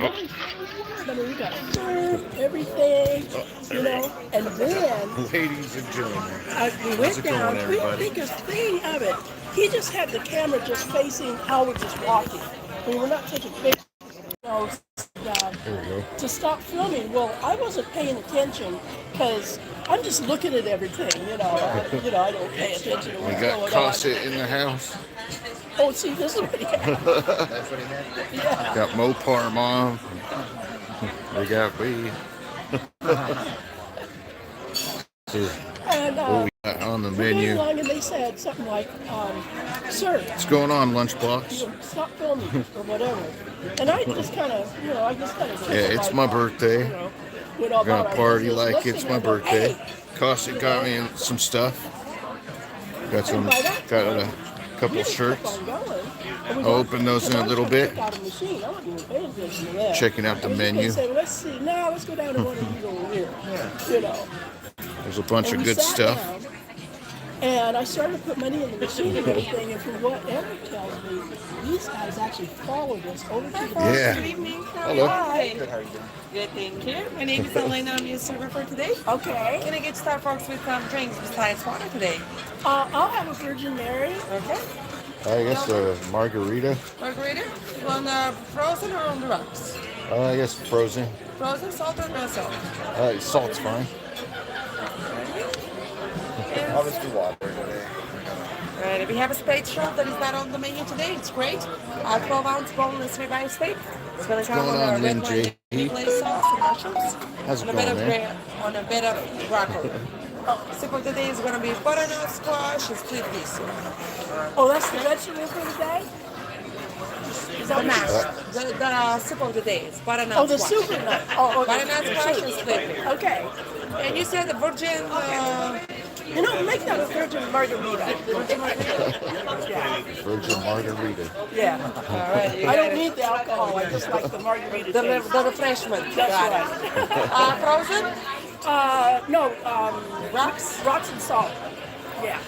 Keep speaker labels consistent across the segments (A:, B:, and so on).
A: nice. I mean, we got served, everything, and then
B: Ladies and gentlemen,
A: we
B: how's
A: went
B: it going,
A: down, couldn't
B: everybody?
A: think a thing of it. He just had the camera just facing how we're just walking. We were not taking pictures. So,
B: There we go.
A: to stop filming, well, I wasn't paying attention because I'm just looking at everything, I don't pay attention to
B: We
A: what's
B: got
A: going on.
B: Cosset in the house.
A: Oh, see, this is what he had.
C: That's what he meant?
A: Yeah.
B: Got Mopar Mom. We got B. So,
A: And
B: what we got on the
A: we're going
B: menu?
A: along, and they said something like, "Sir,
B: What's going on, Lunchbox?
A: stop filming," or whatever. And I just kind of,
B: Yeah, it's my birthday.
A: We're
B: Gonna party like it's my birthday. Cosset got me some stuff. Got a couple shirts.
A: I'll
B: open those in a little bit. Checking out the menu.
A: Let's see. Now let's go down to one of these over here. You know.
B: There's a bunch
A: And
B: of
A: we
B: good
A: sat
B: stuff.
A: down, and I started to put money in the machine and everything. And from what Eric tells me, these guys actually followed us over to the
B: Yeah.
D: Good evening.
B: Hello.
A: Hi.
C: Good, how are you doing?
D: Good, thank you. My name is Elena. I'm your server for today.
A: Okay.
D: Can I get Starbucks with drinks besides water today?
A: I'll have a Virgin Mary.
D: Okay.
B: I guess a margarita.
D: Margarita? You want frozen or on the rocks?
B: I guess frozen.
D: Frozen, salt or no salt?
B: Salt's fine.
C: I'll just do water today.
D: Right, we have a steak shop that is not on the menu today. It's great. 12-ounce boneless ribeye steak. It's going to come
B: going
D: on
B: on,
D: a
B: Lynn
D: red
B: J?
D: wine glaze sauce and mushrooms.
B: How's it
D: On a bit
B: going,
D: of
B: man?
D: on a bit of broccoli. Soup of the day is going to be butternut squash and split pea soup.
A: Oh, that's the vegetable for the day? Is that
D: The
A: what you
D: mash. The soup of the day is butternut
A: Oh, the
D: squash.
A: super nut. Oh, okay.
D: Butternut squash and split pea.
A: Okay.
D: And you said the virgin.
A: Make that a Virgin Margarita.
D: Virgin margarita.
A: Yeah.
B: Virgin margarita.
A: Yeah.
D: All right.
A: I don't need the alcohol. I just like the margarita
D: The,
A: taste.
D: the refreshment.
A: That's
D: Got
A: right.
D: it. Frozen?
A: No,
D: Rocks?
A: rocks and salt. Yeah.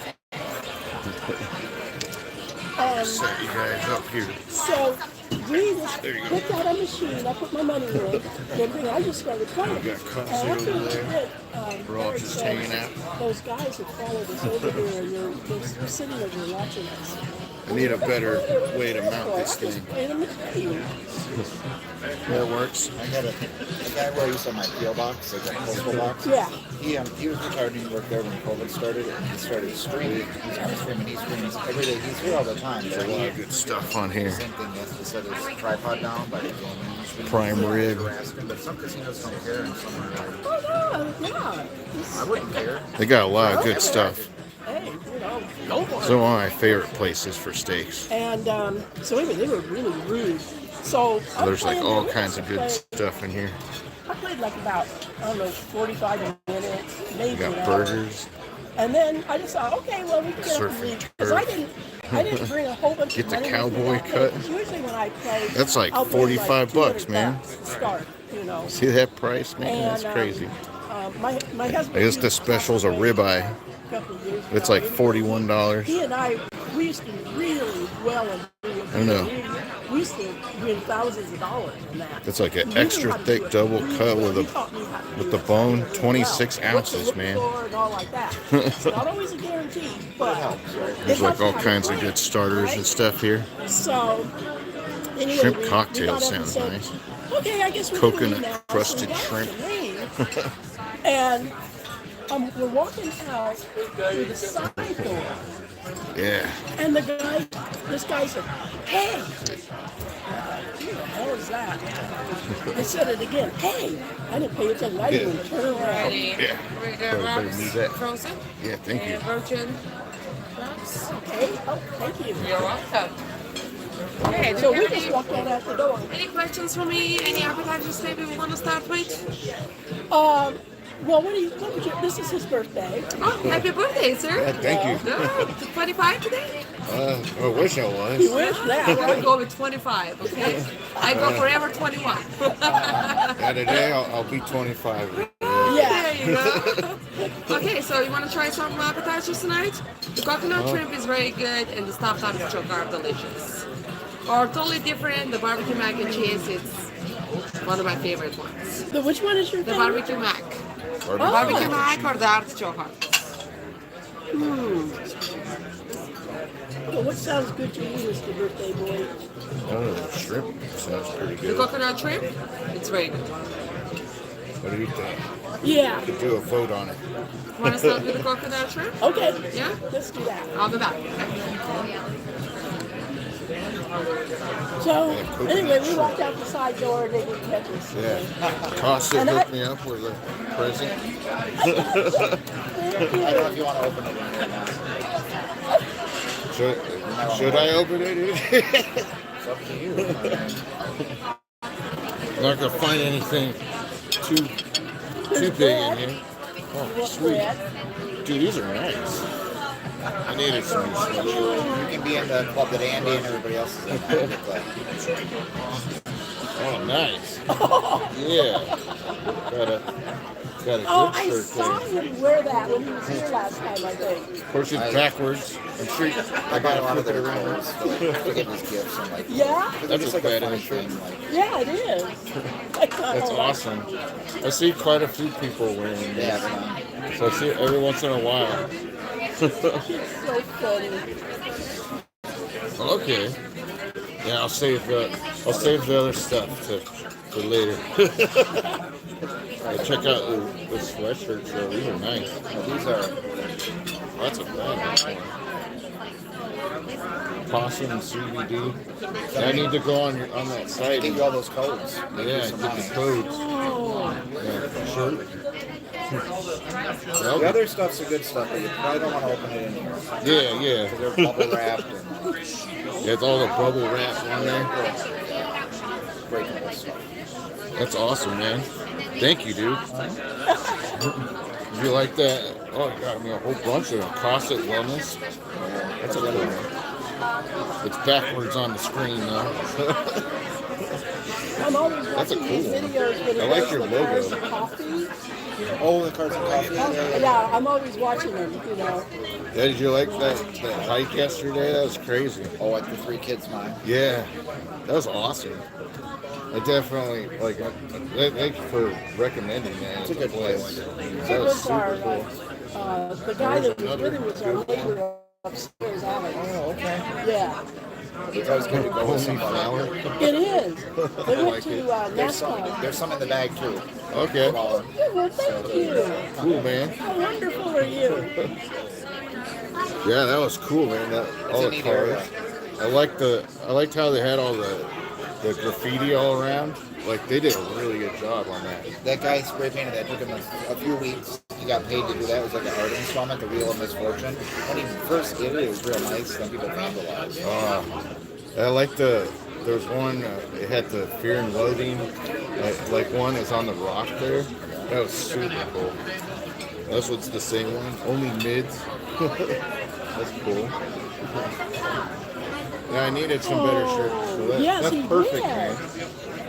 B: Set you guys up here.
A: So we just
B: There you go.
A: picked out a machine. I put my money in. And everything. I just started playing.
B: got cups
A: And after
B: over
A: we
B: there.
A: did,
B: We're all
A: Eric
B: just
A: said,
B: hanging out.
A: Those guys that followed us over here, and they're sitting over here watching us.
B: I need a better way to mount this
A: I just
B: thing.
A: played a machine.
B: That works.
C: I got a guy where I used on my PO box, like a postal box.
A: Yeah.
C: He was retired and he worked there when COVID started, and he started streaming. He's going to stream, and he streams every day. He's here all the time.
B: There's a lot of good stuff on here.
C: Same thing. He set his tripod down, but
B: Prime rib.
C: But some casinos don't care, and some are like,
A: Oh, no, yeah.
C: I wouldn't care.
B: They got a lot of good stuff.
A: Hey, go for
B: It's one of my favorite places for steaks.
A: And so anyway, they were really rude. So I'm
B: There's like
A: playing
B: all
A: there.
B: kinds of good
A: I
B: stuff in here.
A: played like about, 45 minutes, maybe
B: We got
A: an hour.
B: burgers.
A: And then I just thought, okay, well, we can get up and
B: Surf and
A: leave. Because I
B: turf.
A: didn't bring a whole bunch
B: Get
A: of
B: the
A: money.
B: cowboy
A: with me.
B: cut.
A: Because usually when I play,
B: That's like
A: I'll bring like
B: 45 bucks,
A: 200
B: man.
A: bucks to start,
B: See that price, man?
A: And,
B: That's crazy.
A: my husband.
B: I guess the special's a ribeye.
A: a couple of years
B: It's
A: ago.
B: like $41.
A: He and I, we used to do really well.
B: I know.
A: We used to win thousands of dollars on that.
B: It's like an
A: He knew
B: extra
A: how to
B: thick
A: do it
B: double
A: really
B: cut
A: well.
B: with
A: He
B: a
A: taught me how to
B: with
A: do
B: the
A: it
B: bone,
A: really
B: 26
A: well. What to
B: ounces,
A: look
B: man.
A: for and all like that. It's not always a guarantee, but
B: There's like all kinds of good starters and stuff here.
A: So, anyway,
B: Shrimp
A: we
B: cocktail
A: got up and
B: sounds
A: said,
B: nice.
A: Okay, I guess we're
B: Coconut
A: gonna leave now.
B: crusted
A: So we got
B: shrimp.
A: to leave. And we're walking out through the side door,
B: Yeah.
A: and this guy said, "Hey, who the hell is that?" I said it again. Hey, I didn't pay attention. I didn't even turn around.
B: Yeah.
D: Regular
B: Better
D: rocks,
B: need that.
D: frozen,
B: Yeah, thank you.
D: and virgin rocks.
A: Okay. Oh, thank you.
D: You're welcome. Okay,
A: So we just walked out the door.
D: any questions for me? Any appetizers maybe we want to start with?
A: Well, what would you? This is his birthday.
D: Oh, happy birthday, sir.
B: Yeah, thank you.
D: No, 25 today?
B: I wish I
A: He
B: was.
A: wished that,
D: I
A: right?
D: go with 25, okay? I go forever 21.
B: Yeah, today I'll be 25.
A: Yeah.
D: There you go. Okay, so you want to try some appetizers tonight? The coconut shrimp is very good, and the stuffed artichoke are delicious. Or totally different, the barbecue mac and cheese, it's One of my favorite ones.
A: Which one is your
D: The
A: favorite?
D: barbecue mac.
B: Barbecue
D: Barbecue
B: mac.
D: mac or the artichoke hearts.
A: Well, what sounds good to you, Mr. Birthday Boy?
B: Oh, the shrimp sounds pretty
D: The
B: good.
D: coconut shrimp, it's very good.
B: What do you think?
A: Yeah.
B: Could do a vote on it.
D: Want to start with the coconut shrimp?
A: Okay.
D: Yeah?
A: Let's do that.
D: I'll be back.
A: So, anyway, we walked out the side door and they didn't catch us.
B: Yeah. Costa
A: And
B: hooked
A: I-
B: me up with a present.
C: I don't know if you want to open it right now.
B: Should I open it?
C: It's up to you.
B: I'm not gonna find anything too big in here. Oh,
A: What's
B: sweet.
A: that?
B: Dude, these are nice. I needed some of these.
C: You can be in the club that Andy and everybody else is in.
B: Oh, nice. Yeah. Got a good
A: Oh, I
B: shirt
A: saw
B: there.
A: him wear that when he was here last time, I think.
B: Of course, it's backwards. I'm sure.
C: I got a lot of their clothes for forgiveness gifts and like.
A: Yeah?
C: It's just like a fun
B: Badass
C: thing. Like,
A: Yeah, it is. I thought,
B: That's
A: oh,
B: awesome. I see quite a few people wearing
C: yeah,
B: these. So I see it every once in a while.
A: It's so funny.
B: Okay. Yeah, I'll save the other stuff for later. Check out the sweatshirts though. These are nice.
C: these are.
B: That's a bad one. Possum and CBD. Yeah, I need to go on that site.
C: Give you all those codes.
B: Yeah, get the codes.
A: Oh,
B: Yeah, shirt.
C: The other stuff's the good stuff, but you probably don't want to open it in here.
B: Yeah.
C: They're bubble wrapped and
B: It's all the bubble wrap on there.
C: breakable stuff.
B: That's awesome, man. Thank you, dude. You like that? Oh, you got me a whole bunch of them. Cosset Wellness. That's a good one. It's backwards on the screen, though.
A: I'm always
B: That's a
A: watching
B: cool
A: these
B: one.
A: videos when
B: I
A: he
B: like
A: does
B: your
A: the cars
B: logo.
A: and coffee.
C: Oh, the cards and coffee.
A: Yeah, I'm always watching them, you know.
B: Yeah, did you like that hike yesterday? That was crazy.
C: Oh, like the 3 kids mine.
B: Yeah, that was awesome. I definitely like. Thank you for recommending that.
C: It's a good place.
B: That was
A: was our,
B: super cool.
A: the guy that was with him was our neighbor upstairs, Alex.
C: Oh, okay.
A: Yeah,
C: It's always good to go with
B: Holy
C: somebody.
B: flower.
A: it is. They went
B: like
A: to
B: it.
A: NASCAR.
C: There's some in the bag too.
B: Okay.
C: Well,
A: Well, thank you.
B: Cool, man.
A: How wonderful are you?
B: Yeah, that was cool, man. All
C: a
B: the
C: neat
B: cars.
C: area.
B: I liked how they had all the graffiti all around. Like they did a really good job on that.
C: that guy spray painted that. Took him a few weeks. He got paid to do that. It was like an art installment, The Wheel of Misfortune. When he first did it was real nice. Then people vandalized.
B: I like there's one, it had the Fear and Loathing, like one is on the rock there. That was super cool. That's what's the same one, only mids. That's cool. Yeah, I needed some better shirts. So
A: Yes,
B: that's
A: he
B: perfect,
A: did.
B: man.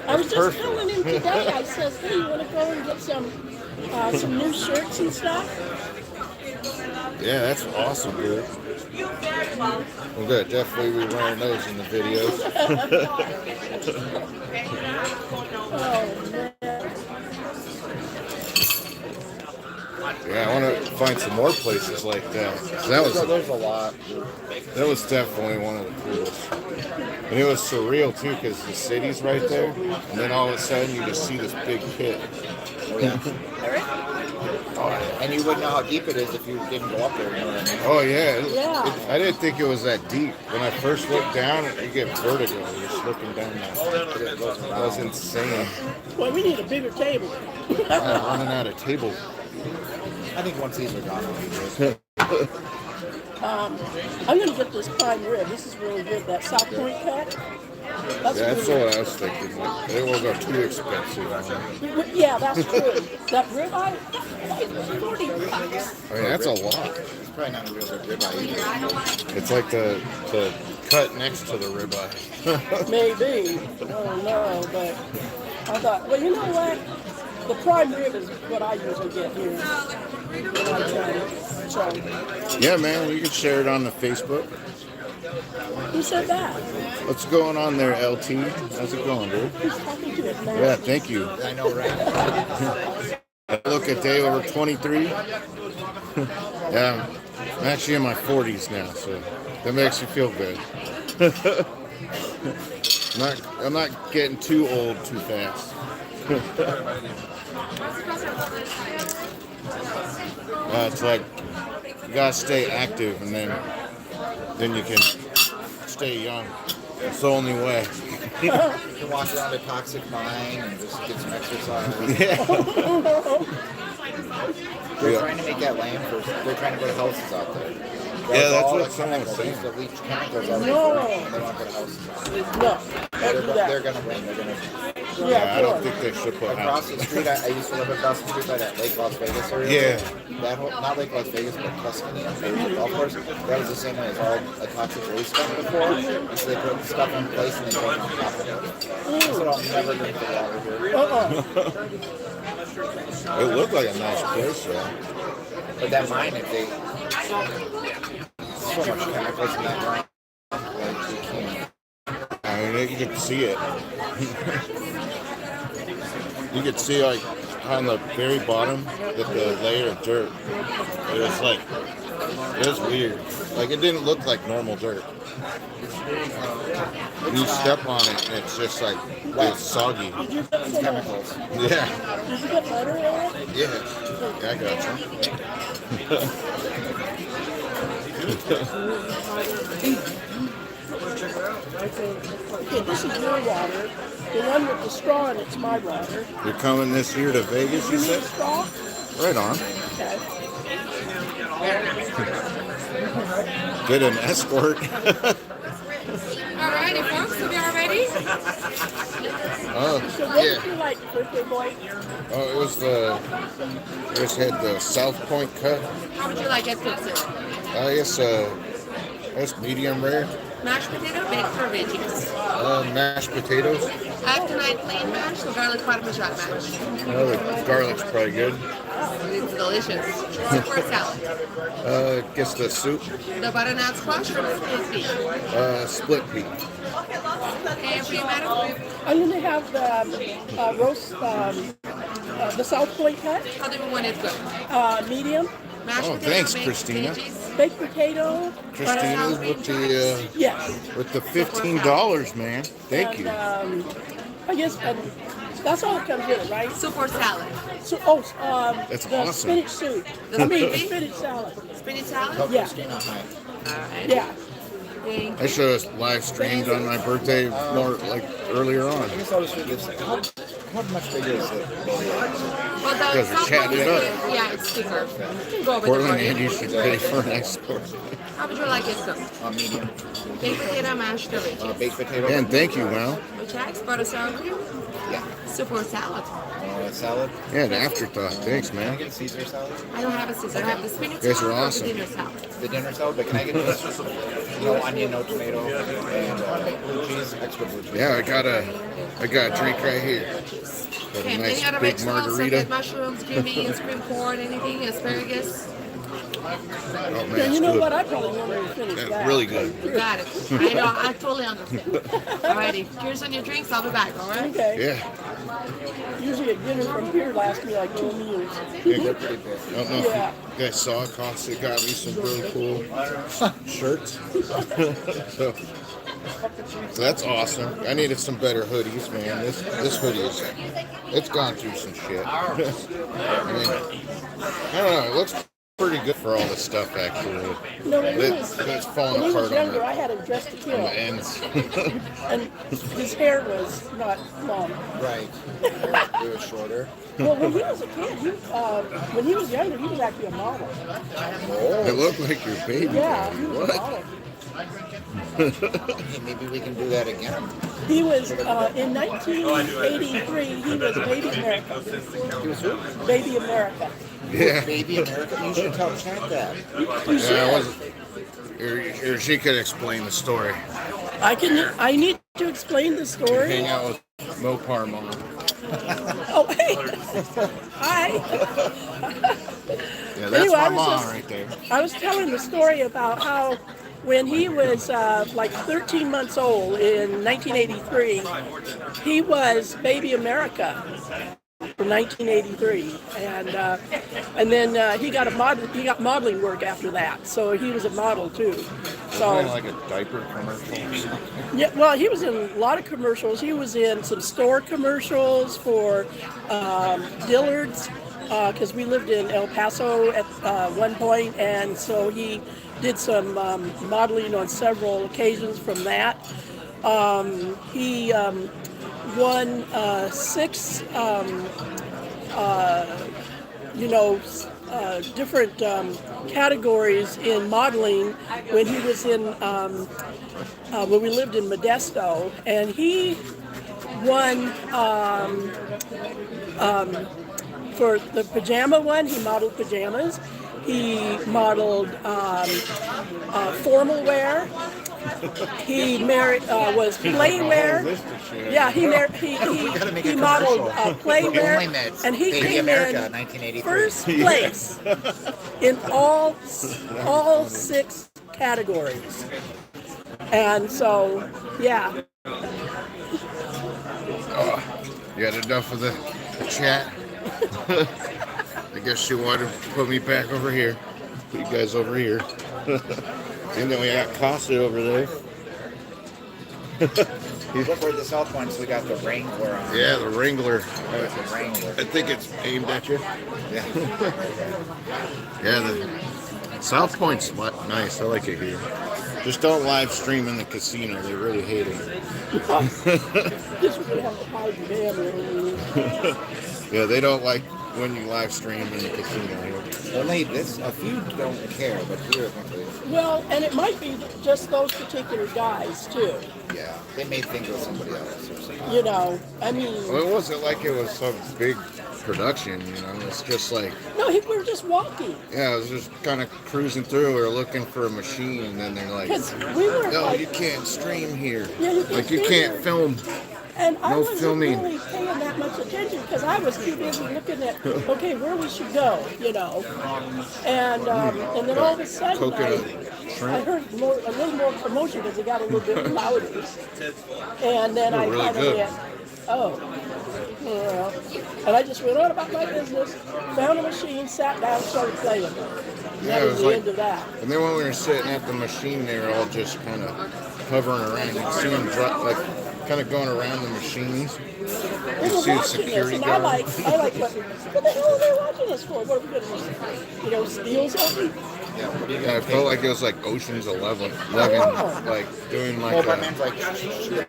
A: I was just
B: perfect.
A: telling him today, I says, hey, you want to go and get some new shirts and stuff?
B: Yeah, that's awesome, dude. We're gonna definitely be wearing those in the videos.
A: Oh, man.
B: Yeah, I want to find some more places like that. So that
C: There's a lot.
B: was definitely one of the coolest. And it was surreal too, because the city's right there, and then all of a sudden you just see this big pit.
C: And you wouldn't know how deep it is if you didn't go up there. You know what I mean?
B: Oh yeah,
A: Yeah.
B: I didn't think it was that deep. When I first looked down, you get vertigo just looking down there.
C: It goes
B: That was
C: around.
B: insane.
A: Well, we need a bigger table.
B: I'm running out of table.
C: I think once these are gone, it'll be good.
A: I'm going to get this prime rib. This is really good. That South Point cut. That's
B: That's
A: really
B: what I was thinking. They won't go too expensive.
A: Yeah, that's true. That ribeye, $40.
B: I mean, that's a lot.
C: It's probably not a real good ribeye either.
B: It's like the cut next to the ribeye.
A: Maybe. I don't know, but I thought, well, you know what? The prime rib is what I usually get here when I try it. So,
B: Yeah, man, you can share it on the Facebook.
A: Who said that?
B: What's going on there, LT? How's it going, dude?
A: Who's talking to us now?
B: Yeah, thank you.
C: I know, right?
B: Look at day over 23. Yeah, I'm actually in my 40s now, so that makes you feel good. I'm not getting too old too fast. It's like you gotta stay active, and then you can stay young. It's the only way.
C: You can walk around a toxic mine and just get some exercise.
B: Yeah.
C: They're trying to make that land for. They're trying to put houses out there.
B: Yeah, that's
C: all
B: what
C: the
B: someone was
C: chemicals. They
B: saying.
C: used to leach chemicals out
A: No.
C: there, and they want to put houses out there.
A: No, don't do
C: They're
A: that.
C: gonna win. They're gonna.
B: Yeah, I don't
A: sure.
B: think they should put
C: Across
B: houses.
C: the street, I used to live across the street by that Lake Las Vegas area.
B: Yeah.
C: That whole, not Lake Las Vegas, but Tuscany, the golf course. That was the same way as all a toxic waste dump before. And so they put stuff in place and then put it on top of it. So I'll never drink the water here.
B: It looked like a nice place, though.
C: But that mine, if they so much chemicals in that ground, like you can't.
B: I mean, you could see it. You could see, like, on the very bottom, that the layer of dirt. It was like, it was weird. Like, it didn't look like normal dirt. You step on it, and it's just like, it's soggy.
A: Did you get some,
C: Chemicals.
B: Yeah.
A: did you get butter on it?
B: Yeah. I got you.
A: Okay, this is your water. The one with the straw in it's my water.
B: You're coming this year to Vegas, you
A: You need a
B: said?
A: straw?
B: Right on.
A: Okay.
B: Get an escort.
D: Alrighty, folks, so we are ready.
B: Oh,
A: So what
B: yeah.
A: did you like, birthday boy?
B: Oh, it was the. It just had the South Point cut.
D: How would you like it cooked, sir?
B: I guess that's medium rare.
D: Mashed potato, baked or veggies?
B: Mashed potatoes.
D: After night plain mash, so garlic parmesan mash.
B: Oh, the garlic's probably good.
D: It's delicious. Soup or salad?
B: Guess the soup.
D: The butternut squash or the split pea?
B: Split pea.
D: And for you, madam,
A: I'm going to have the roast, the South Point cut,
D: how do we want it good?
A: medium,
D: Mashed
B: Oh,
D: potato,
B: thanks,
D: baked
B: Christina.
D: veggies.
A: baked potato.
B: Christina with the
A: Yes.
B: $15, man. Thank you.
A: And, I guess that's all it comes with it, right?
D: Soup or salad?
A: So,
B: That's
A: the
B: awesome.
A: spinach soup.
D: The spinach?
A: Spinach salad.
D: Spinach salad?
C: Tell
A: Yeah.
C: Christina hi.
D: Alright.
A: Yeah.
D: Thank
B: I should have live streamed on my birthday more like earlier on.
C: I guess I'll just read this. How much bigger is it?
D: Well, the
B: Because we're
D: South
B: chatting
D: Point
B: it
D: is
B: up.
D: good. Yeah, it's thicker. You can go over the
B: Portland
D: party.
B: and you should pay for an export.
D: How would you like it cooked?
C: Medium.
D: Baked potato, mashed or veggies?
C: Baked potato.
B: And thank you, Mel.
D: Which eggs, butter, sour cream?
C: Yeah.
D: Soup or salad?
C: Salad.
B: Yeah, an afterthought. Thanks,
C: Can I
B: man.
C: get Caesar salad?
D: I don't have a Caesar. I have the spinach
B: You guys
D: salad
B: are
D: or
B: awesome.
D: the dinner salad.
C: The dinner salad, but can I get just no onion, no tomato, and blue cheese, extra blue cheese?
B: Yeah, I got a drink right here. Got a
D: Okay,
B: nice
D: any other
B: big
D: vegetables?
B: margarita.
D: Sauteed mushrooms, green beans, cream corn, anything? Asparagus?
B: Oh man,
A: Yeah,
B: it's
A: you know
B: good.
A: what? I probably won't even finish
B: That's
A: that.
B: really good.
D: You got it. I know. I totally understand. Alrighty. Cheers on your drinks. I'll be back. All right.
A: Okay.
B: Yeah.
A: Usually a dinner from here lasts me like 2 meals.
C: They're pretty big.
B: I don't know
A: Yeah.
B: if you guys saw Costco got me some really cool shirts. so that's awesome. I needed some better hoodies, man. This hoodie it's gone through some shit. I mean, I don't know. It looks pretty good for all this stuff, actually.
A: No, when he
B: It's
A: was
B: falling apart on
A: younger, I
B: the,
A: had him dressed to
B: on
A: kill.
B: the ends.
A: And his hair was not long.
C: Right. It was shorter.
A: Well, when he was a kid, when he was younger, he was actually a model.
B: It looked like your baby.
A: Yeah, he was a
B: What?
A: model.
C: Hey, maybe we can do that again.
A: He was, in 1983, he was Baby America.
C: He was who?
A: Baby America.
B: Yeah.
C: Baby America. You should tell Chad that.
B: Yeah, I wasn't. Or she could explain the story.
A: I need to explain the story.
B: Hang out with Mopar mom.
A: Oh, hey. Hi.
B: Yeah, that's
A: Anyway, I
B: my
A: was
B: mom
A: just-
B: right there.
A: I was telling the story about how when he was like 13 months old in 1983, he was Baby America for 1983, and then he got modeling work after that. So he was a model too. So
B: Wasn't it like a diaper commercial or something?
A: yeah, well, he was in a lot of commercials. He was in some store commercials for Dillard's, because we lived in El Paso at one point, and so he did some modeling on several occasions from that. He won 6, different categories in modeling when he was in when we lived in Modesto, and he won for the pajama one. He modeled pajamas. He modeled formal wear. He was playwear. Yeah, he modeled playwear, and he came in first place in all 6 categories. And so, yeah.
B: You had enough of the chat? I guess she wanted to put me back over here. Put you guys over here. And then we got Costa over there.
C: Look where the South Points, we got the Wrangler on.
B: Yeah, the Wrangler.
C: Oh, it's a Wrangler.
B: I think it's aimed at you.
C: Yeah.
B: Yeah, the South Point's nice. I like it here. Just don't live stream in the casino. They really hate it.
A: Just would have to hide the camera.
B: Yeah, they don't like when you live stream in the casino.
C: Only this, a few don't care, but here,
A: Well, and it might be just those particular guys too.
C: yeah, they may think it was somebody else or something.
A: You know, I mean,
B: Well, it wasn't like it was some big production, you know. It's just like,
A: no, we were just walking
B: yeah, I was just kind of cruising through or looking for a machine, and then they're like,
A: because we were
B: no,
A: like,
B: you can't stream here.
A: Yeah, you can't
B: Like, you
A: stream
B: can't
A: here.
B: film.
A: and I
B: no
A: wasn't
B: filming.
A: really paying that much attention because I was too busy looking at okay where we should go, you know, and then all of a sudden
B: Coconut
A: I
B: shrimp.
A: heard a little more commotion because it got a little bit louder, and then I
B: really
A: kind of
B: good.
A: went, oh. Well, and I just went on about my business, found a machine, sat down, started playing. And
B: Yeah,
A: that
B: it
A: was
B: was
A: the
B: like,
A: end of that.
B: and then when we were sitting at the machine, they were all just kind of hovering around. You'd see them drop, like, kind of going around the machines.
A: They
B: You
A: were
B: see the
A: watching us,
B: security
A: and I
B: guard.
A: like what the hell are they watching us for? What are we going to, steal something?
B: Yeah, I felt like it was like Ocean's 11, like doing like
C: Well, my man's like,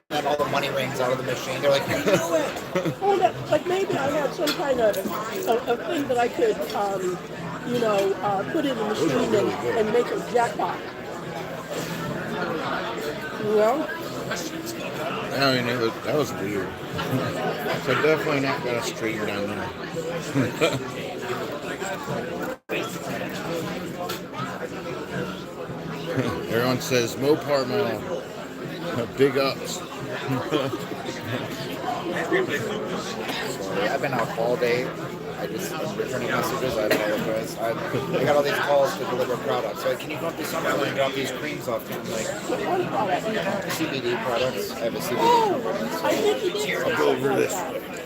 C: and all the money rings out of the machine. They're like, you know it.
A: Oh, like maybe I had some kind of a thing that I could, put in the machine and make a jackpot. You know?
B: I mean, that was weird. So definitely not gonna stream down there. Everyone says Mopar Mall. Big ups.
C: Sorry, I've been out all day. I just am returning messages. I apologize. I got all these calls to deliver products. So can you come up to Summerlin and drop these creams off? I'm like, CBD products. I have a CBD.
A: Oh, I think you did. I'll go over this.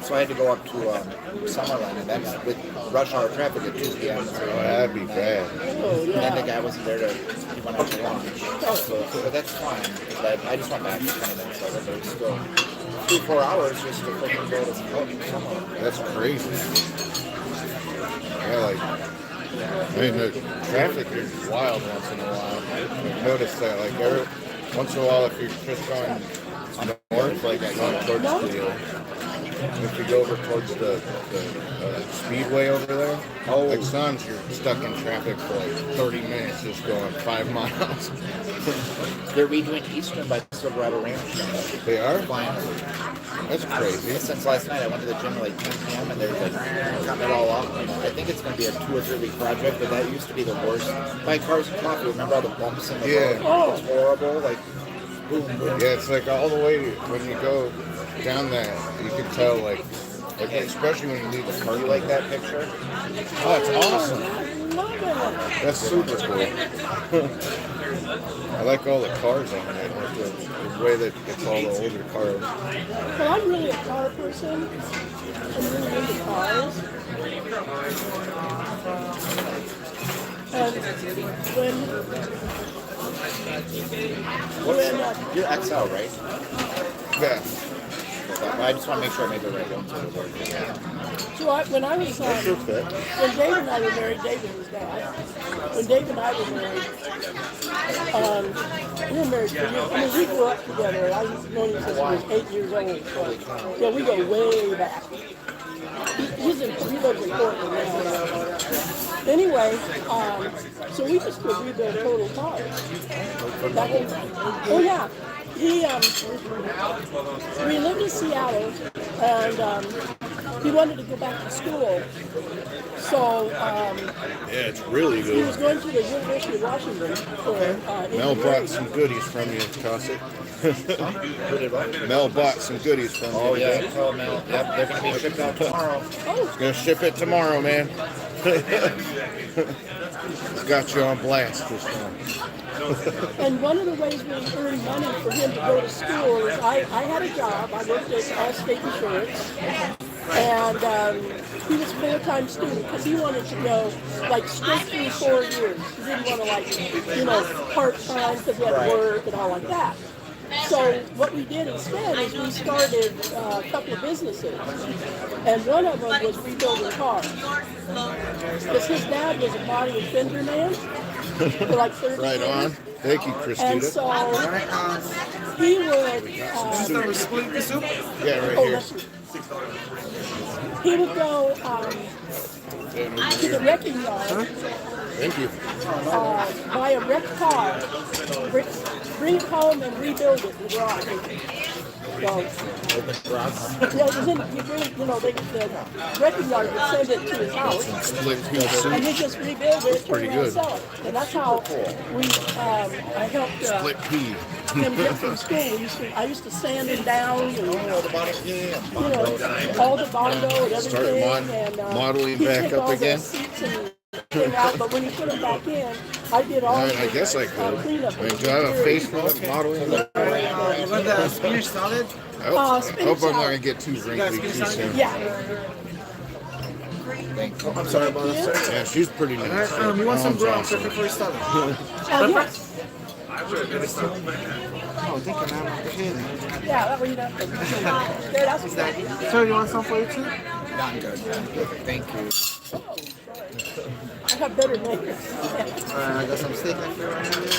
C: So I had to go up to Summerlin, and that's with rush hour traffic at 2 p.m. So,
B: Oh, that'd be bad.
A: Oh,
C: and then the
A: yeah.
C: guy wasn't there he went out to lunch. So, but that's fine. But I just went back to 20 minutes later, but it's still 3-4 hours just to freaking go to Summerlin.
B: That's crazy. Yeah, like, I mean, the traffic is wild once in a while. I've noticed that, like, once in a while, if you're just going north, like going towards if you go over towards the speedway over there, like sometimes you're stuck in traffic for like 30 minutes just going 5 miles.
C: They're redoing Eastern by Silverado Ranch.
B: They are?
C: Flying.
B: That's crazy.
C: Since last night, I went to the gym at like 10 p.m. and they're like cutting it all off. I think it's going to be a 2 or 3 week project, but that used to be the worst. By Cars and Coffee, remember all the bumps in the road?
A: Oh.
C: It's horrible. Like, boom, boom.
B: Yeah, it's like all the way when you go down that, you can tell like Like, especially when you leave the car.
C: You like that picture?
B: Oh, it's awesome.
A: I love it.
B: That's super cool. I like all the cars on it. Like the way that it's all the older cars.
A: Well, I'm really a car person. I'm really into cars. And
C: You're XL, right?
B: Yeah.
C: I just want to make sure I made the right one.
A: when I was
B: That's your fit.
A: when Dave and I were married, David was dad. When Dave and I were married, we were married for years. I mean, we grew up together. I've known him since he was 8 years old. So, yeah, we go way back. He lives in Portland now. Anyway, so we just would rebuild total cars. Oh yeah, we lived in Seattle, and he wanted to go back to school. So
B: Yeah, it's really
A: he was
B: good.
A: going to the University of Washington for
B: Mel brought
A: engineering.
B: some goodies from you, Cossack.
C: Who did what?
B: Mel bought some goodies from you.
C: Oh, yeah.
B: today.
C: Oh, Mel. Yep, they're going to be shipped out tomorrow.
A: Oh,
B: Gonna ship it tomorrow, man. Got you on blast this time.
A: and one of the ways we earned money for him to go to school is I had a job. I worked at Allstate Insurance, and he was a full-time student because he wanted to go like straight through 4 years. He didn't want to part-time because he had to work and all like that. So what we did instead is we started a couple of businesses, and one of them was rebuilding cars. Because his dad was a body and fender man for like 30
B: Right
A: years.
B: on. Thank you,
A: And
B: Christina.
A: so he would,
B: Yeah, right
A: oh,
B: here.
A: that's, he would go to the wrecking yard,
B: Thank you.
A: buy a wrecked car, bring it home and rebuild it in the garage. So, yeah, it was in, the wrecking yard would send it to his house,
B: Split pea
A: and
B: soup.
A: he just rebuild it, turn
B: pretty
A: around and
B: good.
A: sell it. And that's how we, I helped
B: Split pea.
A: him get from school. I used to sand him down and,
C: Oh, the bottom, yeah.
A: all the Bondo and everything.
B: Start
A: and
B: modeling
A: he'd
B: back
A: take
B: up
A: all the
B: again?
A: seats and thing out, but when he put them back in, I did all
B: I
A: the
B: guess I could.
A: cleanup.
B: I mean, do I have a face for that modeling?
E: You want the Spanish salad?
B: I hope
A: spinach
B: I'm not
A: salad.
B: gonna get too wrinkly too soon.
A: Yeah.
E: I'm sorry about that, sir.
B: Yeah, she's pretty nice.
E: You want some
B: Mom's
E: brown
B: awesome.
E: pepper for your salad?
A: Yes.
E: Oh, thank you, ma'am. I appreciate it.
A: Yeah, that way you don't have to. There, that's what that is.
E: Sir, you want some for you too?
C: Not good. Thank you.
A: I have better names.
E: Alright, I got some steak knife for you right here.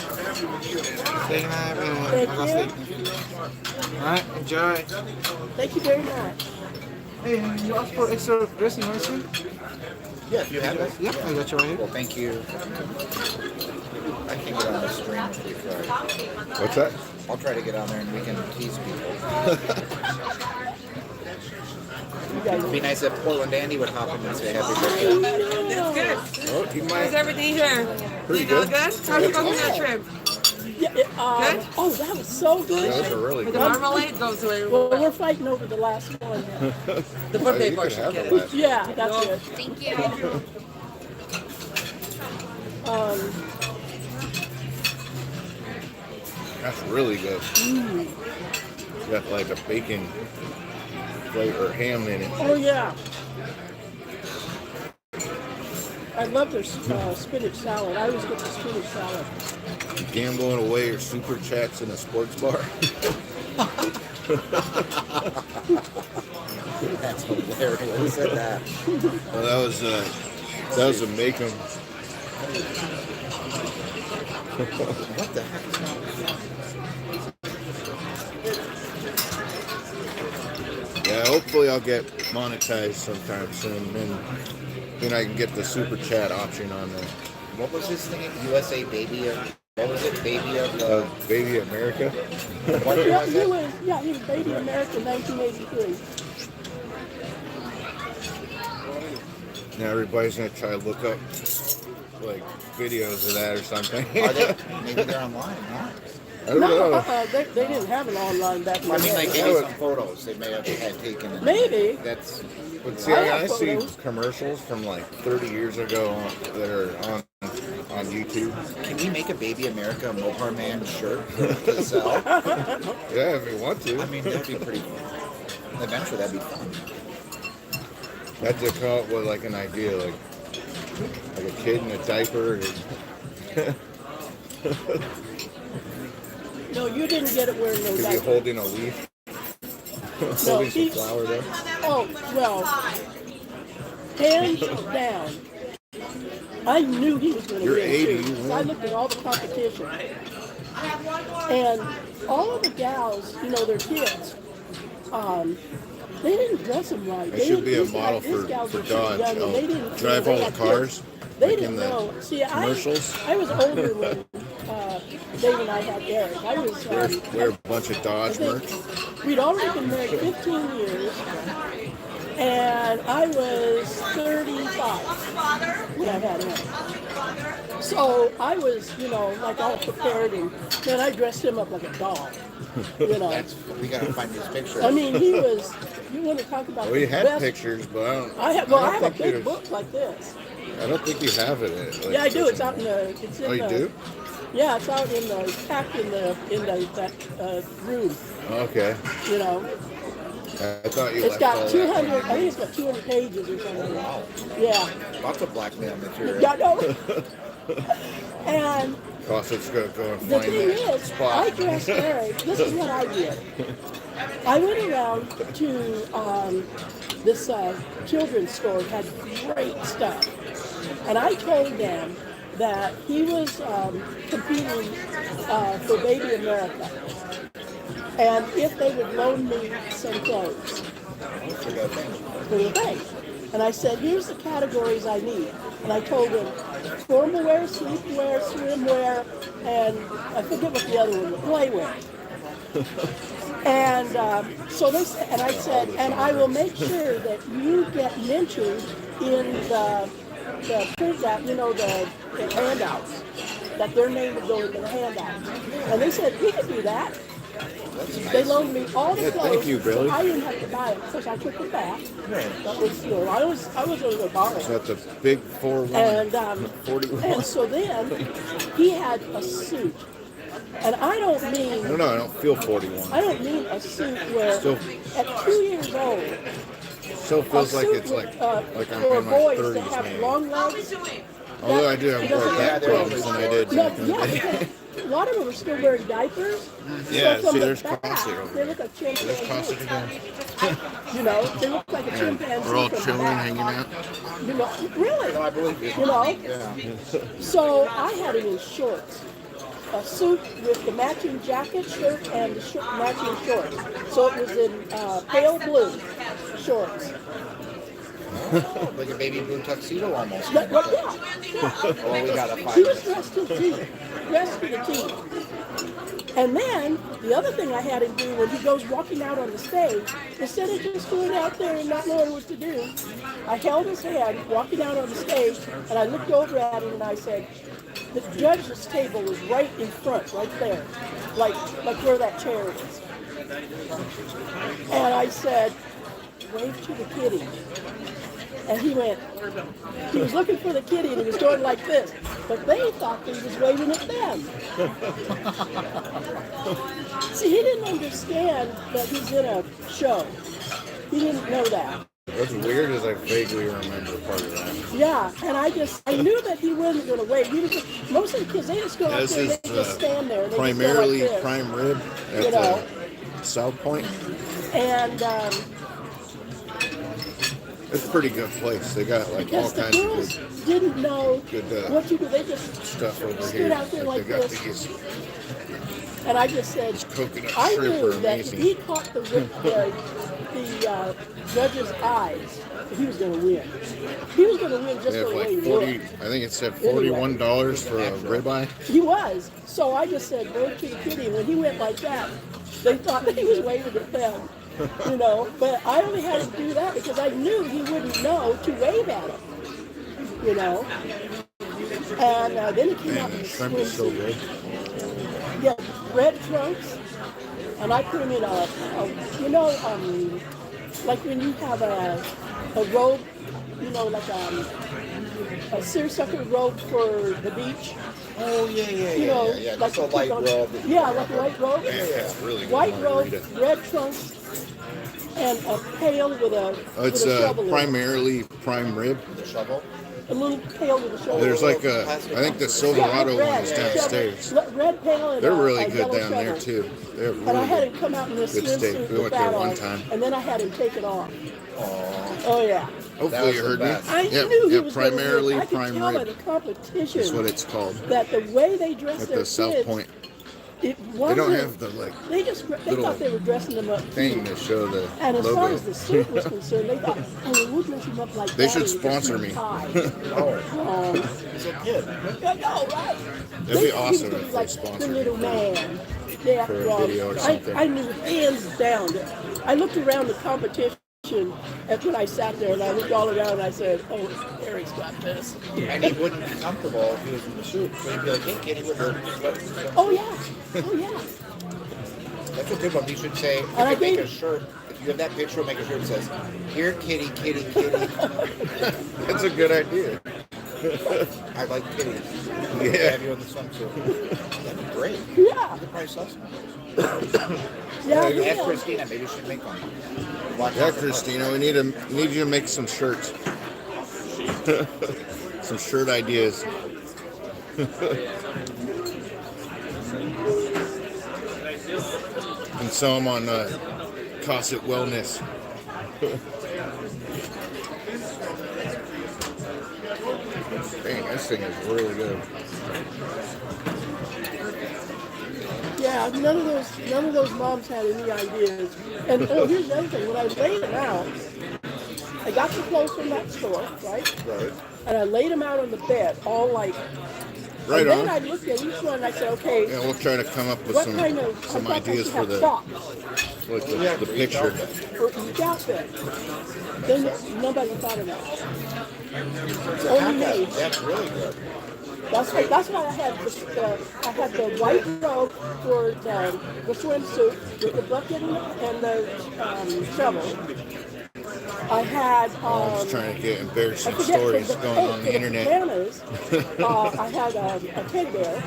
E: Steak knife, and I got
A: Thank
E: steak knife. Alright, enjoy.
A: Thank you very much.
E: Hey, you asked for extra dressing, right, sir?
C: Yeah, if you have it.
E: Yep, I got you right here.
C: Well, thank you. I can get on the stream.
B: What's that?
C: I'll try to get on there and we can tease people. It'd be nice if Portland Dandy would hop in and say happy birthday.
D: That's good.
B: Oh, you
D: How's
B: might.
D: everything here?
B: Pretty
D: You all
B: good.
D: good? How's your coconut shrimp?
A: Yeah,
D: Good?
A: oh, that was so
B: Yeah,
A: good.
B: those are really
D: The
B: good.
D: marmalade goes away.
A: Well, we're fighting over the last one.
D: The birthday
B: You could
D: portion.
B: have
D: Get
B: it
D: it.
B: last.
A: Yeah, that's it.
F: Thank you.
B: That's really good. Got like a bacon flavor, ham in it.
A: Oh, yeah. I love their spinach salad. I always get the spinach salad.
B: Gambling away your super chats in a sports bar.
C: That's hilarious. Who said that?
B: Well, that was a make 'em.
C: What the heck is wrong with
B: Yeah, hopefully I'll get monetized sometime soon, and then I can get the super chat option on there.
C: What was his thing? USA Baby of... What was it? Baby of the...
B: Baby America.
C: What year
A: Yeah,
C: was
A: he
C: it?
A: was, he was Baby America 1983.
B: Now everybody's gonna try to look up like videos of that or something.
C: Are they? Maybe they're online, huh?
B: I don't
A: No,
B: know.
A: they didn't have it online back in
C: I
A: the
C: mean,
A: day.
C: like maybe some photos they may have had taken.
A: Maybe.
C: That's
B: But see,
A: I
B: I
A: have
B: see
A: photos.
B: commercials from like 30 years ago that are on YouTube.
C: Can we make a Baby America Mopar Man shirt to sell?
B: Yeah, if you want
C: I
B: to.
C: mean, that'd be pretty cool. Eventually, that'd be fun.
B: Have to come up with like an idea, like a kid in a diaper.
A: No, you didn't get it wearing no
B: Could be
A: diaper.
B: holding a leaf,
A: No,
B: holding some
A: he,
B: flower there.
A: oh, well, hands down. I knew he was going to
B: You're
A: win
B: 80,
A: too.
B: you
A: 'Cause I
B: win.
A: looked at all the competition. And all of the gals, you know, their kids, they didn't dress them right.
B: I
A: They
B: should be a
A: didn't-
B: model
A: these
B: for
A: gals were
B: Dodge.
A: young, and
B: I'll
A: they didn't
B: drive
A: they
B: all the
A: had
B: cars,
A: kids. They
B: like in
A: didn't
B: the
A: know. See,
B: commercials.
A: I was older when Dave and I had Eric. I was.
B: Wear a bunch of
A: I
B: Dodge
A: think
B: merch.
A: we'd already been married 15 years, and I was 35 when I had him. So I was, you know, like all prepared, and then I dressed him up like a doll. You know,
C: We gotta find these pictures.
A: I mean, he was. You want to talk about
B: We
A: the
B: had
A: best?
B: pictures, but I don't.
A: I have. Well, I
B: don't
A: have a
B: think
A: big
B: there's-
A: book like this.
B: I don't think you have it. Like,
A: Yeah, I do. It's out in the. It's in
B: Oh, you
A: the,
B: do?
A: Yeah, it's out in the. It's packed in that room.
B: Okay.
A: You know.
B: I thought you
A: It's
B: left all
A: got
B: that
A: 200,
B: behind.
A: I think it's got 200 pages or something. Yeah.
C: Lots of blackmail material.
A: Yeah, no. And
B: Plus, it's going to go and
A: the
B: find
A: thing
B: that
A: is, I
B: spot.
A: dressed Eric. This is what I did. I went around to this children's store, it had great stuff. And I told them that he was competing for Baby America. And if they would loan me some clothes for the thing. And I said, here's the categories I need. And I told him formal wear, sleepwear, swimwear, and I forget what the other one was, playwear. And so they said, and I said, and I will make sure that you get mentioned in the printout, you know, the handouts, that their name would go into the handouts. And they said, we can do that. They loaned me all the
B: Yeah,
A: clothes.
B: thank you, Billy.
A: So I didn't have to buy it. Of course, I took it back. That was, you know, I was going to borrow it.
B: That's a big 4-1.
A: And
B: 41.
A: and so then he had a suit, and I don't
B: I
A: mean
B: don't know. I don't feel 41.
A: I don't mean a suit where
B: Still-
A: at 2 years old,
B: Still
A: a
B: feels like
A: suit
B: it's
A: with,
B: like I'm
A: for
B: in my
A: boys
B: 30s,
A: that have
B: man.
A: long legs.
B: Although I do have more
A: doesn't
B: back
A: have
B: problems than I did
A: No,
B: back in the
A: yeah,
B: day.
A: because a lot of them are still wearing diapers.
B: Yeah,
A: so from
B: see,
A: the
B: there's
A: back,
B: Cossie over
A: they
B: there.
A: look like
B: There's
A: chimpanzees.
B: Cossie again.
A: You know, they look like a
B: And
A: chimpanzee.
B: we're all
A: from the
B: chilling,
A: back.
B: hanging out.
A: You know, really.
C: I believe you.
A: You know.
C: Yeah.
A: So I had him in shorts, a suit with the matching jacket, shirt, and the matching shorts. So it was in pale blue shorts.
C: Like a baby blue tuxedo almost.
A: Yeah, yeah.
C: Well, we gotta
A: He
C: find
A: was
C: it.
A: dressed to the T, dressed to the T. And then the other thing I had him do when he goes walking out on the stage, instead of just going out there and not knowing what to do, I held his hand walking out on the stage, and I looked over at him and I said, the judge's table was right in front, right there, like where that chair is. And I said, wave to the kitty. And he was looking for the kitty and he was going like this. But they thought that he was waving at them. See, he didn't understand that he's in a show. He didn't know that.
B: What's weird is I vaguely remember part of that.
A: Yeah, and I knew that he wasn't going to wave. He was just, most of the kids, they just go out
B: This
A: there and
B: is
A: they just stand there. And they
B: primarily
A: just go like
B: prime rib
A: You
B: at
A: know.
B: South Point.
A: this. And
B: It's a pretty good place. They got like all
A: because the
B: kinds of
A: girls
B: good
A: didn't know
B: good,
A: what you could, they just
B: stuff over
A: stood
B: here.
A: out there like
B: they got
A: this.
B: these
A: And I just said,
B: coconut
A: I
B: shrimp
A: knew
B: are
A: that if
B: amazing.
A: he caught the judge's eyes, that he was going to win. He was going to win just
B: They
A: the
B: have
A: way he
B: like 40.
A: looked.
B: I think it said $41 for a ribeye.
A: He was. So I just said, wave to the kitty. And when he went like that, they thought that he was waving at them. You know, but I only had to do that because I knew he wouldn't know to wave at him. You know, and then he came out
B: Man,
A: in
B: the
A: the
B: shrimp is so
A: swimsuit.
B: good.
A: Yeah, red trunks, and I put him in a you know, like when you have a robe, you know, like a seersucker robe for the beach.
C: Oh yeah, yeah,
A: You know,
C: yeah.
A: like
C: Just a
A: you put
C: light
A: on-
C: robe.
A: Yeah, like a white robe.
B: It's really good
A: White robe,
B: margarita.
A: red trunks, and a pail with a
B: It's
A: with a shovel in it.
B: primarily prime rib.
C: The shovel.
A: A little pail with a shovel.
B: There's
A: in it.
B: like a, I think the Silverado
A: red,
B: one is downstairs.
A: shovel, red pail and
B: They're
A: a,
B: really
A: a
B: good
A: yellow
B: down there
A: shovel.
B: too. They're
A: And I
B: really
A: had him
B: good.
A: come out in this
B: Good steak.
A: swimsuit
B: We
A: with
B: went there
A: that
B: one
A: on,
B: time.
A: and then I had him take it off.
C: Oh,
A: Oh yeah.
B: Hopefully
C: was
B: you
C: the
B: heard me.
C: best.
A: I
B: Yeah,
A: knew he
B: yeah,
A: was gonna win.
B: primarily
A: I could
B: prime
A: tell by
B: rib.
A: the competition
B: That's what it's called.
A: that the way they dress
B: At
A: their
B: the South
A: kids,
B: Point.
A: it
B: They
A: wasn't.
B: don't have the like
A: They
B: little
A: thought they were dressing them up
B: thing
A: cute.
B: to show the
A: And as far
B: logo.
A: as the suit was concerned, they thought, oh, we'll dress him up like
B: They
A: that
B: should
A: and just
B: sponsor
A: wear
B: me.
A: ties."
C: oh, he's a kid.
A: I know, right?
B: That'd
A: They
B: be
A: thought he was
B: awesome
A: gonna
B: if
A: be
B: they
A: like
B: sponsored
A: the
B: me
A: little
B: for-
A: man. Yeah,
B: for a
A: well,
B: video or something.
A: I knew hands down. I looked around the competition and when I sat there and I looked all around and I said, oh, Eric's got this.
C: And he wouldn't be comfortable if he was in the shoot. So he'd be like, hey, kid, he would hurt.
A: Oh yeah, oh yeah.
C: That's a good one. You should say,
A: And I
C: you make
A: gave-
C: a shirt. If you have that picture, we'll make a shirt that says, here, kitty, kitty, kitty.
B: That's a good idea.
C: I like kitties.
B: Yeah.
C: Have you in the swimsuit. That'd be great.
A: Yeah,
C: You could probably sell some.
A: yeah,
C: Ask
A: yeah.
C: Christina. Maybe she should make one. Watch
B: Yeah,
C: out.
B: Christina, we need you to make some shirts. Some shirt ideas. And sell them on Cosset Wellness. Dang, this thing is really good.
A: Yeah, none of those moms had any ideas. And oh, here's the other thing: when I laid them out, I got the clothes from that store, right?
B: Right.
A: And I laid them out on the bed, all like.
B: Right
A: and then
B: on.
A: I looked at each one and I said, okay,
B: Yeah, we'll try to come up with
A: what
B: some
A: kind of
B: some
A: I thought
B: ideas
A: they
B: for
A: should
B: the
A: have
B: like
C: Yeah,
B: the
C: for each
B: picture.
C: outfit.
A: for each outfit. Then nobody thought of that.
C: It's a
A: Only
C: hat.
A: me.
C: That's really good.
A: That's why I had the white robe for the swimsuit with the bucket and the shovel. I had
B: I'm just trying to get
A: I
B: embarrassing
A: forget
B: stories
A: for the,
B: going
A: oh,
B: on
A: for
B: the internet.
A: Pajamas, I had a teddy bear.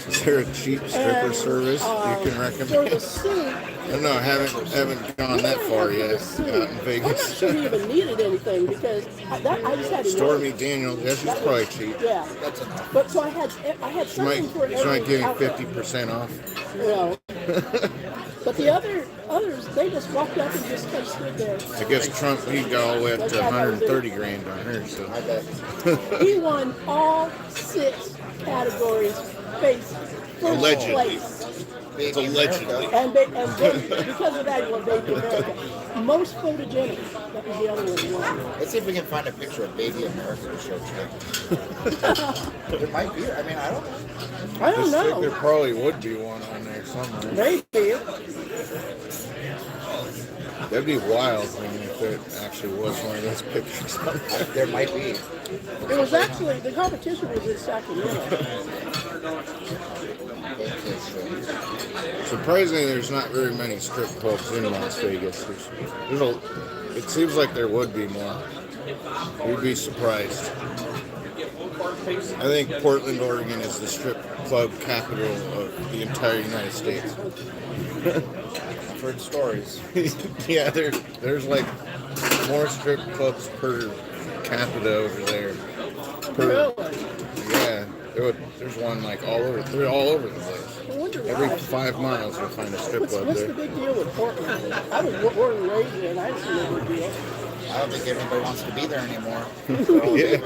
B: Is there a cheap stripper
A: And,
B: service you can
A: For
B: recommend?
A: the suit,
B: I don't know. I haven't gone that far yet out in
A: I'm not
B: Vegas.
A: sure he even needed anything because I just had him.
B: Stormy Daniels, yeah, she's probably cheap.
A: Yeah,
C: That's enough.
A: but so I had
B: She might,
A: something for
B: she might
A: every
B: give you
A: outfit.
B: 50% off.
A: You know. But the others, they just walked up and just kind of stood there.
B: I guess Trump, he got all the way up to 130 grand on her, so.
C: I bet.
A: He won all 6 categories face first
B: Allegedly.
A: place.
C: Baby
B: allegedly.
C: America.
A: And then, because of that, he won Baby America. Most photogenic. That was the other one he won.
C: Let's see if we can find a picture of Baby America to show today. There might be. I mean, I don't know.
A: I don't
B: There
A: know.
B: probably would be one on there somewhere.
A: Maybe.
B: That'd be wild, I mean, if there actually was one of those pictures on there.
C: There might be.
A: It was actually, the competition was in Sacramento.
B: Surprisingly, there's not very many strip clubs in Las Vegas. It seems like there would be more. You'd be surprised. I think Portland, Oregon is the strip club capital of the entire United States.
C: I've heard stories.
B: Yeah, there's like more strip clubs per capita over there.
A: Really?
B: Yeah, there's one like they're all over the place.
A: I wonder
B: Every
A: why.
B: 5 miles you'll find a strip club
A: What's
B: there.
A: the big deal with Portland? I was born and raised there, and I didn't see no big deal.
C: I don't think anybody wants to be there anymore.
B: Yeah.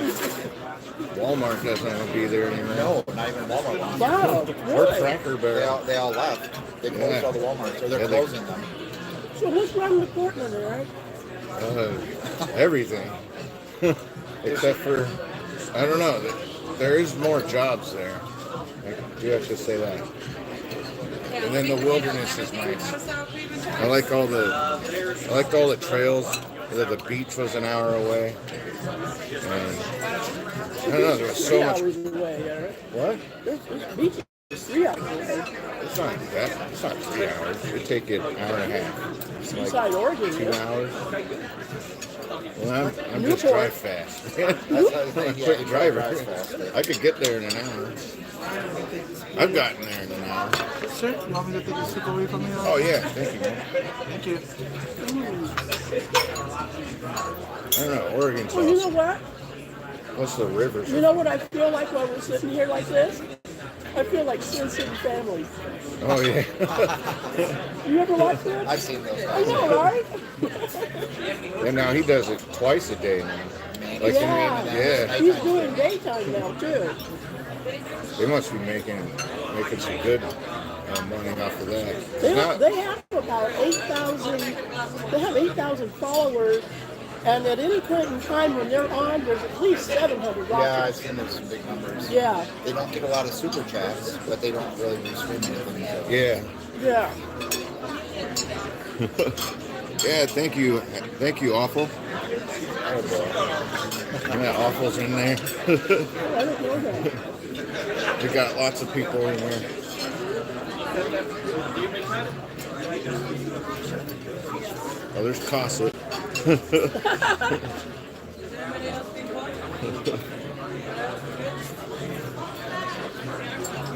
B: Walmart doesn't want to be there anymore.
C: No, not even Walmart wants.
A: Wow,
B: Or
A: really?
B: Cracker
C: They
B: Barrel.
C: all left. They closed
B: Yeah.
C: all the Walmarts, or they're
B: Yeah, they-
C: closing them.
A: So what's wrong with Portland, all right?
B: Everything. Except for, I don't know, there is more jobs there. I do have to say that. And then the wilderness is nice. I like all the trails. The beach was an hour away. And I don't know, there was so
A: 3
B: much.
A: hours away, all right?
B: What?
A: There's beach is 3 hours away.
B: It's not that. It's not 3 hours. It'd take it an hour and a half. It's like
A: Inside Oregon,
B: 2
A: yeah.
B: hours. Well, I'm just drive fast. I'm a quick driver. I could get there in an hour. I've gotten there in an hour.
E: Sure. You want me to take a sip away from you?
B: Oh yeah, thank you, man.
E: Thank you.
B: I don't know, Oregon's
A: Well, you know
B: awesome.
A: what?
B: What's the rivers?
A: You know what I feel like while we're sitting here like this? I feel like Sin City Family.
B: Oh yeah.
A: You ever watch that?
C: I've seen those
A: I
C: guys.
A: know, right?
B: And now he does it twice a day now. Like
A: Yeah. He's doing daytime now too.
B: They must be making some good money off of that.
A: They
B: Not-
A: have about 8,000. They have 8,000 followers, and at any point in time when they're on, there's at least 700
C: Yeah, I've
A: watchers.
C: seen those big numbers.
A: Yeah,
C: They don't get a lot of super chats, but they don't really do stream anything. So.
B: yeah.
A: yeah.
B: Yeah, thank you, Awful.
C: Oh boy.
B: Yeah, Awful's in there.
A: I don't know that.
B: We got lots of people in there. Oh, there's Cosset.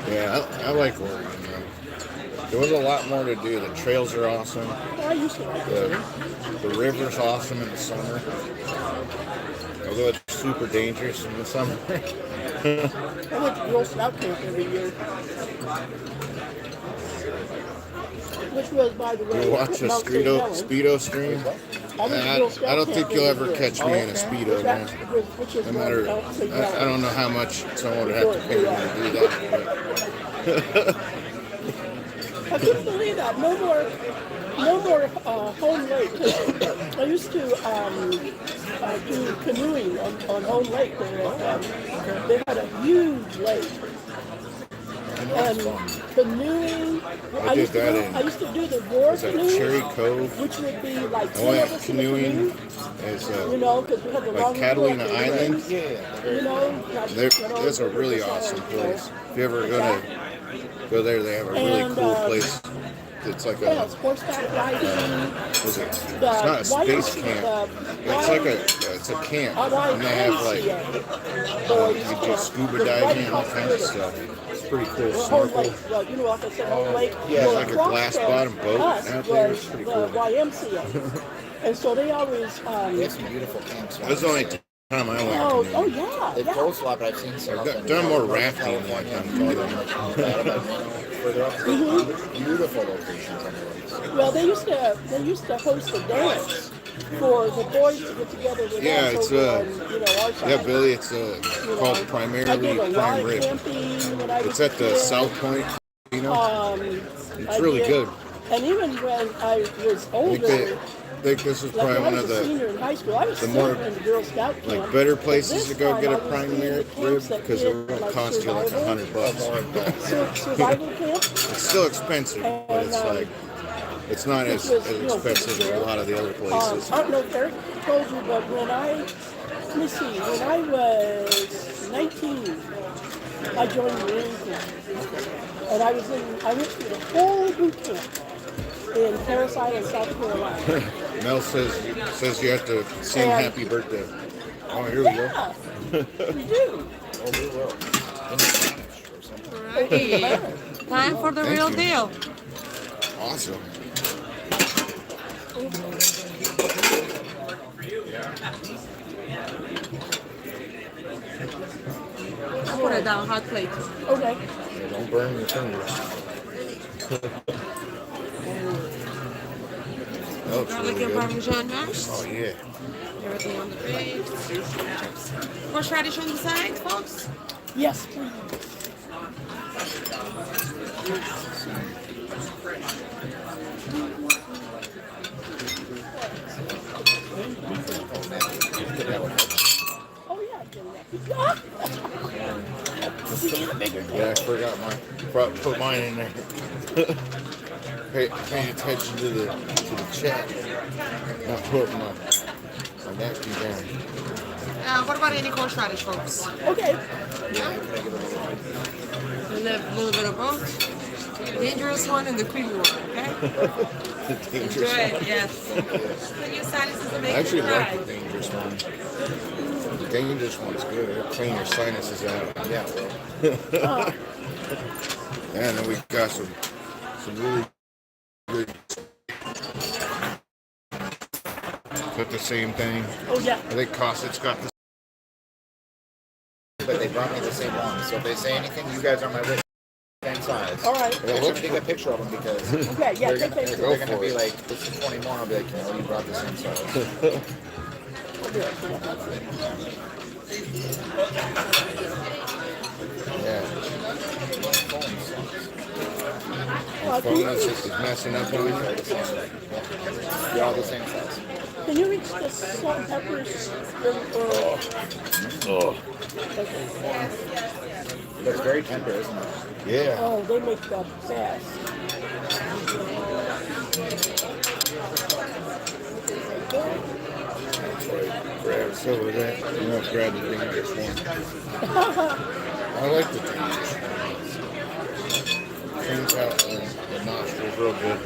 B: Yeah, I like Oregon. There was a lot more to do. The trails are awesome.
A: I used to like it.
B: The river's awesome in the summer. Although it's super dangerous in the summer.
A: I went to Girl Scout camp every year. Which was, by the way,
B: You watch a
A: Mount St. Helens.
B: Speedo stream?
A: I went to Girl Scout
B: I don't
A: camp
B: think you'll
A: every
B: ever
A: year.
B: catch me in a Speedo, man.
A: Which is
B: No matter,
A: Mount St.
B: I
A: Helens.
B: don't know how much someone would have to pay me to do that.
A: I couldn't believe that. No more Home Lake. 'Cause I used to do canoeing on Home Lake. They had a huge lake. And canoeing.
B: I did that
A: I used to do the war
B: But
A: canoe,
B: Cherry Cove.
A: which would be like
B: I
A: 10
B: went
A: of us in a
B: canoeing
A: canoe.
B: as
A: You know, because we had the
B: like
A: long
B: Catalina
A: boat and
B: Island.
A: everything. You know,
B: That's a really awesome place. If you ever go there, they have a really
A: And,
B: cool place. It's like
A: Yeah,
B: a,
A: it's horseback riding.
B: was it? It's
A: The
B: not a space
A: YMCA
B: camp. It's like it's a camp, and they have like you do scuba diving and all kinds of stuff. It's pretty cool.
A: Home
B: Snorkel.
A: Lake, well, you know, like I said, Home Lake.
B: Yeah,
A: well,
B: like a
A: across
B: glass
A: from
B: bottom boat
A: us
B: out there. It's
A: was
B: pretty
A: the
B: cool.
A: YMCA. And so they always,
C: They have some beautiful camps.
B: That was the only time I went.
A: oh
B: canoeing.
A: yeah,
C: They've
A: yeah.
C: closed a lot, but I've seen some.
B: I've
C: up in
B: done more
C: Northern
B: rafting than I've
C: California,
B: done
C: and Nevada, further up. Beautiful locations on the lakes.
A: Well, they used to host a dance for the boys to get together with
B: Yeah,
A: us
B: it's
A: over on, you know, our side.
B: Yeah, Billy, it's
A: You know,
B: called
A: I did
B: primarily
A: a lot
B: Prime
A: of
B: Rib.
A: camping when I was
B: It's at the
A: a kid.
B: South Point, you know.
A: It's
B: It's really good.
A: And even when I was
B: I
A: older,
B: think this is
A: like
B: probably
A: when I
B: one
A: was
B: of
A: a
B: the
A: senior in high school, I was
B: the
A: still
B: more,
A: in the Girl Scout camp.
B: like better
A: But
B: places
A: this
B: to go
A: time
B: get a
A: I was
B: prime
A: in the
B: rib
A: camps that
B: because
A: did,
B: it won't
A: like,
B: cost you like
A: survival.
B: $100.
A: Survival camp.
B: It's still expensive, but it's like it's not as expensive as a lot of the other places.
A: I don't know if Eric told you, but when I was 19, I joined the Marine Corps. And I went through the whole boot camp in Parris Island, South Carolina.
B: Mel says you have to sing
A: And-
B: happy birthday. Oh, here we go.
A: Yeah, we do.
C: Oh, we will. In Spanish or something.
D: Hey, time for the
B: Thank
D: real
B: you.
D: deal.
B: Awesome.
D: I'll put it down, hot plate.
A: Okay.
B: Yeah, don't burn your fingers. That looks
D: Garlic
B: really
D: and
B: good.
D: Parmesan mash.
B: Oh yeah.
D: Everything on the plate. Horseradish on the side, folks.
A: Yes, please. Oh yeah, I can.
B: Yeah, I forgot put mine in there. Pay attention to the chat. Not put my napkin down.
D: What about any horseradish, folks?
A: Okay.
D: A little bit of both. Dangerous one and the creamy one, okay?
B: The dangerous
D: Enjoy
B: one.
D: it, yes. The new sinuses are
B: I
D: making
B: actually
D: you
B: like
D: cry.
B: the dangerous one. The dangerous one's good. It'll clean your sinuses out.
C: Yeah, well,
B: Yeah, and then we got some really good. Got the same thing.
A: Oh yeah.
B: I think Cossett's got the.
C: but they brought me the same one. So if they say anything, you guys are my witness. Same size.
A: All right.
B: Yeah,
C: I'm
B: looks
C: gonna take a picture of them because
A: Okay. Yeah.
C: they're
A: Take
C: gonna,
A: pictures.
B: Go
C: they're gonna
B: for
C: be
B: it.
C: like, this is 21. I'll be like, you brought the same size.
B: Yeah.
A: Well,
B: Phone is messing up on me.
C: You're all the same size.
A: can you reach the salt and peppers?
B: Oh.
C: But it's very tender, isn't it?
B: Yeah.
A: Oh, they make the best.
B: Grab some of that. I'm gonna grab the dangerous one. I like the dangerous one. Cleans out the nostrils real good.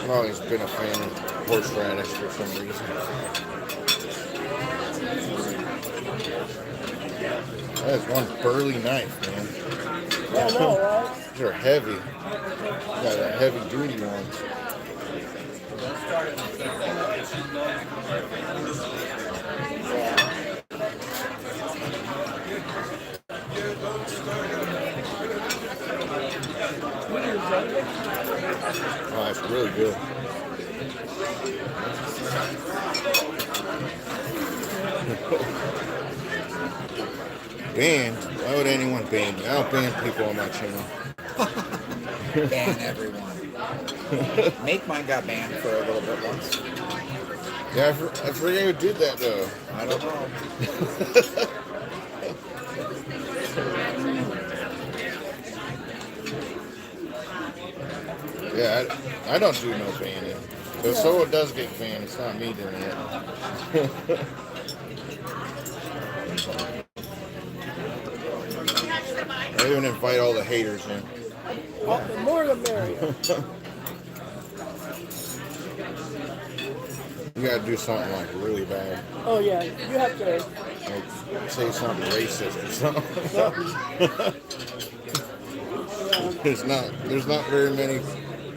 B: I've always been a fan of horseradish for some reason. That is one burly knife, man.
A: I know, right?
B: These are heavy. Got a heavy duty ones. Oh, that's really good. Banned? Why would anyone ban me? I don't ban people on my channel.
C: Ban everyone. Make mine got banned for a little bit once.
B: Yeah, I forget who did that though.
C: I don't know.
B: Yeah, I don't do no banning. If someone does get banned, it's not me doing it. I even invite all the haters in.
A: Oh, the more the merrier.
B: You gotta do something like really bad.
A: Oh yeah, you have to.
B: Like say something racist or something. There's not very many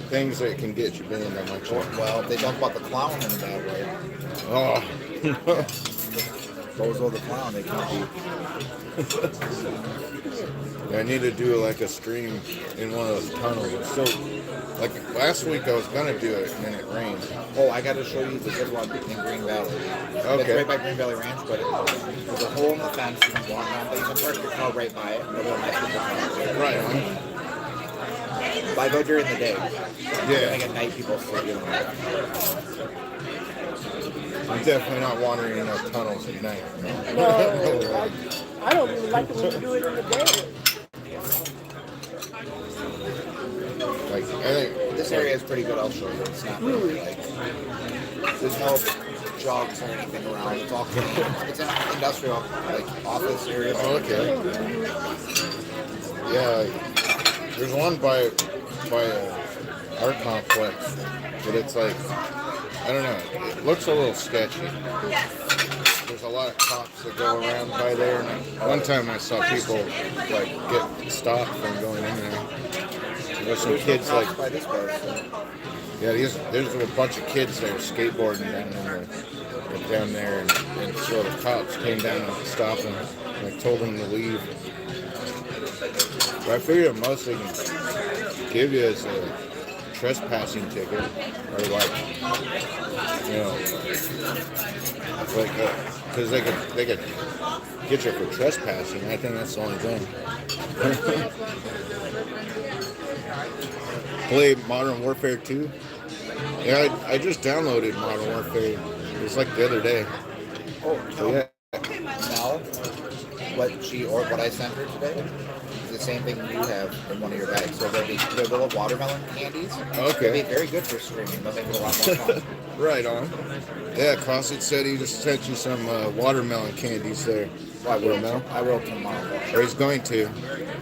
B: things that can get you banned on my channel.
C: Well, they talk about the clown in a bad way.
B: Oh.
C: Bozo the clown, they can't be.
B: I need to do like a stream in one of those tunnels. It's so, like last week I was gonna do it and then it rained.
C: Oh, I got to show you the good one in Green Valley.
B: Okay.
C: It's right by Green Valley Ranch, but there's a hole in the fence. You can walk around, but you can park your car right by it. Nobody mess with the car.
B: Right on.
C: But I go during the day.
B: Yeah.
C: Like at night, people sleep.
B: I'm definitely not wandering in those tunnels at night.
A: No, I don't even like it when you do it in the day.
B: Like I think
C: This area is pretty good. I'll show you. It's not really like there's no jogs or anything around. It's all clean. It's an industrial like office area.
B: Oh, okay. Yeah, there's one by our complex, but it's like I don't know. It looks a little sketchy. There's a lot of cops that go around by there, and one time I saw people like get stopped from going in there. There's some kids like
C: by this place.
B: yeah, there's a bunch of kids that were skateboarding down there, and so the cops came down and stopped them, like told them to leave. But I figure the most they can give you is a trespassing ticket, or like, you know, like because they could get you for trespassing. I think that's the only thing. Play Modern Warfare 2. Yeah, I just downloaded Modern Warfare. It was like the other day.
C: Oh,
B: So yeah.
C: now what I sent her today is the same thing you have in one of your bags. So they're little watermelon candies.
B: Okay.
C: They'll be very good for streaming. They'll make it a lot more fun.
B: Right on. Yeah, Cosset said he just sent you some watermelon candies there.
C: Well,
B: Watermelon.
C: I will tomorrow.
B: Or he's going to.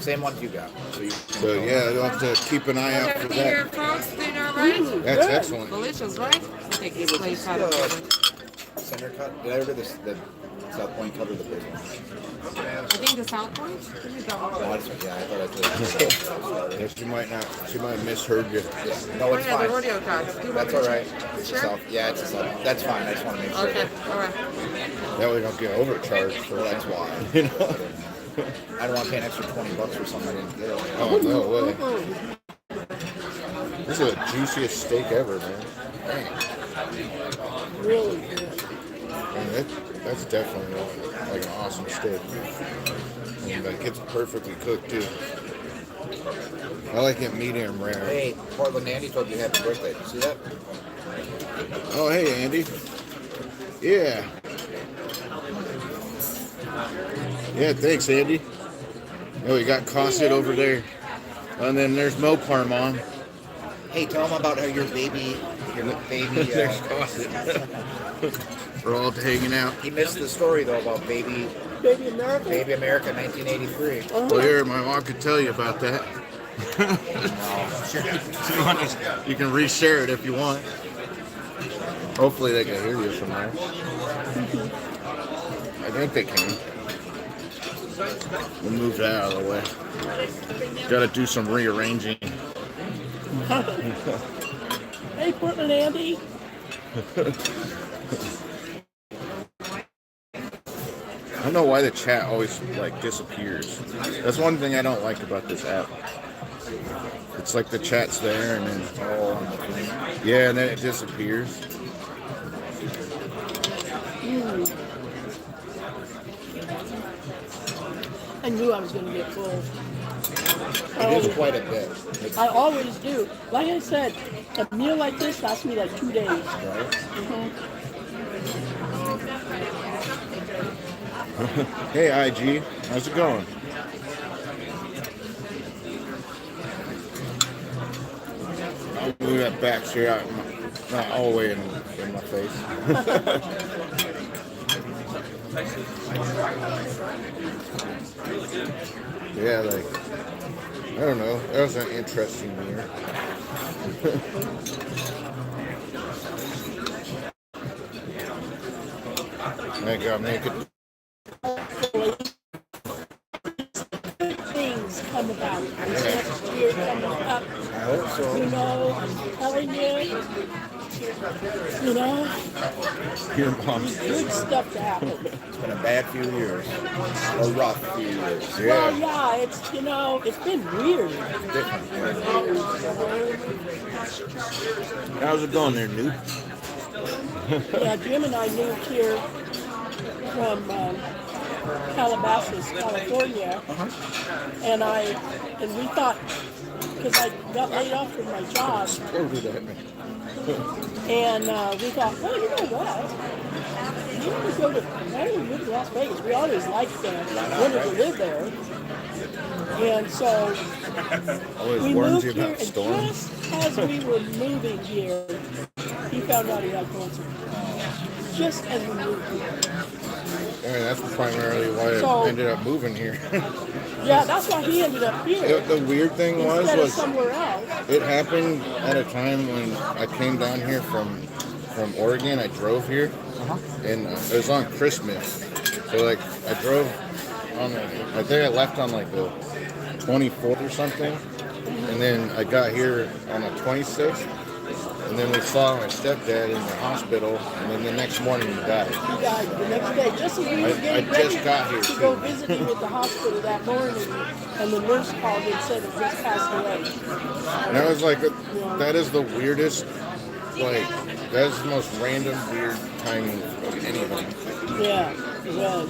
C: Same ones you got. So,
B: So yeah, you'll have to keep an eye out for
D: Be here,
B: that.
D: folks. Dinner, right?
B: That's excellent.
D: Delicious, right? Take this place out of here.
C: center cut. Did I order this? The South Point cut or the big one?
D: I think the South Point. Let me double
C: Oh,
D: check.
C: yeah, I thought I
B: Yeah, she might not. She might have misheard you.
C: No,
D: Oh
C: it's
D: yeah, the
C: fine.
D: rodeo cuts. Do you want
C: That's
D: me
C: all
D: to
C: right.
D: check?
C: It's a
D: Sure.
C: South. Yeah, it's a South. That's fine. I just want to make sure.
D: Okay, all right.
B: That way, you don't get overcharged for
C: Well,
B: that.
C: that's why.
B: You know?
C: I don't want to pay an extra $20 for something I didn't get.
B: Oh no way! This is the juiciest steak ever, man. Dang.
A: Really good.
B: Man, that's definitely like an awesome steak. And like it's perfectly cooked too. I like it medium rare.
C: Hey, Portland Andy told you happy birthday. Did you see that?
B: Oh hey Andy. Yeah. Yeah, thanks Andy. Oh, we got Cosset over there. And then there's Mo Parmon.
C: Hey, tell him about how your baby.
B: There's Cosset. We're all hanging out.
C: He missed the story though about baby
A: Baby America.
C: 1983.
B: Well, here, my mom could tell you about that. You can reshare it if you want. Hopefully they can hear you from there. I think they can. We'll move that out of the way. Got to do some rearranging.
A: Hey, Portland Andy.
B: I don't know why the chat always like disappears. That's one thing I don't like about this app. It's like the chat's there and then yeah, and then it disappears.
A: I knew I was going to get full.
C: It is quite a bit. It's,
A: I always do. Like I said, a meal like this lasts me like 2 days.
C: right?
B: Hey IG, how's it going? I'll move that back so you're not all the way in my face. Yeah, like, I don't know. That was an interesting year. I gotta make it.
A: Things come about. This next year coming up.
C: I hope so.
A: You know, I'm telling you. You know,
B: Your mom's.
A: good stuff to happen.
C: It's been a bad few years. A rough few years.
A: Well,
B: Yeah.
A: yeah, it's, you know, it's been weird.
C: Different.
B: How's it going there, Newt?
A: Yeah, Jim and I moved here from Calabasas, California, and we thought, because I got laid off from my job, and we thought, well, you know what? Why don't we move to Las Vegas? We always liked wanted to live there, and so
B: Always
A: we
B: warns
A: moved
B: you
A: here,
B: about
A: and
B: storms.
A: just as we were moving here, he found out he had cancer. Just as we moved here.
B: I mean, that's primarily why
A: So-
B: I ended up moving here.
A: Yeah, that's why he ended up here
B: The weird thing
A: instead of
B: was
A: somewhere else.
B: it happened at a time when I came down here from Oregon. I drove here, and it was on Christmas. So like I drove on, I think I left on like the 24th or something, and then I got here on the 26th. And then we saw my stepdad in the hospital, and then the next morning he died.
A: He died the next day, just as we were getting
B: I
A: ready
B: just got here,
A: to go
B: too.
A: visit him at the hospital that morning, and the nurse called and said he just passed away.
B: And I was like, that is the weirdest, like, that is the most random, weird timing of anything.
A: Yeah, it was.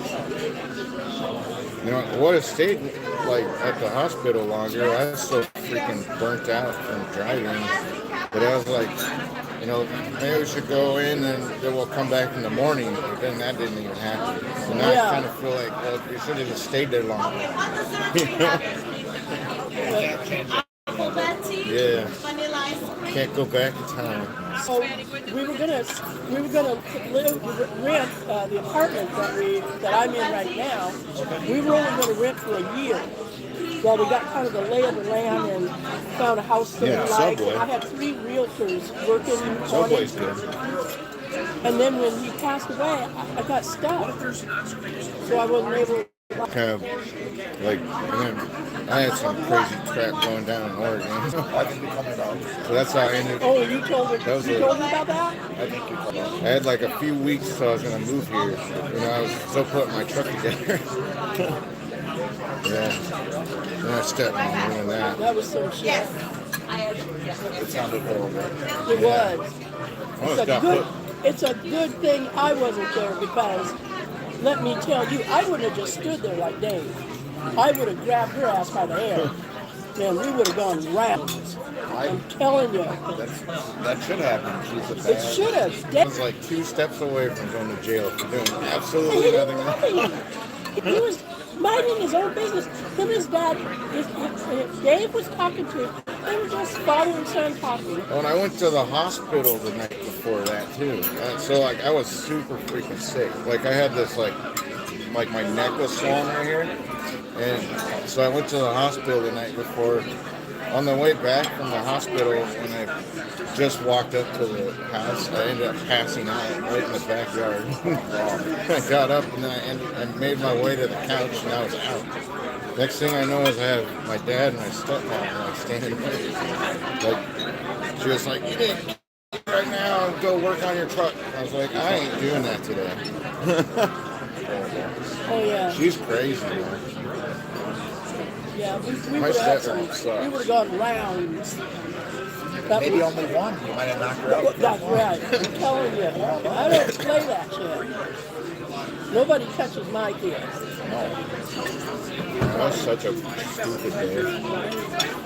B: You know, I would have stayed, like, at the hospital longer. I was so freaking burnt out from driving. But I was like, you know, maybe we should go in and then we'll come back in the morning. But then that didn't even happen. So now
A: Yeah.
B: I kind of feel like, well, we should have just stayed there longer. Yeah. Can't go back in time.
A: So we were gonna rent the apartment that I'm in right now. We were only gonna rent for a year, well, we got kind of the lay of the land and found a house that
B: Yeah,
A: we liked.
B: Subway.
A: I had 3 realtors working on
B: Subway's
A: it.
B: good.
A: And then when he passed away, I got stuck. So I wasn't able
B: Kind of like, and then I had some crazy crap going down in Oregon.
C: I think we coming about.
B: So that's how I ended.
A: Oh, you told her,
B: That was
A: you
B: a-
A: told me about that?
C: I think you come about.
B: I had like a few weeks till I was gonna move here. You know, I was still putting my truck together. Yeah. Then I stepped on doing that.
A: That was some shit.
C: It sounded horrible.
A: It was.
B: I almost got
A: good,
B: put.
A: it's a good thing I wasn't there because, let me tell you, I wouldn't have just stood there like Dave. I would have grabbed her ass by the hair. Man, we would have gone rounds. I'm telling you.
C: That should happen. She's a
A: It
C: bad.
A: should have.
B: I was like 2 steps away from going to jail for doing
A: And
B: absolutely
A: he didn't
B: nothing
A: know
B: wrong.
A: me. He was minding his own business. Him and his dad, Dave was talking to him. They were just father and son talking.
B: Oh, and I went to the hospital the night before that too. So like I was super freaking sick. Like I had this like my neck was swollen right here, and so I went to the hospital the night before. On the way back from the hospital, when I just walked up to the house, I ended up passing out right in the backyard. I got up and then I made my way to the couch and I was out. Next thing I know is I have my dad and my stepmom like standing there. Like she was like, "You didn't right now go work on your truck." I was like, "I ain't doing that today."
A: Oh, yeah.
B: She's crazy, man.
A: Yeah, we
B: My
A: would have
B: stepmom sucks.
A: we would have gone rounds. That
C: Maybe
A: was-
C: only one. You might have knocked her out.
A: That's right. I'm telling you. I don't play that shit. Nobody touches my kids.
B: That was such a stupid day.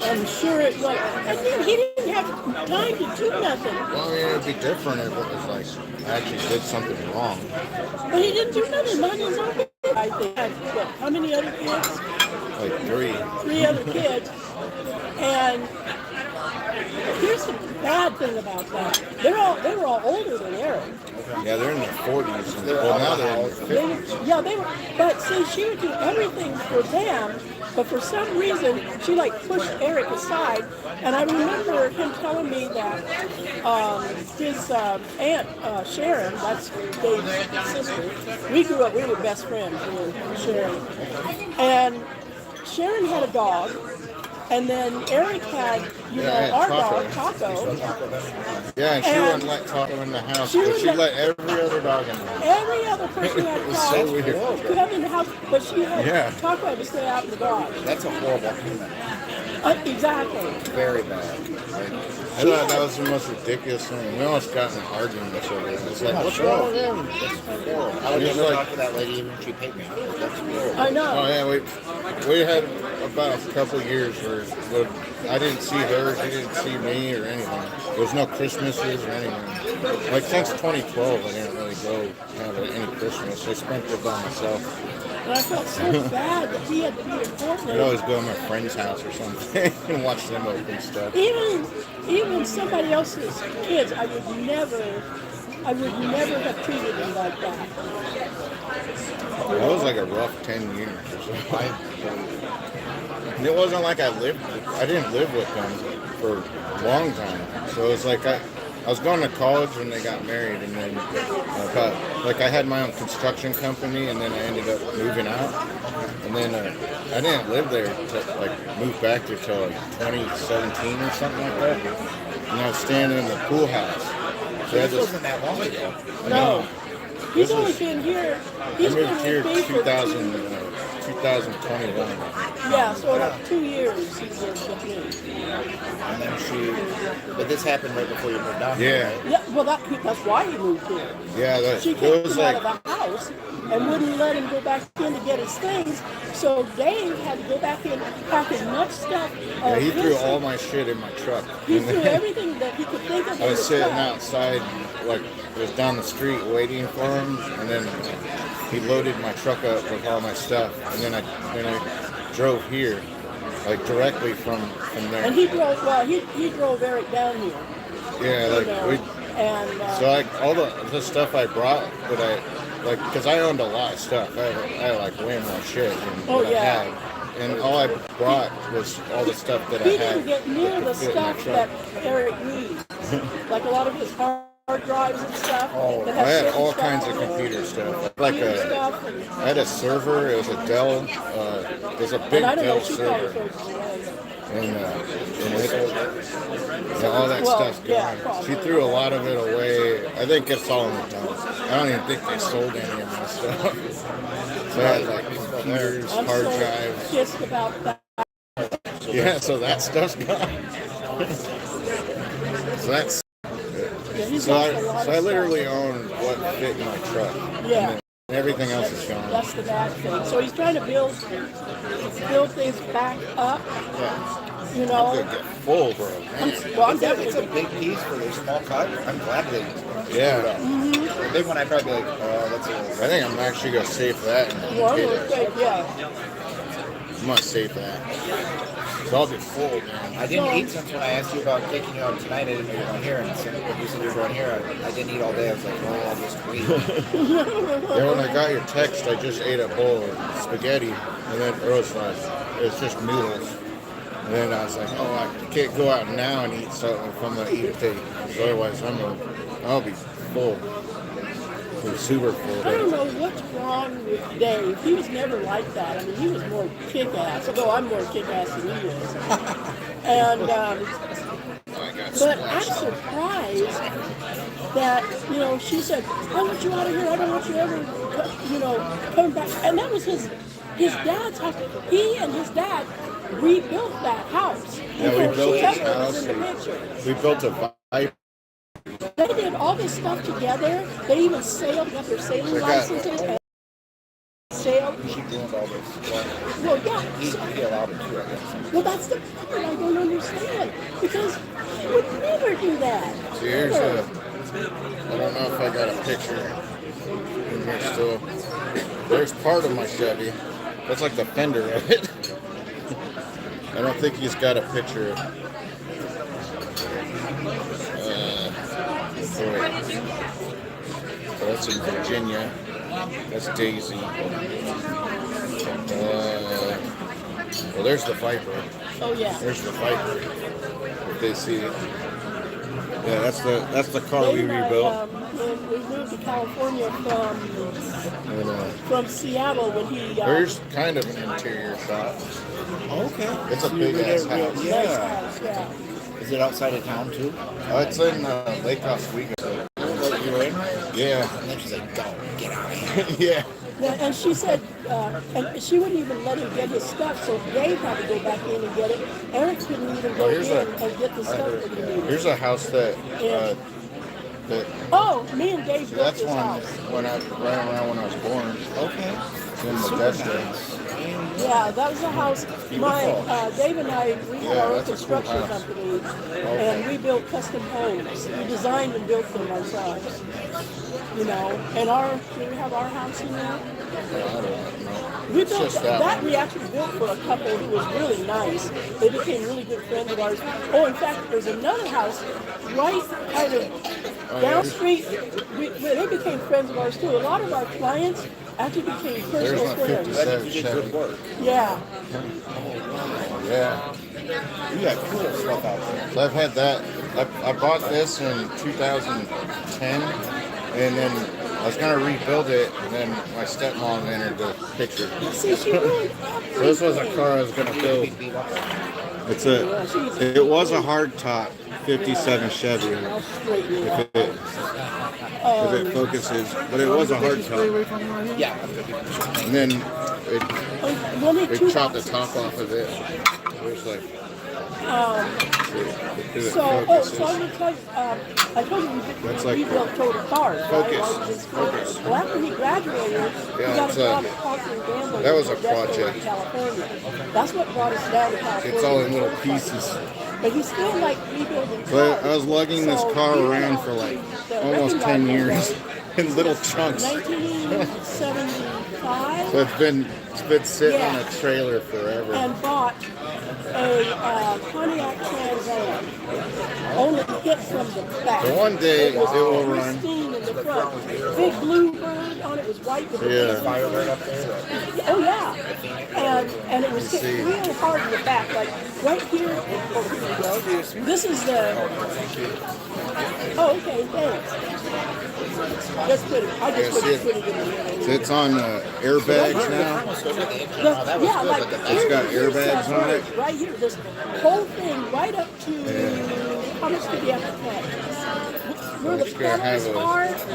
A: I'm sure it like I think he didn't have time to do nothing.
B: Well, I mean, it'd be different if it was like I actually did something wrong.
A: But he didn't do nothing. Mine is open. I think had what, how many other kids?
B: Like 3.
A: 3 other kids. And here's the bad thing about that. They were all older than Eric.
B: Yeah, they're in their 40s. And, well, now they're in their 50s.
A: They were, but see, she would do everything for them, but for some reason, she like pushed Eric aside. And I remember him telling me that his aunt, Sharon, that's Dave's sister, we were best friends, me and Sharon. And Sharon had a dog, and then Eric had,
B: Yeah,
A: our
B: Taco.
A: dog, Taco.
B: Yeah, and she
A: And
B: wouldn't let Taco in the house,
A: she
B: but
A: would
B: she
A: let-
B: let every other dog in the house.
A: Every other person had
B: It was so weird.
A: could have in the house, but she had
B: Yeah.
A: Taco had to stay out in the garage.
C: That's a horrible human.
A: Exactly.
C: Very bad.
B: I thought that was the most ridiculous thing. We almost got in an argument with each other. It's like, what's wrong with him?
C: I would
B: It's
C: never
B: like-
C: talk to that lady even if she paid me. That's horrible.
A: I know.
B: Oh yeah, we had about a couple of years where I didn't see her, she didn't see me or anything. There was no Christmases or anything. Like since 2012, I didn't really go have any Christmas. I spent it by myself.
A: And I felt so bad that he had to be in
B: I'd
A: Portland.
B: always go to my friend's house or something and watch them open stuff.
A: Even somebody else's kids, I would never have treated them like that.
B: That was like a rough 10 years or so. And it wasn't like I didn't live with them for a long time. So it's like I was going to college when they got married, and then I had my own construction company, and then I ended up moving out. And then I didn't live there to move back there till like 2017 or something like that. And I was staying in the pool house. So I
C: This
B: just
C: wasn't that long ago.
A: No. He's
B: This
A: only
B: was-
A: been here.
B: I
A: He's been
B: moved here
A: with me for
B: 2021.
A: yeah, so like 2 years he's been with me.
C: And then but this happened right before you moved down.
B: Yeah.
C: Right?
A: Yeah, well that's why he moved here.
B: Yeah,
A: She
B: it
A: kicked
B: was
A: him
B: like
A: out of the house and wouldn't let him go back in to get his things. So Dave had to go back in, pack as much stuff.
B: yeah, he
A: his-
B: threw all my shit in my truck.
A: He
B: And
A: threw
B: then
A: everything that he could think of.
B: I
A: in
B: was
A: the
B: sitting
A: truck.
B: outside, like it was down the street waiting for him, and then he loaded my truck up with all my stuff, and then I drove here, like directly from there.
A: And he drove. Well, he drove Eric down here.
B: Yeah,
A: You
B: like
A: know,
B: we.
A: and
B: So like all the stuff I brought, because I owned a lot of stuff. I had like way more shit than
A: Oh,
B: what
A: yeah.
B: I had. and all I brought was all the stuff that I
A: He
B: had.
A: didn't get near
B: that
A: the
B: could fit in my
A: stuff
B: truck.
A: that Eric needs. Like a lot of his hard drives and stuff.
C: Oh,
A: that
B: I had
A: certain
B: all
A: stuff,
B: kinds of
A: you know,
B: computer stuff. Like
A: computer
B: a,
A: stuff and,
B: I had a server. It was a Dell. It was a big
A: and I don't know,
B: Dell
A: she probably
B: server,
A: throws it away.
B: and all that
A: Well,
B: stuff's
A: yeah,
B: gone.
A: probably.
B: She threw a lot of it away. I think it's all in the dump. I don't even think they sold any of my stuff. So I had like computers,
A: I'm
B: hard
A: so
B: drives.
A: pissed about that.
B: Yeah, so that stuff's gone. So that's
A: Yeah, he's
B: so
A: lost a lot
B: I
A: of
B: literally
A: stuff.
B: own what fit in my truck.
A: Yeah.
B: And then everything else is gone.
A: That's the bad thing. So he's trying to build things back up,
B: Yeah.
A: you
B: Could
A: know.
B: get full, bro. Man.
A: Well, I'm
C: It's a
A: definitely.
C: big piece for their small cut. I'm glad they.
B: Yeah.
C: The big one, I'd probably be like, oh, that's a little.
B: I think I'm actually gonna save that. And
A: Well, I'm
B: potato.
A: gonna say, yeah.
B: I'm gonna save that. So I'll be full, man.
C: I didn't eat since when I asked you about taking you out tonight. I didn't know you were going here, and so when you said you were going here, I didn't eat all day. I was like, well, I'll just wait.
B: Yeah, when I got your text, I just ate a bowl of spaghetti, and then it was just noodles. And then I was like, oh, I can't go out now and eat something if I'm gonna eat a thing. Otherwise, I'll be full. I'm super full.
A: I don't know what's wrong with Dave. He was never like that. I mean, he was more kick-ass, although I'm more kick-ass than he is. And,
B: I got
A: but I'm
B: splashed.
A: surprised that, you know, she said, I want you out of here. I don't want you ever, you know, coming back. And that was his dad's house. He and his dad rebuilt that house.
B: Yeah, we
A: before
B: built
A: she
B: this
A: ever was
B: house.
A: in the picture.
B: We built a Viper.
A: They did all this stuff together. They even sailed, got their sailing
B: They got-
A: licenses. And sailed.
C: She ruined all this. Well,
A: Well, yeah.
C: he allowed it too, I guess.
A: Well, that's the part I don't understand. Because he would never do that.
B: See, here's
A: Never.
B: I don't know if I got a picture in here still. There's part of my Chevy. That's like the fender of it. I don't think he's got a picture. Wait. So that's in Virginia. That's Daisy. Well, there's the Viper.
A: Oh, yeah.
B: There's the Viper. If they see it. Yeah, that's the car we
A: Dave and I,
B: rebuilt.
A: when we moved to California
B: And,
A: from Seattle when he
B: there's kind of an interior shot.
C: Okay.
B: It's a big ass house.
A: nice house, yeah.
C: Is it outside of town too?
B: It's in Lake Oswego.
C: Like you were in?
B: Yeah,
C: And then she's like, go, get out of here.
B: yeah.
A: Yeah, and she said, and she wouldn't even let him get his stuff, so Dave had to go back in and get it. Eric couldn't even go
B: here's
A: in
B: a-
A: and get the stuff that he needed.
B: Here's a house that
A: Oh, me and Dave built
B: that's
A: this
B: one
A: house.
B: right around when I was born.
C: Okay.
B: It's in Modesto.
A: Yeah, that was a house. Dave and I, we had
B: Yeah,
A: our own
B: that's a cool
A: construction
B: house.
A: company, and we built custom homes. We designed and built them ourselves. You know, and do we have our house in there?
B: I don't know.
A: We
B: It's
A: built
B: just
A: that.
B: that one.
A: We actually built for a couple who was really nice. They became really good friends of ours. Oh, in fact, there's another house right kind of down street. They became friends of ours too. A lot of our clients actually became
B: There's
A: personal
B: my
A: friends.
B: 57
C: You did good
B: Chevy.
C: work.
A: Yeah.
B: Yeah.
C: You got cool stuff out there.
B: So I've had that. I bought this in 2010, and then I was gonna rebuild it, and then my stepmom entered the picture.
A: See, she ruined
B: So this was a
A: everything.
B: car I was gonna build.
C: Beat up.
B: It's it was a hard top 57 Chevy.
A: I'll straighten it out.
B: If it focuses, but it was a hard top.
C: Yeah.
B: And then
A: When
B: it chopped the top off of it. It was like,
A: So I'm going to tell you, I told you
B: That's
A: we
B: like-
A: rebuilt total cars. right?
B: Focus.
A: While he was in school.
B: Focus.
A: Well, after he graduated, he
B: Yeah,
A: got
B: it's
A: a job
B: a-
A: at Procter & Gamble.
B: that was a
A: in Modesto,
B: project.
A: California. That's what brought us down to California.
B: it's all in little pieces.
A: But he still like rebuilding
B: So
A: cars.
B: I was lugging this
A: So
B: car
A: he
B: around
A: went
B: for
A: out
B: like
A: to
B: almost
A: the
B: 10
A: Recognize
B: years
A: Day,
B: in little chunks.
A: 1975.
B: So it's been sitting on
A: Yeah.
B: a trailer forever.
A: And bought a Pontiac Trans Am. Only hit from the back.
B: So one day
A: was
B: it will run.
A: pristine in the front. Big Bluebird, on it was white with the
B: Yeah.
C: Firebird up there. That,
A: Oh yeah, and it was hit really hard in the back, like right here. Oh, here we go. This is the. Oh, okay, thanks. Just put it. I just
B: Yeah, see
A: put it in the middle.
B: It's on airbags now.
A: Yeah, like
B: It's got airbags on it.
A: Right here, this whole thing, right up to how much did you have to pay? Where the
B: It's gonna have
A: pedals
B: a-
A: are, for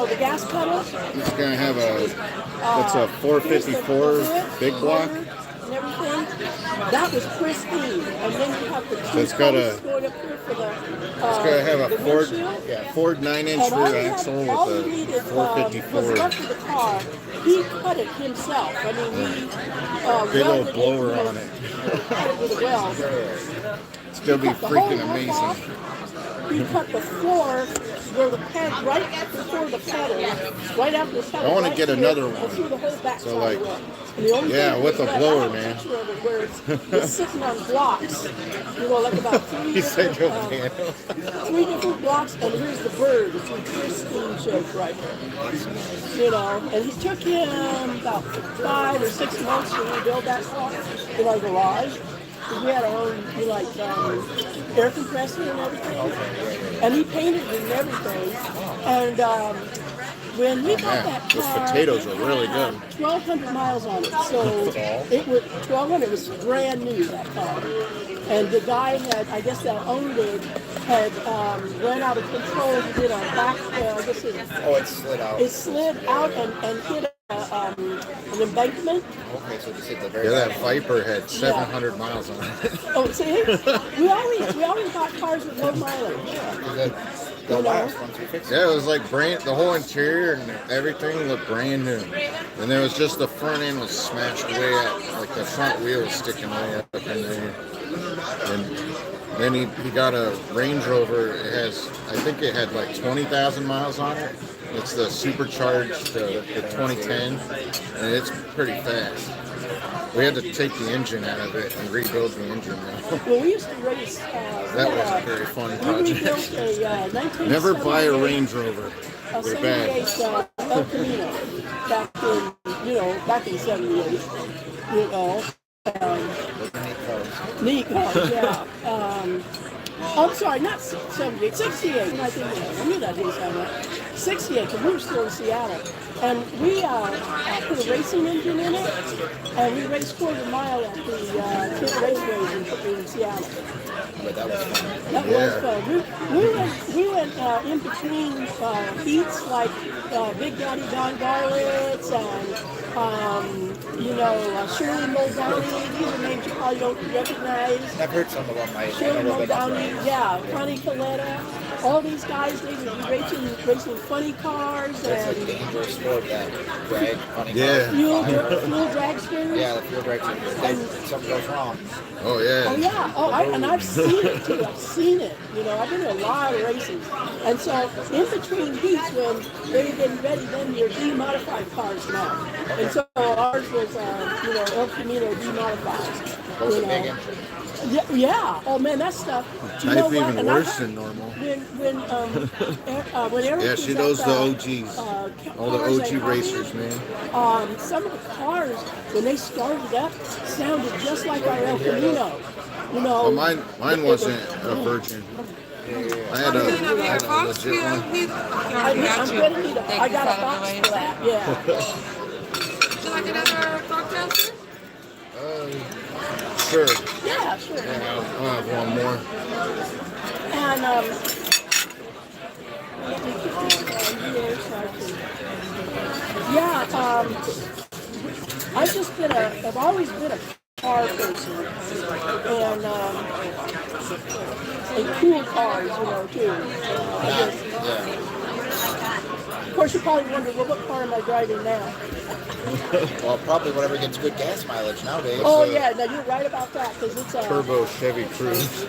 A: the gas pedal.
B: It's gonna have it's a 454 big block.
A: And everything. That was pristine. And then you have the two
B: It's got
A: posts
B: a-
A: going up here for the.
B: It's gonna have a
A: the
B: Ford
A: windshield.
B: Ford 9-inch
A: And all
B: rear
A: he had-
B: axle
A: all
B: with
A: he
B: a
A: needed, was
B: 454
A: left of the car. He cut it himself. I mean, he
B: big old
A: welded
B: blower
A: it,
B: on it.
A: Cut it with a weld.
B: It's gonna be
A: Cut the whole
B: freaking
A: roof
B: amazing.
A: off. He cut the floor where the peg right before the pedal, right after the pedal.
B: I wanna
A: right
B: get
A: here,
B: another
A: and
B: one.
A: through the whole back
B: So,
A: side
B: like,
A: of it. And the only
B: yeah,
A: thing
B: with a
A: that-
B: blower,
A: I have a
B: man.
A: picture of it where it's sitting on blocks, like about three
B: He said
A: different,
B: no piano.
A: 3 different blocks, and here's the bird. It's in pristine shape right here. And he took him about 5 or 6 months to rebuild that car in our garage. We had our own, air compressor and everything. And he painted it and everything. And when we got
B: man,
A: that
B: those
A: car,
B: potatoes
A: it
B: are really
A: had
B: good.
A: 1,200 miles on it. So it was 1,200. It was brand new, that car. And the guy I guess that owned it, had ran out of control. He did a back, I guess
C: it slid out.
A: it slid out and hit an embankment.
C: Okay, so just hit the very
B: Yeah, that
C: back.
B: Viper had 700 miles on it.
A: Oh, see, we always got cars with low mileage.
C: They'll last once we fix it.
B: Yeah, it was like the whole interior and everything looked brand new. And there was just the front end was smashed way up, like the front wheel was sticking way up in there. And then he got a Range Rover. I think it had like 20,000 miles on it. It's the supercharged, the 2010, and it's pretty fast. We had to take the engine out of it and rebuild the engine now.
A: Well, we used to race.
B: That was a very fun
A: We
B: project.
A: rebuilt a 1978.
B: Never buy a Range Rover.
A: A
B: They're bad.
A: 78 El Camino back in '78. Neat cars, yeah. I'm sorry, not 78, 68. I think I knew that didn't sound right. 68, because we were still in Seattle. And we put a racing engine in it, and we raced quarter mile at the Kent Raceway in Seattle.
C: But that was fun.
A: That was fun. We went in between heats like Big Daddy Don Garlitz and Shirley Muldowney. These are names you probably don't recognize.
C: I've heard some of them. I
A: Shirley
C: know they're
A: Muldowney, yeah, Connie Coletta. All these guys, they would be racing funny cars
C: That's a
A: and
C: dangerous sport, that drag, funny
B: Yeah.
C: cars.
A: fuel dragsters.
C: Yeah, the fuel drag, something goes wrong.
B: Oh
A: Oh
B: yeah.
A: yeah, and I've seen it too. I've seen it. I've been to a lot of races, and so in between heats when they're getting ready, then your D-modified cars now, and so ours was El Camino D-modified.
C: Those are big engine.
A: Yeah. Oh man, that stuff. You know
B: Type
A: what?
B: even
A: And I
B: worse
A: heard
B: than normal.
A: when Eric
B: Yeah,
A: was
B: she
A: at
B: knows the
A: the,
B: OGs.
A: uh,
B: All the
A: cars
B: OG
A: and
B: racers, man.
A: some of the cars when they started up sounded just like our El Camino.
B: Well, mine wasn't a Virgin. I had a legit one.
A: I'm gonna need I got a box for that. Yeah.
D: Would you like another cocktail, sir?
B: Sure.
A: Yeah, sure.
B: Yeah, I'll have one more.
A: And let me put this down here so I can. Yeah. I've always been a car person, and cool cars, too. Of course, you probably wonder, well, what car am I driving now?
C: Well, probably whatever gets good gas mileage nowadays.
A: Oh yeah, no, you're right about that because it's a
B: Turbo Chevy Cruze.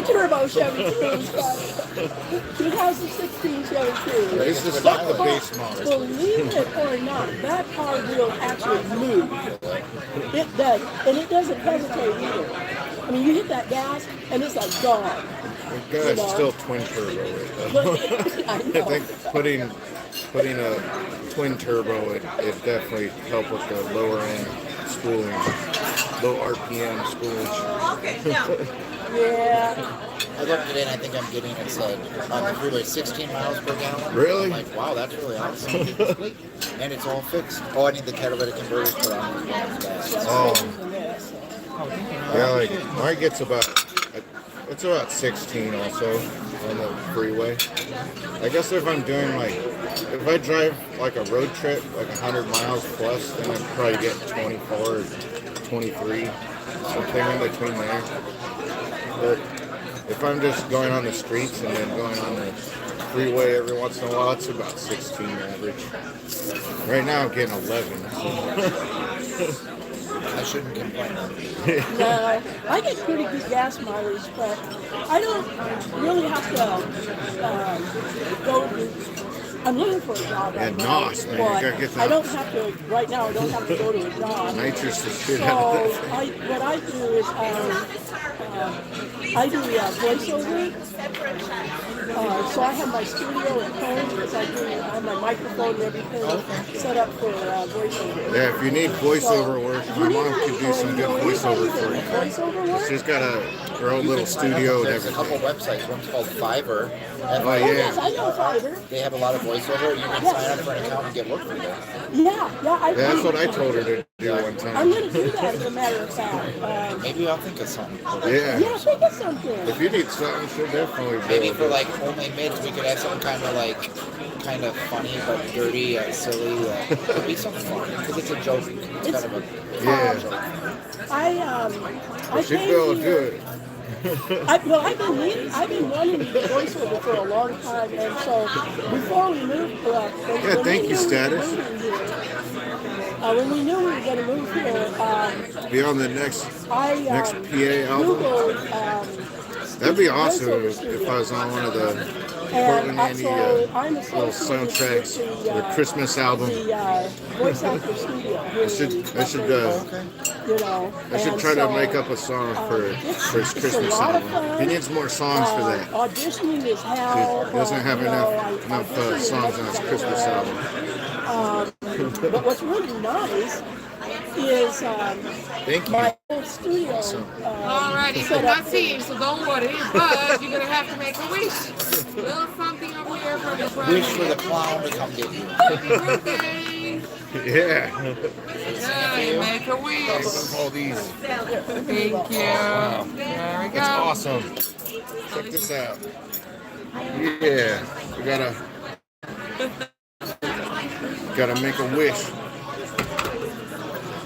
A: turbo Chevy Cruze. 2016 Chevy Cruze.
B: This is
A: But
B: not the base model.
A: believe it or not, that car will actually move. It does, and it doesn't hesitate either. I mean, you hit that gas, and it's like gone.
B: Guys,
A: You know.
B: still twin turbo it though.
A: I
B: I
A: know.
B: think putting a twin turbo it definitely help with the lower end spooling, low RPM spooling.
A: Yeah.
C: I looked at it and I think I'm getting it said on the freeway 16 miles per gallon.
B: Really?
C: I'm like, wow, that's really awesome. And it's all fixed. Oh, I need the catalytic converters put on.
B: Oh. Yeah, like mine gets it's about 16 also on the freeway. I guess if I'm doing if I drive like a road trip, like 100 miles plus, then I'd probably get 24 or 23, something in between there. But if I'm just going on the streets and then going on the freeway every once in a while, it's about 16 average. Right now I'm getting 11.
C: I shouldn't complain.
A: No, I get pretty good gas mileage, but I don't really have to go to. I'm looking for a job right
B: Yeah,
A: now,
B: NOS, man, you
A: but
B: gotta get
A: I
B: that.
A: don't have to, right now I don't have to go to a job.
B: Nitrous the shit
A: So
B: out of that.
A: what I do is I do voiceover. So I have my studio at home because I have my microphone and everything set up for voiceover.
B: Yeah, if you need voiceover work, my mom could do some good voiceover for you.
A: Voiceover work?
B: She's got her own little studio and
C: There's a couple
B: everything.
C: websites. One's called Fiverr.
B: Oh,
A: Yes,
B: yeah.
A: I know Fiverr.
C: They have a lot of voiceover. You can sign up for an account and get work from there.
A: Yeah,
B: Yeah, that's what I told her to do one
A: I'm
B: time.
A: going to do that as a matter of fact.
C: Maybe I'll think of something.
B: Yeah.
A: Yeah, think of something.
B: If you need something, she'll definitely do
C: Maybe
B: it.
C: for like only mids, we could have something kind of funny but dirty, silly. It'd be something fun because it's a joke. It's kind of a
B: Yeah.
A: I
B: She'd
A: came
B: be able to do
A: here.
B: it.
A: I've been wanting to do voiceover for a long time, and so before we moved, when
B: thank
A: we
B: you,
A: knew we were
B: Status.
A: moving here, when we knew we were going to move here,
B: Be on the next
A: I
B: PA album.
A: Googled.
B: That'd be awesome
A: voiceover
B: if
A: studio.
B: I was on one of the
A: And
B: Portland, Indy
A: so I'm
B: little
A: associated
B: soundtracks,
A: with
B: the Christmas album.
A: the voice actor studio. Here
B: I should
A: you know,
B: I should
A: and
B: try to
A: so,
B: make up a song for his
A: it's a
B: Christmas
A: lot of
B: album.
A: fun.
B: He needs more songs for that.
A: Auditioning is hell.
B: He doesn't have
A: you know,
B: enough
A: auditioning as
B: songs
A: much
B: on his
A: as I
B: Christmas
A: can.
B: album.
A: But what's really nice is
B: Thank you.
A: my whole studio.
D: All right, you
A: set
D: cannot
A: up
D: see him, so don't worry. But you're gonna have to make a wish. Little something over here from your brother.
C: wish for the clown to come get you.
D: Happy birthday!
B: Yeah.
D: Yeah, you make a wish.
B: All these.
D: Thank you. There we go.
B: That's awesome. Check this out. Yeah. We gotta make a wish.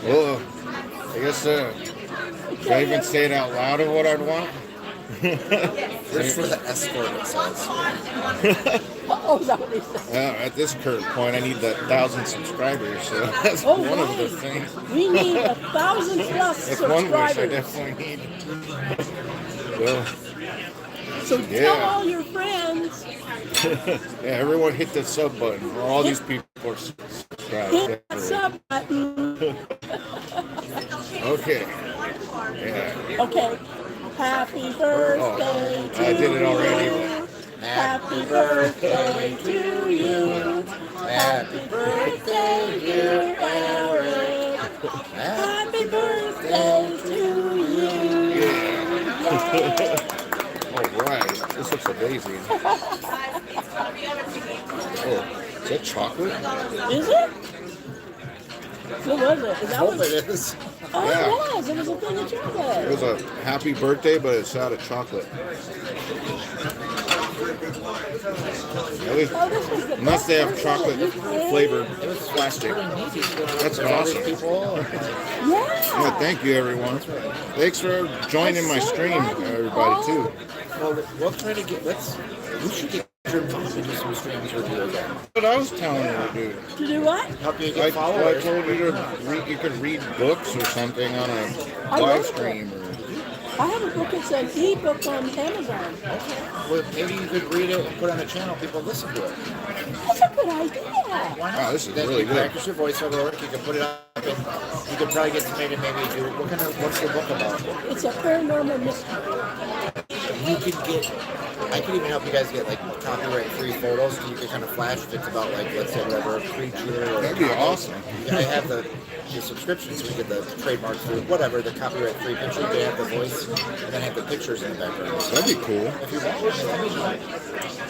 B: Well, I guess should I even say it out loud of what I'd want?
C: Wish for the escort, it says.
A: Oh, is that what he said?
B: At this current point, I need the 1,000 subscribers, so that's
A: Oh,
B: one of the
A: right.
B: things.
A: We need 1,000 plus
B: That's one wish I
A: subscribers.
B: definitely need. Well,
A: So
B: Yeah.
A: tell all your friends.
B: yeah, everyone hit the sub button. All these people are subscribed.
A: Hit that sub button.
B: Okay. Yeah.
A: Okay. Happy birthday to
B: I did it already.
A: you. Happy birthday to you. Happy birthday, dear Eric. Happy birthday to you.
B: All right. This looks amazing. Oh, is that chocolate?
A: Is it? What was it? Is
C: I
A: that
C: hope
A: what?
C: it is.
A: Oh,
B: Yeah.
A: it was. It was a thing of
B: It
A: chocolate.
B: was a happy birthday, but it's out of chocolate. At least,
A: Oh, this was the
B: unless
A: best
B: they have
A: birthday
B: chocolate
A: that you created.
B: flavored
C: It was
B: plastic.
C: That's
B: awesome.
C: People.
A: Yeah.
B: Yeah, thank you, everyone. Thanks for joining my stream, everybody, too.
C: Well, we'll try to get. We should get your mom to do some streams with you again.
B: What I was telling you to do.
A: To do what?
C: Help you
B: I
C: get followers.
B: told you to read. You could read books or something on a
A: I
B: live
A: love
B: stream.
A: I have a book. It's an e-book on Amazon.
C: Well, maybe you could read it and put it on the channel. People listen to it.
A: That's a good idea.
C: Why not?
B: Wow, this is
C: Then
B: really
C: you
B: good.
C: practice your voiceover work. You can put it up, and you could probably get somebody to maybe do. What's the book about?
A: It's a paranormal mystery.
C: you could get. I could even help you guys get like copyright-free photos, so you can kind of flash if it's about like, let's say, whatever creature. Or
B: That'd be awesome.
C: I have the subscription, so we get the trademark through whatever the copyright-free picture. You can have the voice, and then have the pictures in the background.
B: That'd be cool.
C: If you want, let me know.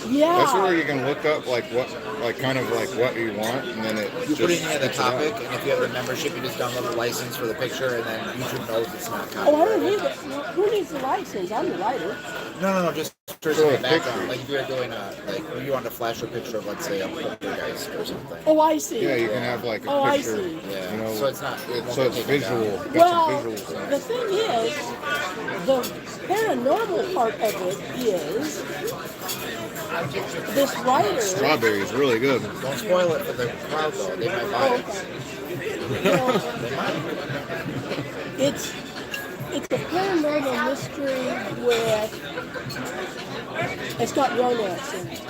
A: Yeah.
B: That's where you can look up like what, like kind of like what you want, and then it
C: You
B: just
C: put in the
B: spits it out.
C: topic, and if you have the membership, you just download the license for the picture, and then YouTube knows it's not
A: Oh, I don't
C: copyrighted.
A: need it. Who needs the license? I'm the writer.
C: No, just pictures
B: So
C: in
B: a
C: the background.
B: picture.
C: Like if you're doing like you want to flash a picture of, let's say, a poltergeist or something.
A: Oh, I see.
B: Yeah, you can have like a
A: Oh, I
B: picture.
A: see.
C: Yeah.
B: You know,
C: So it's not.
B: so it's visual. Got
A: Well,
B: some visual
A: the
B: sense.
A: thing is, the paranormal part of it is this writer.
B: Strawberry is really good.
C: Don't spoil it for the crowd though. They might buy
A: Oh,
C: it.
A: okay. Well, it's a paranormal mystery with it's got romance in it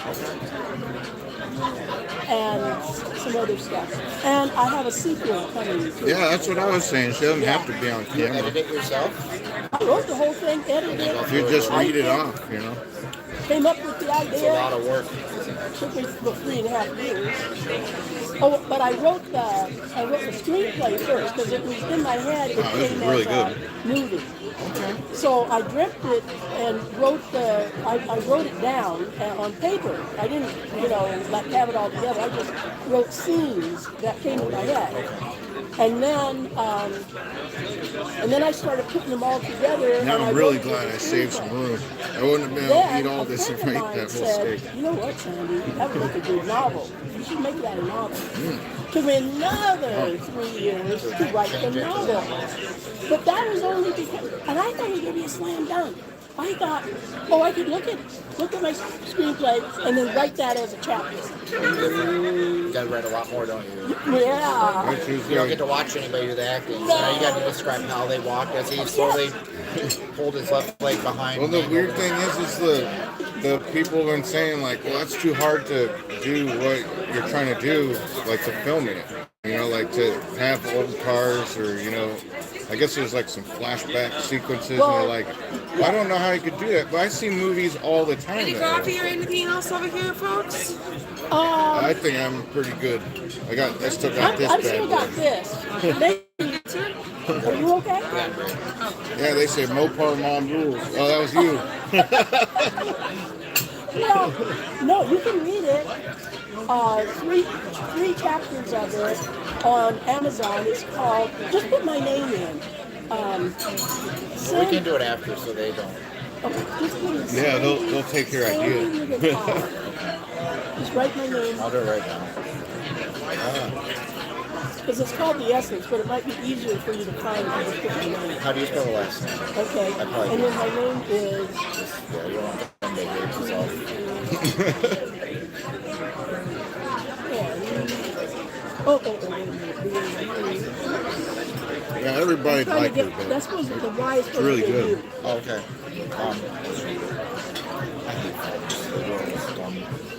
A: and some other stuff. And I have a sequel coming. Too.
B: Yeah, that's what I was saying. She doesn't have to be on
C: You
B: camera.
C: edit it yourself.
A: I wrote the whole thing, edited it,
B: You just read it off, you know.
A: came up with the
C: It's a lot
A: idea.
C: of work.
A: Took me about 3.5 years. Oh, but I wrote the screenplay first because it was in my head. It
B: Wow, this is
A: came
B: really
A: as
B: good.
A: a movie. So I dreamt it and I wrote it down on paper. I didn't, like have it all together. I just wrote scenes that came to my head. And then I started putting them all together.
B: Now
A: and I
B: I'm really
A: wrote the
B: glad I saved some
A: screenplay.
B: room. I wouldn't have been able to
A: Then
B: eat all
A: a
B: this
A: friend
B: and
A: of
B: make
A: mine
B: that whole
A: said,
B: steak.
A: "You know what, Sandy? That would make a good novel. You should make that a novel."
B: Mm.
A: Took me another 3 years to write the novel. But that was only because, and I thought it was going to be a slam dunk. I thought, I could look at my screenplay and then write that as a chapter.
C: You gotta write a lot more, don't you?
A: Yeah.
B: Which is
C: You don't get
B: good.
C: to watch anybody do the acting. So now you got to describe how they walked as he slowly pulled his left leg behind.
B: Well, the weird thing is the people have been saying like, well, that's too hard to do what you're trying to do, like to filming it. Like to have old cars or I guess there's like some flashback sequences and they're like, I don't know how you could do that, but I see movies all the time.
D: Any
B: that
D: coffee or anything else over here, folks?
B: I think I'm pretty good. I still got this
A: I've still
B: bad
A: got
B: boy.
A: this. Are you okay?
B: Yeah, they say Mopar Mom rules. Oh, that was you.
A: Well, no, you can read it. Three chapters of it on Amazon. It's called. Just put my name in.
C: We can do it after, so they don't.
A: Just put in
B: Yeah, they'll take your idea.
A: Sandy Rigatano. Just write my name
C: I'll do it right now.
A: because it's called The Essence, but it might be easier for you to find if you just put my name.
C: How do you spell the last name?
A: Okay,
C: I probably
A: and then my name is.
C: Yeah, you don't want to make yourself.
A: Wait a minute.
B: Yeah, everybody
A: Trying to
B: liked
A: get,
B: it, but
A: that's supposed to be the Y is supposed
B: really
A: to be
B: good.
A: U.
C: Oh, okay.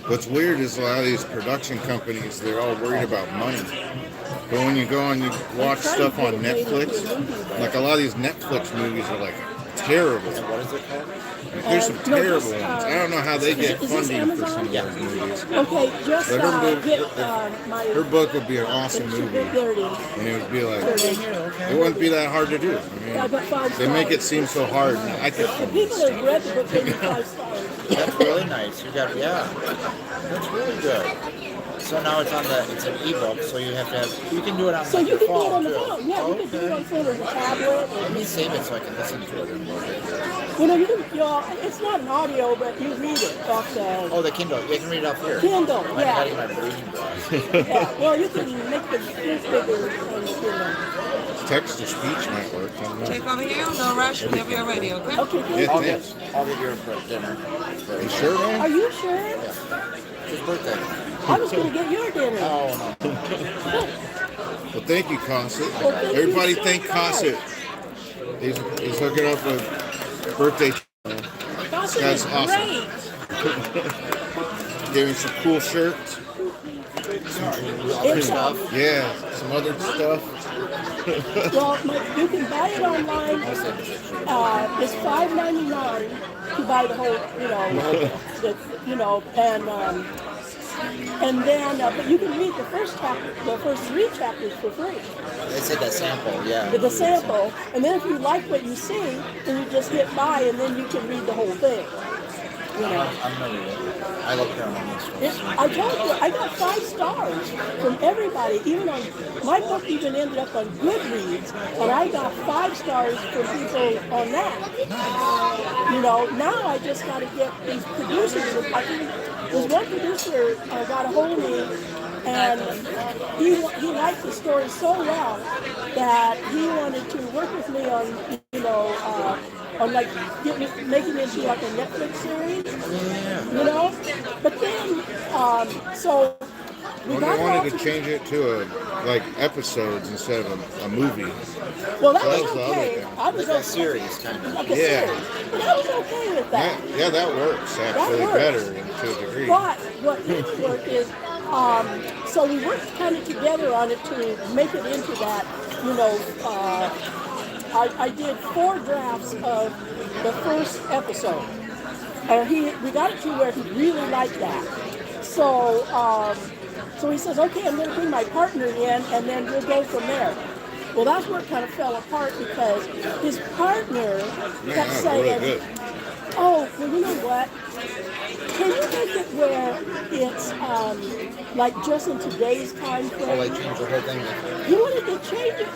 B: what's weird is a lot of these production companies, they're all worried about money. But when you go and you watch stuff on Netflix, like a lot of these Netflix movies are like terrible.
C: What is it called?
B: There's some
A: No,
B: terrible
A: this,
B: ones. I don't know how they get
A: is this
B: funding for some
A: Amazon?
B: of those movies.
A: Okay, just
B: But her book-
A: get my.
B: Her book would be an awesome movie,
A: There it is.
B: and it would be like
A: There it is.
B: it wouldn't be that hard to do.
A: I got 5
B: They make it
A: stars.
B: seem so hard. And I could.
A: The people that have read the book gave me 5 stars.
C: That's really nice. You got, yeah. That's really good. So now it's an ebook, so you have to have, you can do it on
A: So
C: like
A: you
C: your
A: can do it
C: phone
A: on the
C: too.
A: phone. Yeah, you can do it on the phone or the tablet.
C: Let me save it so I can listen to it.
A: It's not an audio, but you read it off the
C: Oh, the Kindle. You can read it off here.
A: Kindle.
C: I got
A: Yeah.
C: my reading glasses.
A: Yeah. Well, you can make the print bigger on the Kindle.
B: Text to speech network. I don't know.
D: Take over here. No rush. Whenever you're ready, okay?
A: Okay, thank
B: Yeah,
A: you.
B: thanks.
C: I'll get your dinner.
B: You sure, man?
A: Are you sure?
C: His birthday.
A: I was going to get your dinner.
C: Oh, no.
B: Well, thank you, Cosset.
A: Well, thank you
B: Everybody
A: so
B: thank
A: much.
B: Cosset. He's hooking up a birthday.
A: Gossip
B: That's
A: is
B: awesome.
A: great.
B: Gave him some cool shirts.
A: It's,
B: Yeah, some other stuff.
A: well, you can buy it online. It's $5.99, to buy the whole, and then, but you can read the first three chapters for free.
C: They said that sample, yeah.
A: The sample, and then if you like what you see, then you just hit buy, and then you can read the whole thing.
C: I'm gonna read it. I love paranormal stories.
A: I told you, I got 5 stars from everybody. Even on my book, even ended up on Goodreads, and I got 5 stars from people on that. Now I just got to get these producers. There's one producer got a hold of me, and he liked the story so well that he wanted to work with me on like making it into like a Netflix series, But then, so we
B: Well,
A: got
B: they
A: all
B: wanted to change it to like episodes instead of a movie.
A: Well, that
B: So
A: was
B: that was the other
A: okay.
B: thing.
A: I was
C: Like a
A: okay.
C: series, kind of.
A: Like a
B: Yeah.
A: series. But I was okay with that.
B: Yeah, that works actually
A: works.
B: better to a degree.
A: But what didn't work is, so we worked kind of together on it to make it into that, I did 4 drafts of the first episode. And we got it to where he really liked that. So he says, okay, I'm going to bring my partner in, and then we'll go from there. Well, that's where it kind of fell apart because his partner kept saying,
B: Really good.
A: oh, well, you know what? Can you make it where it's like just in today's time
C: Or
A: frame?
C: like change the whole thing.
A: You wanted to change it?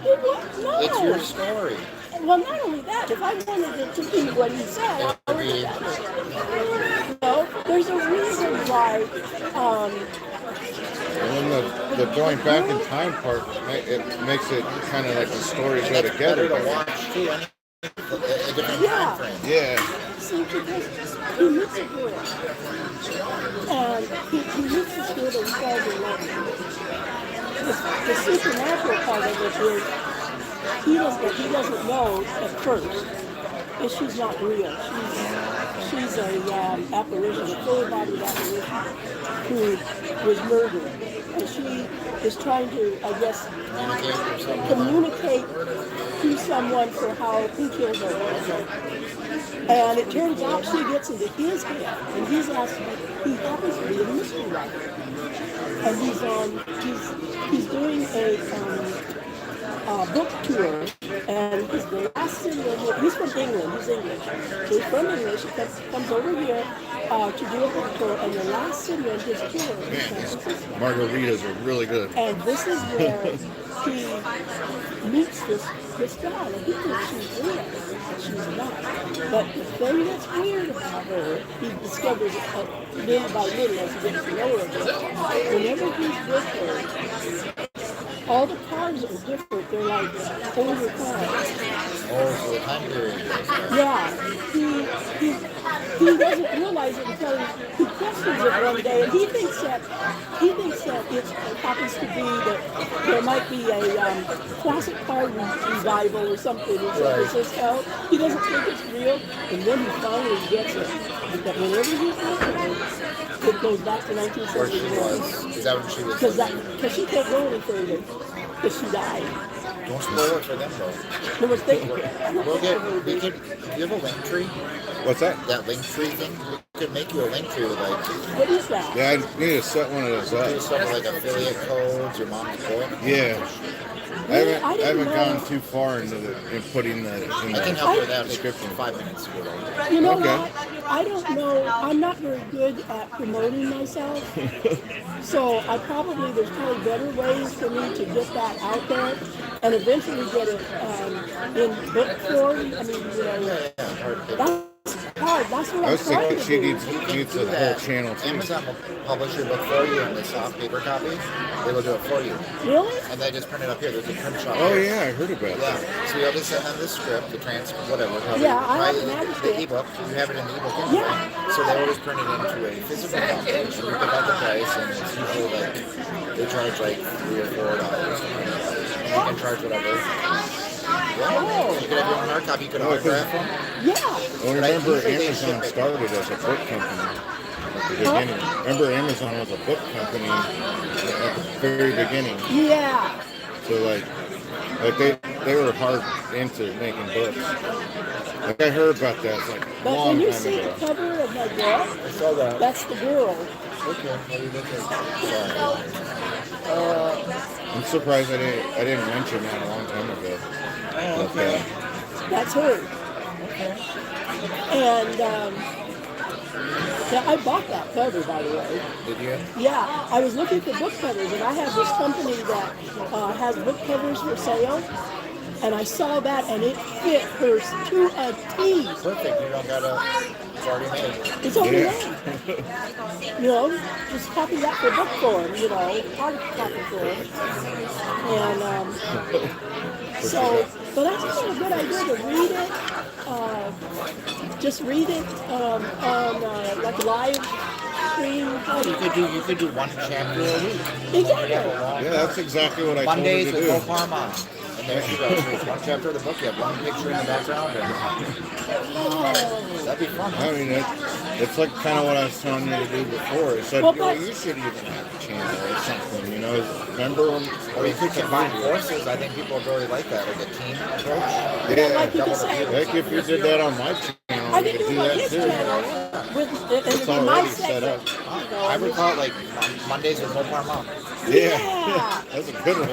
A: You what? No.
C: It's your story.
A: Well, not only that, if I wanted it to be what he said, I would have done it. There's a reason why.
B: And then the going back in time part, it makes it kind of like the stories go together.
C: Better to watch too. A different
A: Yeah.
C: time frame.
B: Yeah.
A: See, because he meets a girl, and he meets this girl that he falls in love with. The supernatural part of it is he doesn't know at first that she's not real. She's a apparition, a fully bodied apparition who was murdered, and she is trying to, I guess, communicate to someone for who killed her. And it turns out she gets into his head, and he happens to be a mystery writer, and he's doing a book tour, and the last city he's from England, he's English, so he's from English, he comes over here to do a book tour, and the last city on his tour is San Francisco.
B: Margaritas are really good.
A: And this is where he meets this guy, and he thinks she's real. She's not. But the thing that's weird about her, he discovers little by little as he gets to know her again. Whenever he's with her, all the cars are different. They're like older cars.
C: Oh, so the time period.
A: Yeah, he doesn't realize it until he questions it one day, and he thinks that it happens to be that there might be a classic car revival or something in San Francisco. He doesn't think it's real, and then he finally gets it. That whenever he's with her, it goes back to
C: Where she
A: 1971.
C: was. Is that when she was?
A: Because she can't go any further because she died.
C: Don't spoil it for them though.
A: No one's thinking.
C: You have a link tree?
B: What's that?
C: That link tree thing? We could make you a link tree with like,
A: What is that?
B: Yeah, I need to set one of those
C: do
B: up.
C: stuff like affiliate codes, your mom's book.
B: Yeah. I
A: Really? I
B: haven't
A: didn't know.
B: gone too far in putting that in
C: I can
B: the
C: help you with that. Take
B: description.
C: 5 minutes to do it.
A: You know
B: Okay.
A: what? I don't know. I'm not very good at promoting myself. So there's probably better ways for me to get that out there and eventually get it in book form. I mean, that's hard. That's what
B: I
A: I'm
B: was
A: trying
B: thinking
A: to
B: she
A: do.
B: needs
C: Do
B: the whole
C: that.
B: channel too.
C: Amazon will publish your book for you in the soft paper copy. They will do it for you.
A: Really?
C: And they just print it up here. There's a print shop.
B: Oh
C: here.
B: yeah, I heard about
C: Yeah.
B: that.
C: So you'll just send them the script, the transcript, whatever.
A: Yeah, I have
C: the
A: an manuscript.
C: ebook. You have it in the ebook anyway.
A: Yeah.
C: So they will just print it into a physical copy. And you pick out the price, and it's usually like they charge like $3 or $4. And you can charge whatever. Yeah.
A: Oh.
C: You could have your own hard copy. You could autograph them.
A: Yeah.
B: Well, remember Amazon started as a book company at the beginning. Remember Amazon was a book company at the very beginning.
A: Yeah.
B: So like they were hard into making books. Like I heard about that like a
A: But
B: long
A: when you
B: time
A: see
B: ago.
A: the cover of my book,
C: I saw that.
A: that's the girl.
C: Okay, what do you think?
B: I'm surprised I didn't mention that a long time ago.
C: Oh,
B: But,
C: okay.
A: That's her. And yeah, I bought that cover, by the way.
C: Did you?
A: Yeah, I was looking for book covers, and I have this company that has book covers for sale. And I saw that, and it fit her to a T.
C: Perfect. You don't gotta. It's already made.
A: It's already
B: Yeah.
A: made. You know, just copy that for book form, you know, hard copy form. And so, but I thought it was a good idea to read it. Just read it on like live stream.
C: You could do one chapter a week.
A: Exactly.
B: yeah, that's exactly what I
C: Mondays
B: told
C: with
B: her
C: Mo
B: to do.
C: Parma. And there you go. It's one chapter of the book. You have one picture in the background. And that'd be fun.
B: I mean, it's like kind of what I was telling you to do before. I said,
A: Well,
B: you know,
A: but-
B: you should even have a channel or something, you know. Remember when...
C: Or you could combine forces. I think people would really like that, like a team approach.
B: Yeah,
A: Like you just said,
B: heck, if you did that on my channel,
A: I
B: you
A: could
B: could
A: do
B: do
A: it on
B: that
A: his
B: too.
A: channel with and
B: It's
A: it'd be my
B: already set
A: segment.
B: up.
A: You know,
C: I would call it like Mondays with Mo Parma.
A: Yeah.
B: That's a good one.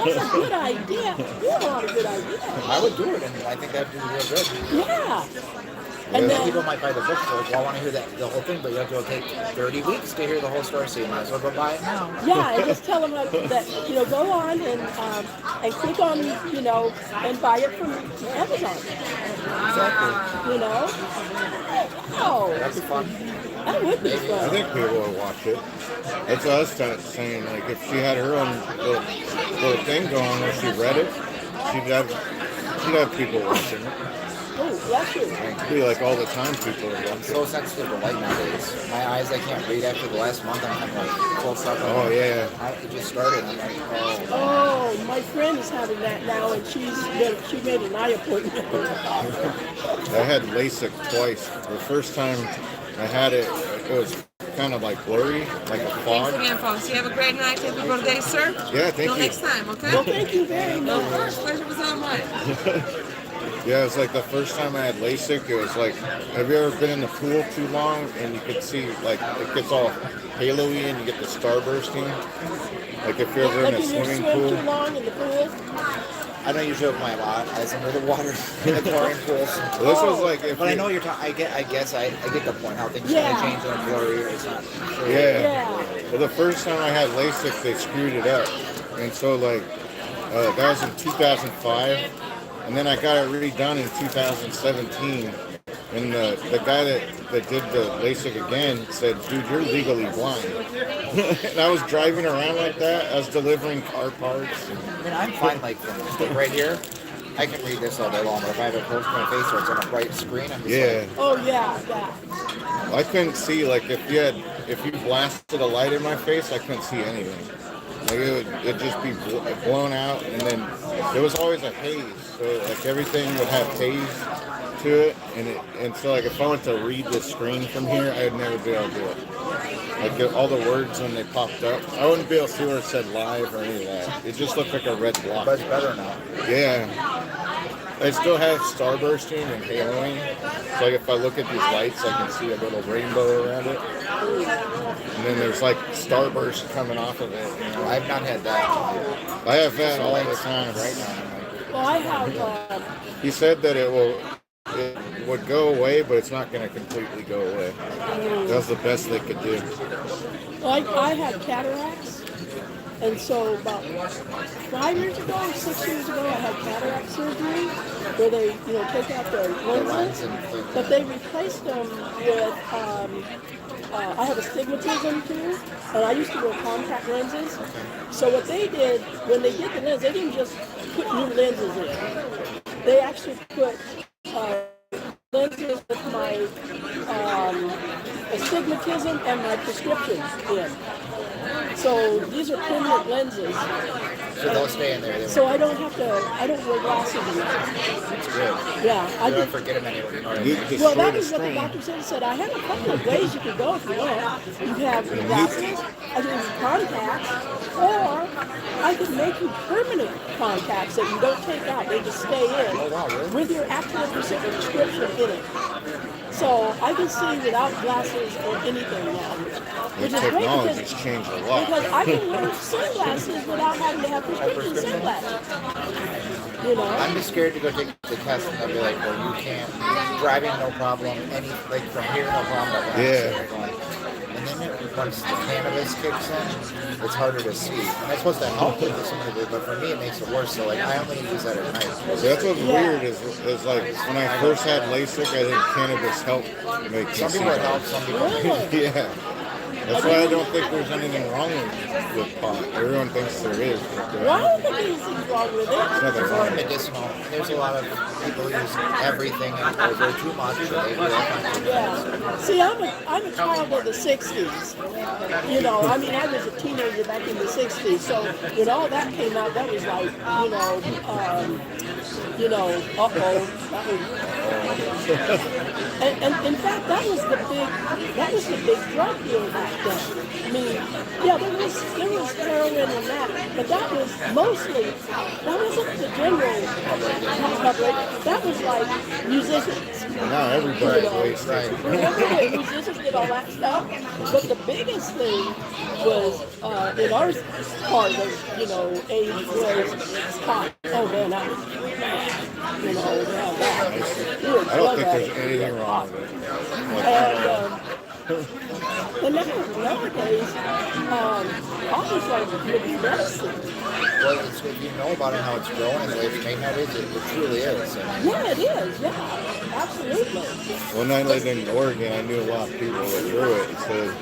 A: That's a good idea. You have a lot of good ideas.
C: I would do it, and I think that'd do real good.
A: Yeah.
B: Yeah.
A: And
C: People
A: then,
C: might buy the book for well, I want to hear the whole thing, but you have to take 30 weeks to hear the whole story, so you might as well go buy it now.
A: yeah, and just tell them that, you know, go on and click on, you know, and buy it from Amazon.
C: Exactly.
A: You know? Oh,
C: That'd be fun.
A: that would be
B: I
A: fun.
B: think people would watch it. That's what I was saying. Like, if she had her own little thing going where she read it, she'd have people watching it.
A: Oh, bless you.
B: It'd be like all the time people would watch
C: I'm
B: it.
C: so sensitive to light nowadays. My eyes, I can't read after the last month. I'm like full stuff.
B: Oh, yeah.
C: It just started. I'm like, oh.
A: Oh, my friend is having that now, and she made an eye appointment.
B: I had LASIK twice. The first time I had it, it was kind of like blurry, like a
D: Thanks
B: fog.
D: again, folks. You have a great night. Happy birthday, sir.
B: Yeah, thank
D: Till
B: you.
D: next time,
A: Well,
D: okay?
A: thank you very
D: Of
A: much.
D: course, pleasure was all mine.
B: Yeah, it was like the first time I had LASIK. It was like, have you ever been in the pool too long and you could see, like, it gets all halo-y and you get the starbursting? Like if you're ever
A: Like
B: in a
A: when you
B: swimming
A: swim
B: pool.
A: too long in the pool.
C: I don't usually open my eyes under the water in the chlorine pools.
B: Well, this was like if
C: But I
B: you-
C: know you're talking. I guess I get the point. How things
A: Yeah.
C: kind of change in a blurry or it's not.
B: Yeah.
A: Yeah.
B: Well, the first time I had LASIK, they screwed it up, and so like that was in 2005, and then I got it redone in 2017. And the guy that did the LASIK again said, "Dude, you're legally blind." And I was driving around like that. I was delivering car parts.
C: I mean, I'm fine. Like right here, I can read this all day long. But if I have it close to my face or it's on a bright screen, I'm just
B: Yeah,
C: like,
A: Oh yeah, yeah.
B: I couldn't see. Like if you blasted a light in my face, I couldn't see anything. Like it'd just be blown out, and then there was always a haze. So like everything would have haze to it, and so like if I went to read the screen from here, I'd never be able to do it. Like all the words when they popped up, I wouldn't be able to see where it said live or any of that. It just looked like a red block.
C: but it's better now.
B: Yeah. I still have starbursting and haloing. So like if I look at these lights, I can see a little rainbow around it. And then there's like starburst coming off of it. You know?
C: I've not had that.
B: I have that all the time.
C: Right now, I'm like,
A: Well, I have.
B: He said that it would go away, but it's not going to completely go away. That was the best they could do.
A: Like I had cataracts, and so about 5 years ago, or 6 years ago, I had cataract surgery where they, you know, take out the lenses, but they replaced them with. I have astigmatism too, and I used to wear contact lenses. So what they did when they did the lens, they didn't just put new lenses in. They actually put lenses with my astigmatism and my prescription in. So these are permanent lenses.
C: So they'll stay in there.
A: So I don't wear glasses anymore.
C: That's good.
A: Yeah, I
C: You don't
A: did.
C: forget them anymore. You know what I
B: You
C: mean?
B: destroy
A: Well, that
B: the
A: was what the
B: screen.
A: doctor said. He said, I have a couple of ways you could go if you want. You have glasses, I can use contacts, or I could make you permanent contacts that you don't take out. They just stay in
C: Oh, wow, really?
A: with your actual prescription in it. So I can see without glasses or anything now,
B: The
A: which is great
B: technology's
A: because
B: changed a lot.
A: I can wear sunglasses without having to have prescription sunglasses. You know?
C: I'm just scared to go take the test and they'll be like, well, you can't. Driving, no problem. Like from here, no problem. But
B: Yeah.
C: And then once the cannabis kicks in, it's harder to see. And it's supposed to help with some of it, but for me, it makes it worse. So like, I only use that at night.
B: So that's what's weird is like when I first had LASIK, I think cannabis helped make me
C: Some
B: see
C: people it
B: better.
C: helps, some people
A: Really?
B: Yeah. That's why I don't think there's anything wrong with pot. Everyone thinks there is. But
A: Well, I don't think there's anything wrong with it.
B: there's nothing
C: It's
B: wrong
C: more
B: with it.
C: medicinal. There's a lot of people use everything and over too much. Or they do all kinds of
A: Yeah. See, I'm a child of the 60s. You know, I mean, I was a teenager back in the 60s. So when all that came out, that was like, uh-oh. That was, and in fact, that was the big drug deal back then. I mean, yeah, there was heroin and that, but that was mostly, that wasn't the general public. That was like musicians.
B: Now everybody's
A: You know,
B: wasted.
A: Remember when musicians did all that stuff? But the biggest thing was in our part of age was pot. Oh man, that was that.
B: I don't think there's anything wrong with it.
A: And nowadays, pot is like good medicine.
C: Well, if you know about it, how it's growing and the way it's made nowadays, it truly is. And
A: Yeah, it is. Yeah, absolutely.
B: When I lived in Oregon, I knew a lot of people that grew it. So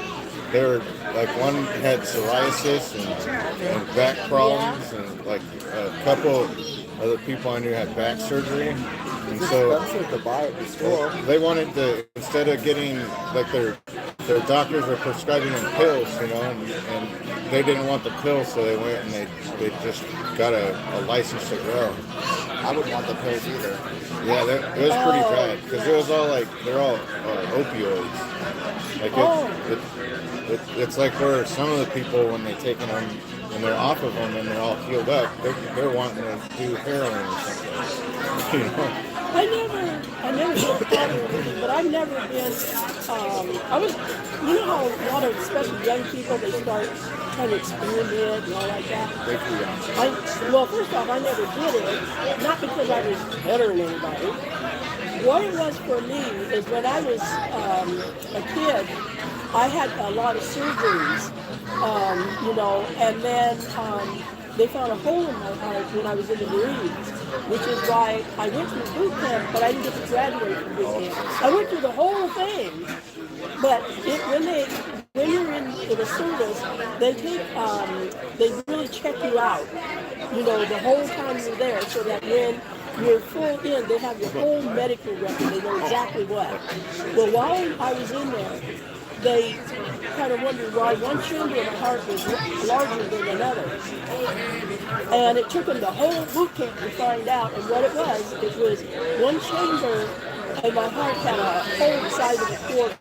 B: they were like one had psoriasis and back problems, and like a couple other people I knew had back surgery. And so
C: expensive to buy at the store.
B: they wanted to, instead of getting like their doctors were prescribing them pills, and they didn't want the pills, so they went and they just got a license to grow.
C: I wouldn't want the pills either.
B: Yeah, it was pretty bad because it was all like they're all opioids. Like it's like where some of the people when they taking them and they're off of them and they're all healed up, they're wanting to do heroin or something. You know?
A: I never did pottery, but I've never been, I was, you know how a lot of, especially young people, they start trying to experiment and all like that?
C: Way too young.
A: Well, first off, I never did it, not because I was better than anybody. What it was for me is when I was a kid, I had a lot of surgeries, and then they found a hole in my heart when I was in the Marines, which is why I went through boot camp, but I didn't get to graduate from boot camp. I went through the whole thing, but when you're in the service, they really check you out, the whole time you're there, so that when you're full in, they have your whole medical record. They know exactly what. Well, while I was in there, they kind of wondered why one chamber of my heart was larger than another. And it took them the whole boot camp to find out. And what it was one chamber in my heart had a hole the size of a quarter.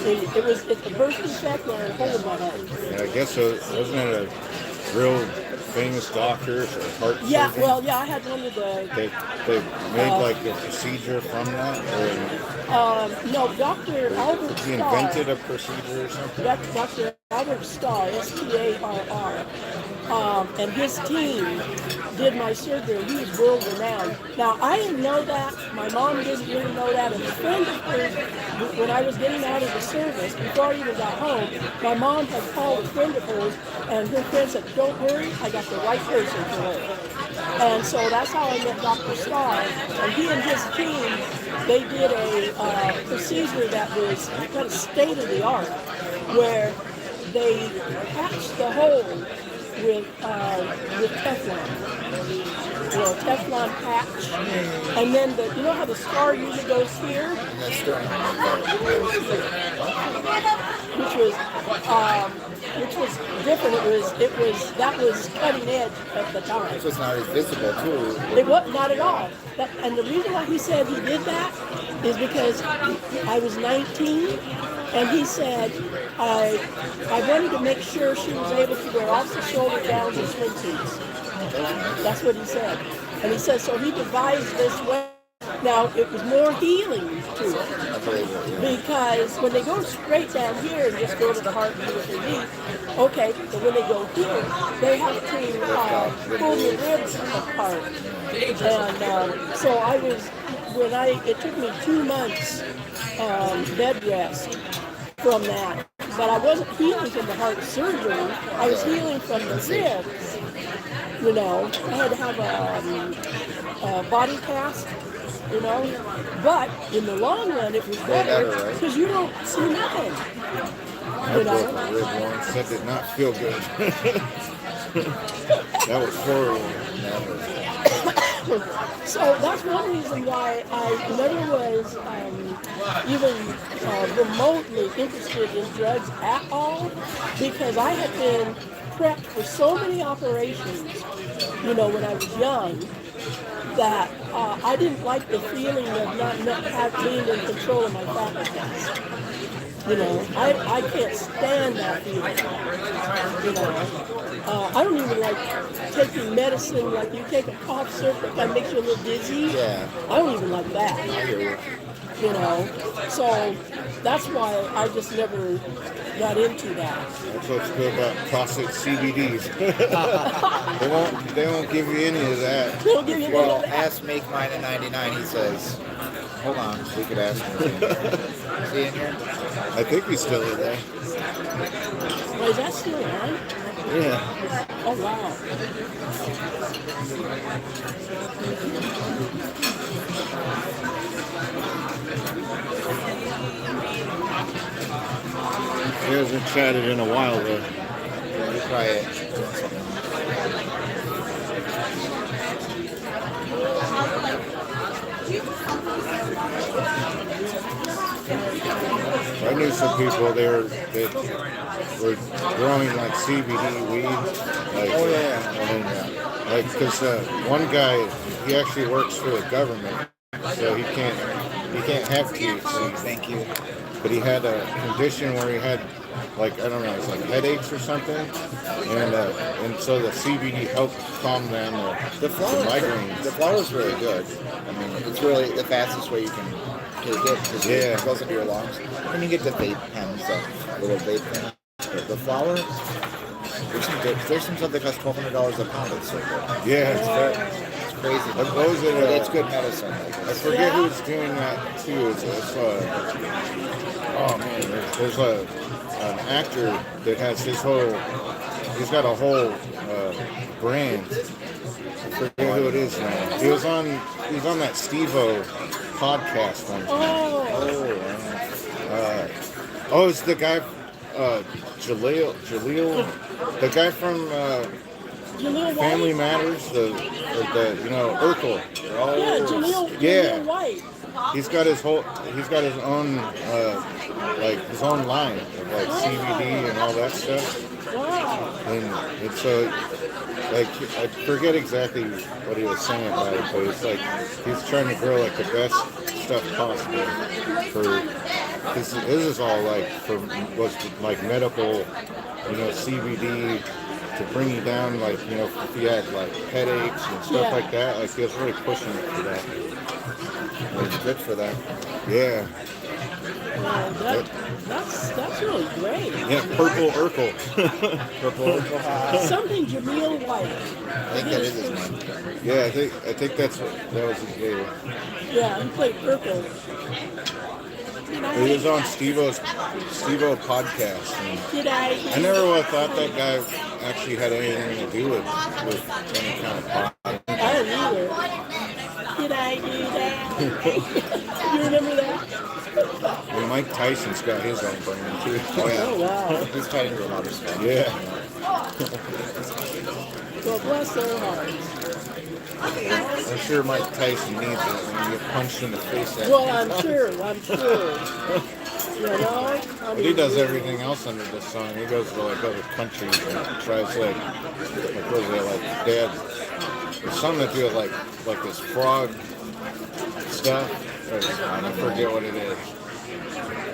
A: It's a burst defect or a hole in my heart.
B: Yeah, I guess so. Wasn't it a real famous doctor or heart
A: Yeah,
B: surgeon?
A: well, yeah, I had one of the,
B: They made like a procedure from that, or
A: no, Dr. Albert
B: he
A: Starr.
B: invented a procedure or something.
A: Dr. Albert Starr, S-T-A-R-R, and his team did my surgery. He was world renowned. Now, I didn't know that. My mom didn't really know that. And a friend of hers, when I was getting out of the service, before I even got home, my mom had called a friend of hers, and her friend said, "Don't worry, I got the right person for her." And so that's how I met Dr. Starr. And he and his team, they did a procedure that was kind of state of the art, where they patched the hole with Teflon. Teflon patch, and then you know how the scar usually goes here,
C: And that's during
A: which was different. That was cutting edge at the time.
C: This was not as visible too.
A: It was not at all. And the reason why he said he did that is because I was 19, and he said I wanted to make sure she was able to wear off the shoulder gowns and swimsuits. That's what he said. And he said, so he devised this way. Now, it was more healing to it. Because when they go straight down here and just go to the heart and do what they need, okay, but when they go here, they have to pull the ribs apart. And so it took me 2 months bed rest from that. But I wasn't healing from the heart surgery. I was healing from the ribs. You know, I had to have a body cast, you know. But in the long run, it was better because you don't see nothing.
B: I broke my rib once. That did not feel good. That was horrible.
A: So that's one reason why I never was even remotely interested in drugs at all, because I had been prepped for so many operations, you know, when I was young, that I didn't like the feeling of not being in control of my faculties. You know, I can't stand that feeling. You know, I don't even like taking medicine, like you take a cough syrup that kind of makes you a little dizzy.
C: Yeah.
A: I don't even like that.
C: I hear you.
A: You know, so that's why I just never got into that.
B: That's what's good about classic CBDs. they won't give you any of that.
A: They'll give you
C: Well,
A: one of that.
C: ask Make Mine in 99, he says. Hold on, we could ask him. Is he in here?
B: I think he's still in there.
A: Well, is that still on?
B: Yeah.
A: Oh, wow.
B: He hasn't chatted in a while though.
C: Yeah, he's probably doing something.
B: I knew some people that were growing like CBD weed, like
C: Oh, yeah.
B: and like because one guy he actually works for the government, so he can't have THC.
C: Thank you.
B: But he had a condition where he had like I don't know, it's like headaches or something, and so the CBD helped calm down the migraines.
C: The flower is really good. I mean, it's really the fastest way you can take it because it goes into your lungs. And you get the vape pens, the little vape pen. But the flower, there's some stuff that costs $1,200 a pound. It's so good.
B: Yeah,
C: It's crazy.
B: but those
C: But
B: are
C: it's good medicine.
B: I forget who's doing that too. It's oh man, there's an actor that has he's got a whole brand. I forget who it is now. He was on that Steve-O podcast one time. It's the guy Jaleel, the guy from
A: Jaleel
B: Family
A: White?
B: Matters, the Urkel.
A: Yeah, Jaleel White.
B: He's got his own his own line of like CBD and all that stuff.
A: Wow.
B: And so like I forget exactly what he was saying about it, but it's like he's trying to grow like the best stuff possible for this is all like for what's like medical, CBD to bring you down, like if you had like headaches and stuff like that, like he was really pushing it for that.
C: It's good for that.
B: Yeah.
A: That's really great.
B: Yeah, Purple Urkel.
A: Something Jaleel White.
C: I think that is his name.
B: Yeah, I think that was his name.
A: Yeah, he played Urkel.
B: He was on Steve-O podcast. And I never would have thought that guy actually had anything to do with any kind of pot.
A: I didn't either. Did I do that? You remember that?
B: And Mike Tyson's got his own brand too.
C: Oh yeah.
A: Oh, wow.
C: He's tied into a lot of stuff.
B: Yeah.
A: Well, bless their hearts.
B: I'm sure Mike Tyson needs it when you get punched in the face.
A: Well, I'm sure. You know?
B: But he does everything else under the sun. He goes to like other countries and tries like what is it, like dead. There's something to do with like this frog stuff. I forget what it is.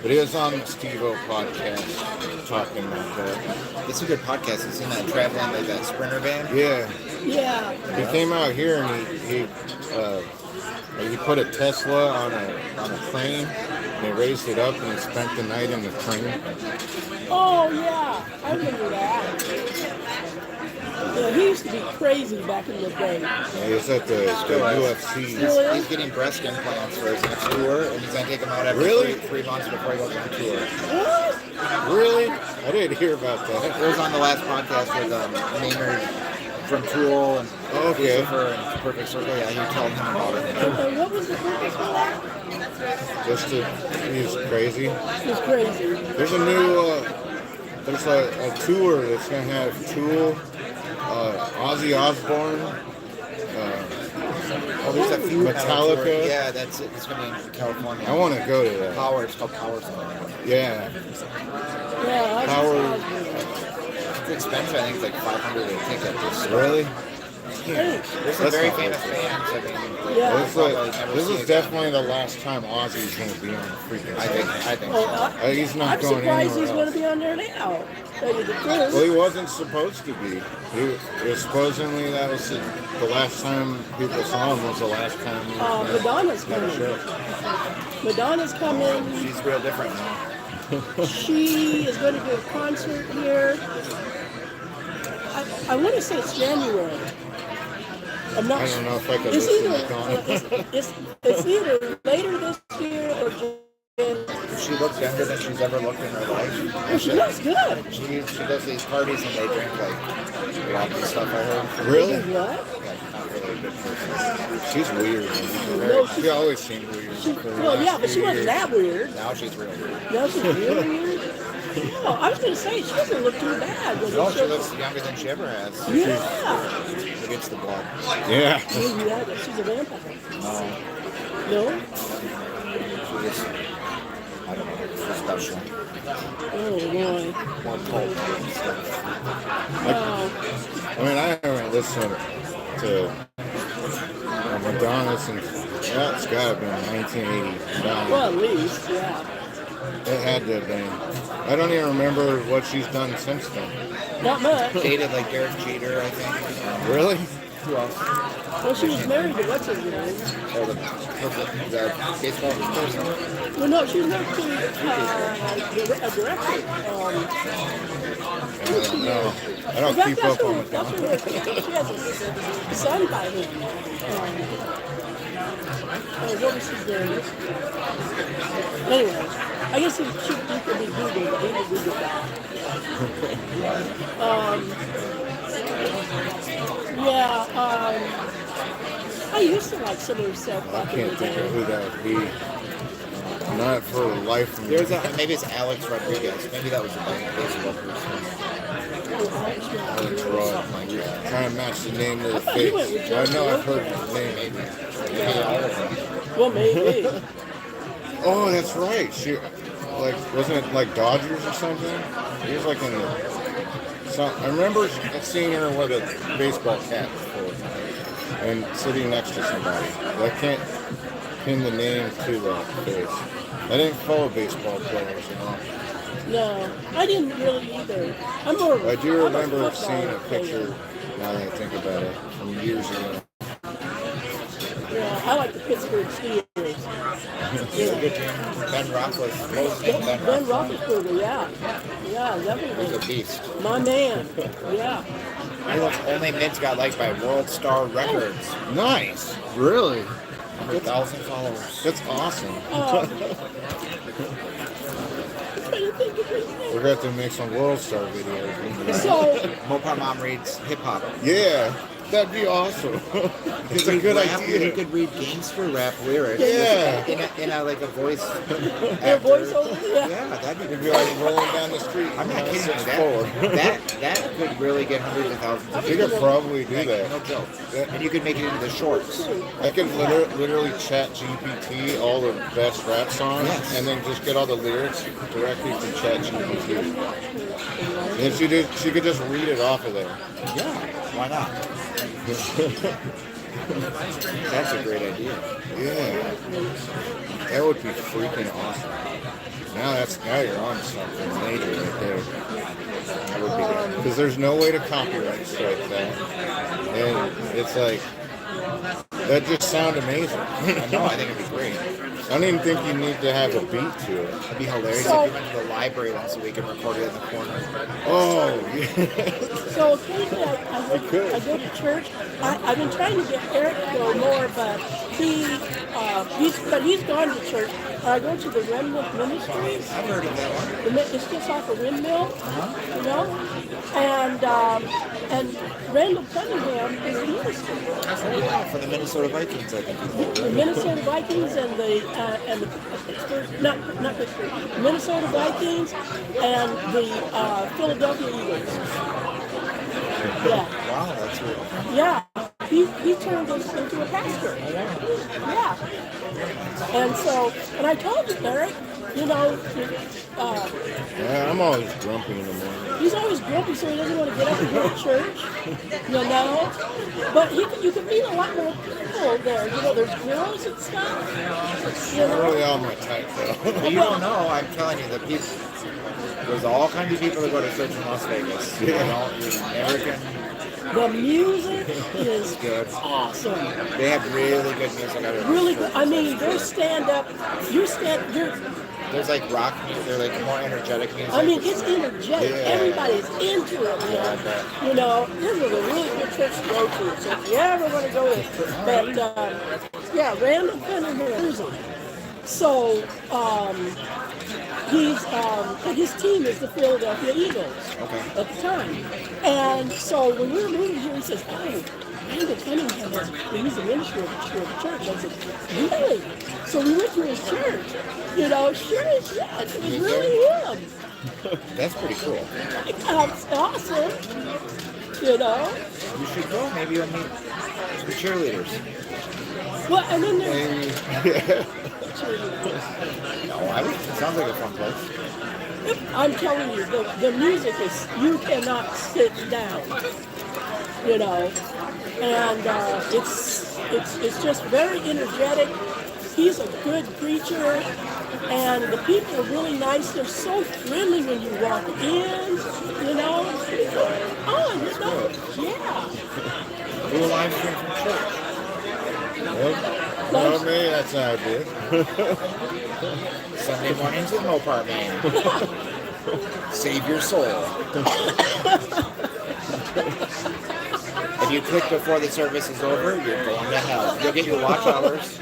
B: But he was on the Steve-O podcast talking about that.
C: It's a good podcast. You've seen that traveling like that Sprinter van?
B: Yeah.
A: Yeah.
B: He came out here and he put a Tesla on a train and he raised it up and he spent the night in the train.
A: Oh, yeah. I remember that. Yeah, he used to be crazy back in the day.
B: He was at the UFC.
A: Still is?
C: He's getting breast implants for his next tour, and he's gonna take them out every
B: Really?
C: three months before he goes on tour.
A: What?
B: Really? I didn't hear about that.
C: It was on the last podcast with Maynard from Tool and
B: Okay.
C: Lucifer and Perfect Circle. Yeah, he was telling him about it.
A: And what was the purpose for that?
B: Just to, he's crazy.
A: It was crazy.
B: There's a new, there's a tour that's gonna have Tool, Ozzy Osbourne,
C: Oh, there's a few
B: Metallica.
C: tour. Yeah, that's it. It's gonna be in California.
B: I want to go to that.
C: Power. It's called Power something.
B: Yeah.
A: Yeah, I
B: Howard.
C: It's expensive. I think it's like $500 a ticket. Just
B: Really?
C: There's some
B: That's
C: very
B: not
C: famous
B: worth it.
C: bands. I mean,
A: Yeah.
B: This is definitely the last time Ozzy's gonna be on the freaking
C: I
B: stage.
C: think
A: Oh,
C: so.
B: He's not
A: I'm
B: going
A: surprised he's
B: anywhere
A: going to be on there now. Tell you the
B: Well,
A: truth.
B: he wasn't supposed to be. He was supposedly that was the last time people saw him was the last time he was
A: Madonna's
B: on the
A: coming.
B: show.
A: Madonna's coming.
C: She's real different now.
A: She is going to do a concert here. I want to say it's January. I'm not
B: I don't know if I could
A: It's
B: listen
A: either,
B: to Madonna.
A: it's either later this year or January.
C: She looks younger than she's ever looked in her life.
A: Oh, she looks good.
C: She goes to these parties and they drink like vodka and stuff. I heard.
B: Really?
A: What?
C: Yeah, not really a good person.
B: She's weird.
A: No,
B: She always seemed weird.
A: Well, yeah, but she wasn't that weird.
C: Now she's real weird.
A: No, she's really weird. Oh, I was going to say, she doesn't look too bad. does
C: No,
A: she?
C: she looks younger than she ever has.
A: Yeah.
C: She gets the blood.
B: Yeah.
A: Maybe that, she's a vampire.
C: No,
A: No?
C: she just, I don't know, she's special.
A: Oh, boy.
C: More cold and stuff.
A: Wow.
B: I mean, I haven't listened to Madonna since, yeah, it's got to be 1980.
A: Well, at least, yeah.
B: It had to have been. I don't even remember what she's done since then.
A: Not much.
C: Dated like Derek Jeter, I think.
B: Really?
C: Who else?
A: Well, she was married to what's his name?
C: Oh, the baseball person.
A: Well, no, she was married to a director.
B: I don't know. I don't keep up on Madonna.
A: She has a son by him. What was his name? Anyway, I guess he could be Google, but he would Google that. I used to like some of her stuff
B: I
A: back in
B: can't
A: the
B: think of
A: day.
B: who that would be. Not for the life of me.
C: There's a, maybe it's Alex Rodriguez. Maybe that was the baseball person.
B: Alex Rod. Trying to match the name to the
A: thought you went with
B: face. I
A: George
B: know I've heard
A: Lopez.
B: the name.
A: Well, maybe.
B: Oh, that's right. She, like, wasn't it like Dodgers or something? He was like in the. I remember seeing her with a baseball cap before, and sitting next to somebody. I can't pin the name to the face. I didn't follow baseball players, you know.
A: No, I didn't really either. I'm more.
B: I do
A: I'm
B: remember
A: football
B: seeing a
A: player.
B: picture, now that I think about it, from years ago.
A: Yeah, I like the Pittsburgh Steelers. Yeah.
C: Ben Roethlisberger.
A: Ben Roethlisberger, yeah. Yeah,
C: He's
A: definitely.
C: a beast.
A: My man. Yeah.
C: Only Mitt's got liked by World Star Records.
B: Nice! Really?
C: 100,000 followers.
B: That's awesome.
A: I'm trying to think of his name.
B: We're going to have to make some World Star videos.
A: So,
C: Mopar Mom reads hip hop.
B: Yeah. That'd be awesome. It's a
C: He'd
B: good
C: rap, He
B: idea.
C: could read gangster rap lyrics.
B: Yeah.
C: In a like a voice.
A: Their voiceover, yeah.
C: Yeah, that'd be
B: It'd
C: good.
B: be like rolling down the street.
C: I'm not kidding you.
B: 6'4".
C: That could really get hundreds of thousands of
B: You
C: views.
B: could probably do
C: Like,
B: that.
C: no joke. And you could make it into the shorts.
B: I could literally chat GPT all the best rap songs
C: Yes.
B: and then just get all the lyrics directly from chat GPT. And she could just read it off of there.
C: Yeah, why not? That's a great idea.
B: Yeah. That would be freaking awesome. Now you're on something major right there.
C: That would be good.
B: Because there's no way to copyright strike that. And it's like, that just sounds amazing.
C: No, I think it'd be great.
B: I don't even think you need to have a beat to it.
C: It'd be hilarious
A: So-
C: if you went to the library once a week and recorded it in the corner.
B: Oh, yeah.
A: So occasionally I go to church. I've been trying to get Eric to go more, but he's gone to church. I go to the Remnant Ministries.
C: I've heard of that one.
A: It's just off a windmill, you know, and Randall Cunningham is a minister.
C: For the Minnesota Vikings, I think.
A: The Minnesota Vikings and the Pittsburgh, not Pittsburgh, Minnesota Vikings and the Philadelphia Eagles. Yeah,
C: Wow, that's weird.
A: yeah. He turned us into a pastor. Yeah. And I told you, Eric, you know,
B: Yeah, I'm always grumpy in the morning.
A: he's always grumpy, so he doesn't want to get up and go to church. You know, but you can meet a lot more people there. You know, there's girls and stuff. You
B: Not
A: know,
B: really all my type, though.
C: But you don't know, I'm telling you, the people, there's all kinds of people that go to church in Las Vegas. You know, you're American.
A: the music is
C: Good.
A: awesome.
C: They have really good music. Out of
A: Really good. I mean, their stand-up. You're
C: There's like rock music, they're like more energetic music.
A: I mean, it's energetic.
B: Yeah.
A: Everybody's into it, man. You know, this is a really good church to go to. So if you ever want to go there, but yeah, Randall Cunningham. So his team is the Philadelphia Eagles at the time, and so when we were moving here, he says, "Oh, Randall Cunningham he's the minister of the church." I said, "Really?" So we went to his church. You know, sure as shit, it was really him.
C: That's pretty cool.
A: That's awesome. You know?
C: You should go. Maybe you'll meet the cheerleaders.
A: Well, and then there's
C: No, it sounds like a fun place.
A: I'm telling you, the music is, you cannot sit down. You know? And it's just very energetic. He's a good preacher, and the people are really nice. They're so friendly when you walk in, you know. Oh, you know, yeah.
C: Do a live stream from church.
B: Well, me, that's an idea.
C: Sunday mornings with Mopar Man. Save your soul. If you click before the service is over, you're going to hell. You'll get your watch hours.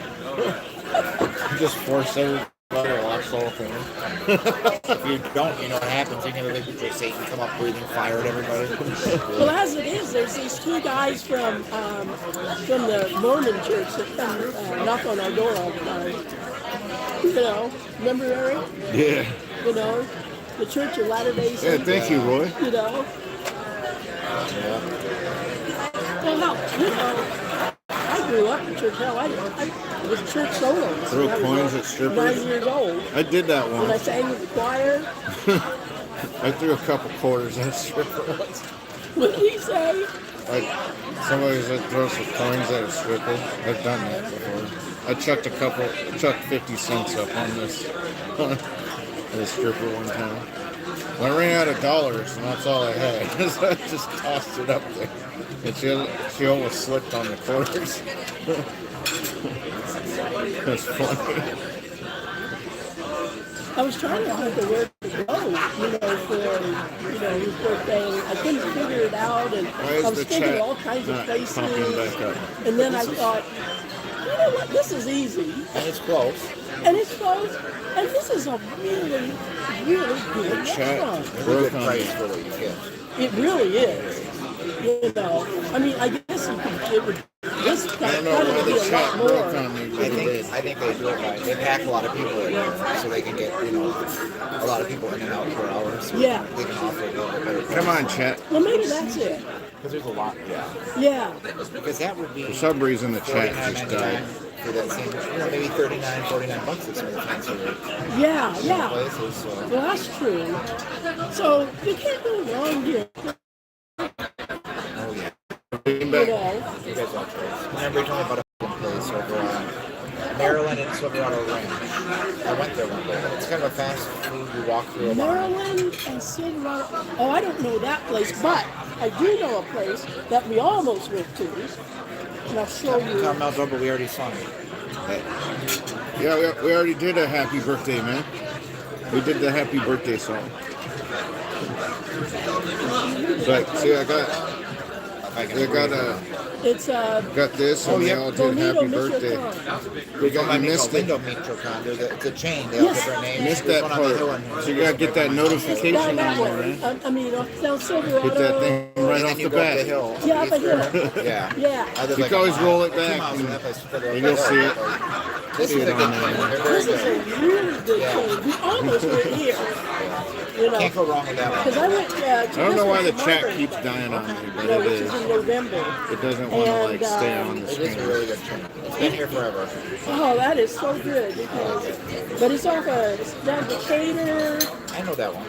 B: Just force everybody to watch the whole thing.
C: If you don't, you know what happens. You can have a big picture of Satan come up breathing fire at everybody.
A: Well, as it is, there's these two guys from the Mormon church that come knock on our door all the time. You know, remember Eric?
B: Yeah.
A: You know, the Church of Latter-day
B: Yeah,
A: Saints.
B: thank you, Roy.
A: You know. Well, you know, I grew up in church. Hell, I was church solo.
B: Throw
A: I was
B: coins
A: like
B: at strippers?
A: 9 years old.
B: I did that
A: When I
B: once.
A: sang with the choir.
B: I threw a couple quarters at a stripper once.
A: What did he say?
B: Like, somebody said throw some coins at a stripper. I've done that before. I chucked 50 cents up on this, at a stripper one time. When I ran out of dollars, and that's all I had, so I just tossed it up there. And she almost slipped on the quarters. That's funny.
A: I was trying to think of where to go, you know, for his birthday, and I couldn't figure it out, and
B: Why is
A: I was
B: the
A: thinking
B: chat
A: of all kinds of
B: not
A: places,
B: pumping back up?
A: and then I thought, you know what, this is easy,
C: And it's close.
A: and it's close, and this is a really, really good
B: Chat
A: restaurant.
C: Really
B: broke
C: good
B: on
C: price
B: me.
C: for what you get.
A: It really is. You know, I mean, I guess it would. This
B: I
A: kind
B: don't know why
A: of be
B: the
A: a
B: chat
A: lot
B: broke
A: more.
B: on me,
C: I
B: but it
C: think
B: did.
C: I think they do it right. They pack a lot of people in there so they can get a lot of people in and out per hour. So
A: Yeah.
C: they can offer a little bit better.
B: Come on, chat.
A: Well, maybe that's it.
C: Because there's a lot. Yeah.
A: Yeah.
C: Because that would be
B: For some reason, the chat just died.
C: for that same, maybe 39, 49 bucks at some of the fancy
A: Yeah. Yeah.
C: places. So.
A: Well, that's true. So you can't go wrong here.
C: Oh yeah.
A: You know.
C: You guys watch those. Remember you told me about a place over Maryland and Silverado Ranch. I went there one day. It's kind of a fast food. You walk through a bar.
A: Maryland and Silverado. Oh, I don't know that place, but I do know a place that we almost went to. And I'll show you.
C: Tom Maldoba, we already saw it.
B: Yeah, we already did a happy birthday, man. We did the happy birthday song. But see,
A: It's
B: got this, and we all did
A: Bonito
B: happy birthday.
A: Michoacan.
B: We got, you missed it.
C: Lindo Michoacan. It's a chain. They all have
A: Yes.
C: different names.
B: Missed
C: There's
B: that
C: one on the hill
B: part.
C: in
B: So you gotta get that
A: Down
B: notification
A: that
B: on there,
A: way.
B: man.
A: I mean, down Silverado.
B: Hit that thing
C: and
B: right
C: then
B: off
C: you
B: the
C: go up the
B: bat.
C: hill.
A: Yeah, up the hill.
C: Yeah.
A: Yeah.
C: I did
B: You
C: like
B: can always
C: a mile,
B: roll it
C: 2
B: back
C: miles
B: and-
C: from that place further up
B: and
C: the
B: you'll
C: hill.
B: see it.
C: This
B: See
C: is
B: it
C: a
B: on
C: good
B: there.
C: chain. They're
A: This
C: very
A: is a
C: good.
A: really good
C: Yeah.
A: thing. We almost went here. You know,
C: Can't go wrong with that
A: because
C: one.
A: I went. To
B: I don't know why the
A: my
B: chat
A: birthday,
B: keeps dying on me, but
A: you know,
B: it
A: which
B: is.
A: is in November.
B: It doesn't want to like
A: And,
B: stay on the
C: It is a
B: screen.
C: really good chain. It's been here forever.
A: Oh, that is so good. But it's off it's down Decatur,
C: I know that one.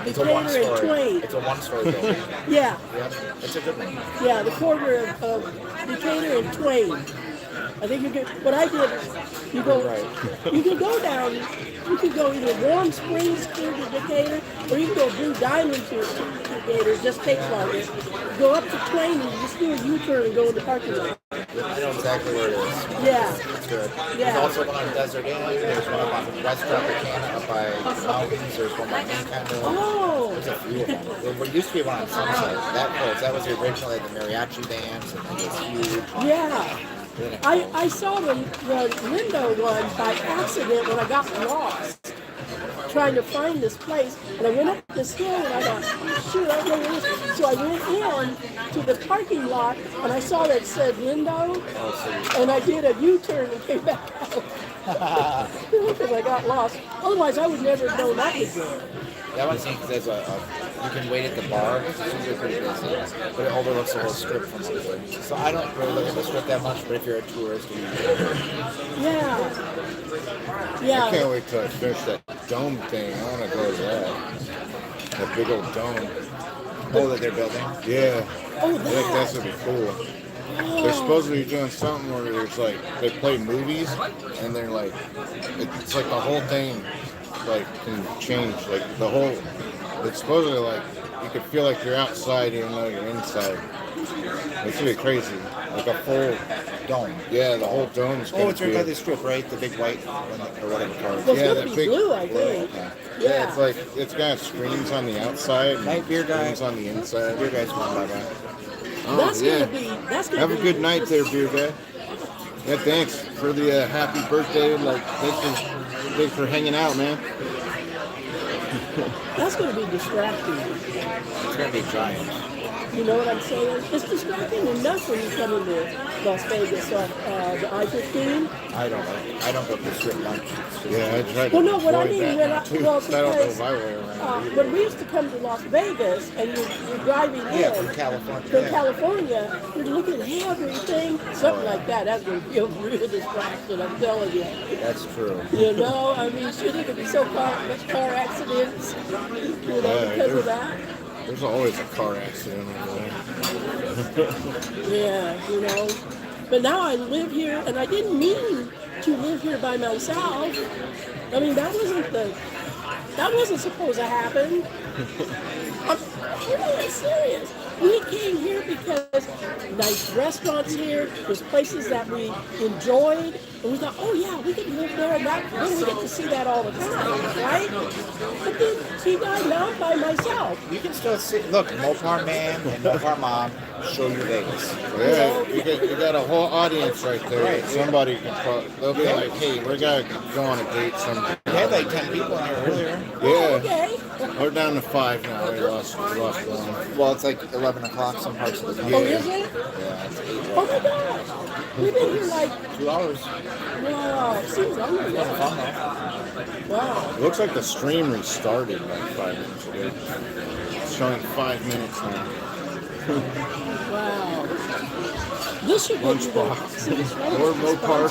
C: It's a one
A: Decatur and
C: story.
A: Twain.
C: It's a one story building.
A: Yeah,
C: Yep. It's a good one.
A: yeah, the corner of Decatur and Twain. I think you could. What I did is you go. You can go down. You can go either Warm Springs to Decatur, or you can go Blue Diamond to Decatur. It just takes longer. Go up to Twain and just do a U-turn and go in the parking lot.
C: I know exactly where it is.
A: Yeah,
C: It's good.
A: Yeah.
C: There's also one on Desert Inn. There's one up on West Tropicana up by the mountains. There's one by Kinda.
A: Oh.
C: There's a few of them. There used to be one on Sunset. That was originally the mariachi bands, and it was huge.
A: Yeah. I saw the Lindo one by accident when I got lost trying to find this place, and I went up this hill and I thought, shoot, I don't know where it is. So I went in to the parking lot and I saw that it said Lindo, and I did a U-turn and came back out because I got lost. Otherwise, I would never have known that was there.
C: That one's neat because you can wait at the bar. It's usually pretty busy, but it overlooks the whole strip from up there. So I don't really look at the strip that much, but if you're a tourist,
A: Yeah.
B: I
A: Yeah.
B: can't wait till I finish that dome thing. I want to go to that. That big old dome.
C: oh, that they're building.
B: Yeah.
A: Oh,
B: I think that's
A: that.
B: gonna be cool. They're supposed to be doing something where there's like they play movies and they're like it's like the whole thing like can change like the whole. It's supposedly like you could feel like you're outside even though you're inside. It's gonna be crazy. Like a full
C: Dome.
B: yeah, the whole dome's gonna
C: Oh, it's right
B: be
C: by the strip, right? The big white one, or whatever it's called.
A: Well, it's
B: yeah,
A: gonna
B: that
A: be
B: big
A: blue, I think.
B: Yeah,
A: Yeah.
B: it's like it's got screens on the outside and
C: Night beer guy.
B: screens on the inside.
C: Your guys going by that.
B: Oh,
A: That's
B: yeah.
A: gonna be. That's gonna
B: Have a
A: be
B: good night there, beer guy. Yeah, thanks for the happy birthday. Like, thanks for hanging out, man.
A: That's gonna be distracting.
C: It's gonna be giant.
A: You know what I'm saying? It's distracting enough when you come into Las Vegas off the I-15.
C: I don't go to the strip much. It's just-
B: Yeah, I tried
A: Well,
B: to
A: no, what I
B: avoid
A: mean,
B: that
A: when
B: now,
A: I,
B: too.
A: well,
B: I don't know
A: because
B: my way around either.
A: when we used to come to Las Vegas and you're driving
C: Yeah,
A: in
C: from California.
A: from
C: yeah.
A: California, you're looking at everything, something like that. That's going to be a real distraction, I'm telling you.
C: That's true.
A: You know, I mean, shit, there could be so much car accidents, you know,
B: Yeah,
A: because of that.
B: There's always a car accident over there.
A: Yeah, you know. But now I live here, and I didn't mean to live here by myself. I mean, that wasn't supposed to happen. I'm really serious. We came here because nice restaurants here, there's places that we enjoyed, and we thought, oh yeah, we could live there, and that, then we get to see that all the time, right? But then, see, now I'm by myself.
C: You can still see. Look, Mopar Man and Mopar Mom show you Vegas.
B: Yeah, you got a whole audience right there.
C: Right.
B: Somebody can they'll be like, hey, we gotta go on a date sometime.
C: We had like 10 people in here earlier.
B: Yeah.
A: Okay.
B: We're down to 5 now. We lost one.
C: Well, it's like 11 o'clock some parts of the country.
A: Oh, is it?
C: Yeah, it's 8.
A: Oh my gosh. We've been here like,
C: 2 hours.
A: wow, seems longer
C: Fun
A: now.
C: though.
A: Wow.
B: It looks like the stream restarted like 5 minutes ago. It's showing 5 minutes now.
A: Wow. This should be
B: Lunchbox. More Mopar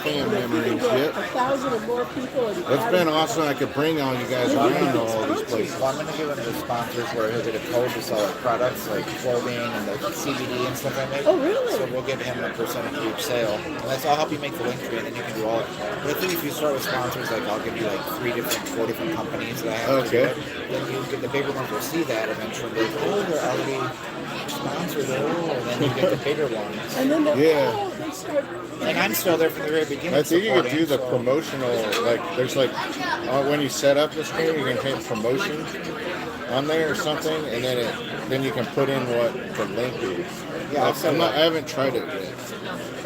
B: fan memories. Yep.
A: 1,000 or more people. And
B: It's been awesome. I could bring all you guys around to all these places.
C: Well, I'm going to give him the sponsors where he'll get a code to sell like products like clothing and the CBD and stuff like that.
A: Oh, really?
C: So we'll give him a percentage of each sale. And I'll help you make the link tree and then you can do all it. But I think if you start with sponsors, like I'll give you like 4 different companies that I have.
B: Okay.
C: Then you get the bigger ones will see that eventually. Like, oh, they're already sponsored. Oh, and then you get the bigger ones.
A: And then they
B: Yeah.
A: start.
C: And I'm still there from the very beginning.
B: I think you could do the
C: supporting, so-
B: promotional, like, there's like, when you set up the screen, you can hit promotion on there or something, and then you can put in what the link is.
C: Yeah, I'll
B: Like,
C: set it up.
B: I haven't tried it yet.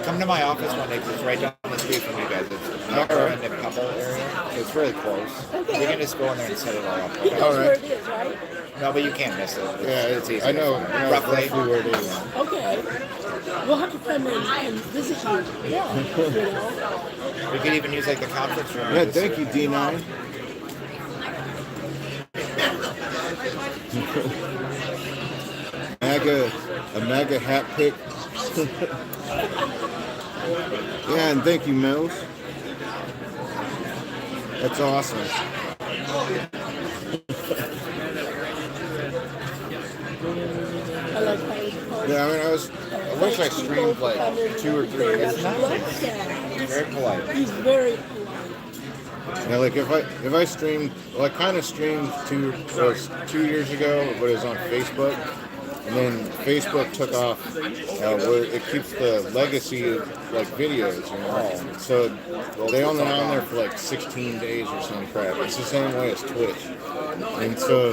C: Come to my office one day 'cause it's right down the street from you guys. It's Metro and the Pebble area. So it's really close.
A: Okay.
C: You can just go in there and set it all up.
A: He knows
B: All
A: where
B: right.
A: it is, right?
C: No, but you can't miss it.
B: Yeah,
C: It's easy.
B: I know,
C: Roughly.
B: where it is.
A: Okay. We'll have to come in and visit you. Yeah. You know.
C: We could even use like the conference room.
B: Yeah, thank you, D9. A MAGA hat pick. Yeah, and thank you, Mills. That's awesome.
A: I like how it's called.
B: Yeah, I mean, I wish I streamed like 2 or 3
A: It's
B: minutes.
A: nice.
C: Very polite.
A: He's very polite.
B: Yeah, like if I streamed, well, I kind of streamed 2 years ago, but it was on Facebook, and then Facebook took off where it keeps the legacy of like videos, you know. So they only on there for like 16 days or some crap. It's the same way as Twitch, and so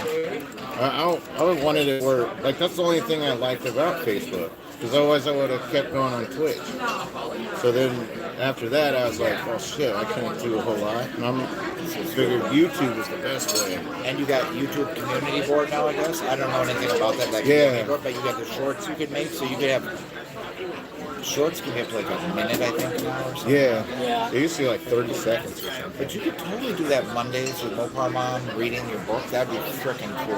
B: I wanted it where like that's the only thing I liked about Facebook. Because otherwise I would have kept going on Twitch. So then after that I was like, oh shit, I can't do a whole lot. And I figured YouTube was the best way.
C: And you got YouTube community board now, I guess. I don't know anything about that. Like
B: Yeah.
C: board, but you got the shorts you could make, so you could have shorts can be up to like a minute, I think, now or something.
B: Yeah.
A: Yeah.
B: It used to be like 30 seconds or something.
C: But you could totally do that Mondays with Mopar Mom reading your book. That'd be freaking cool.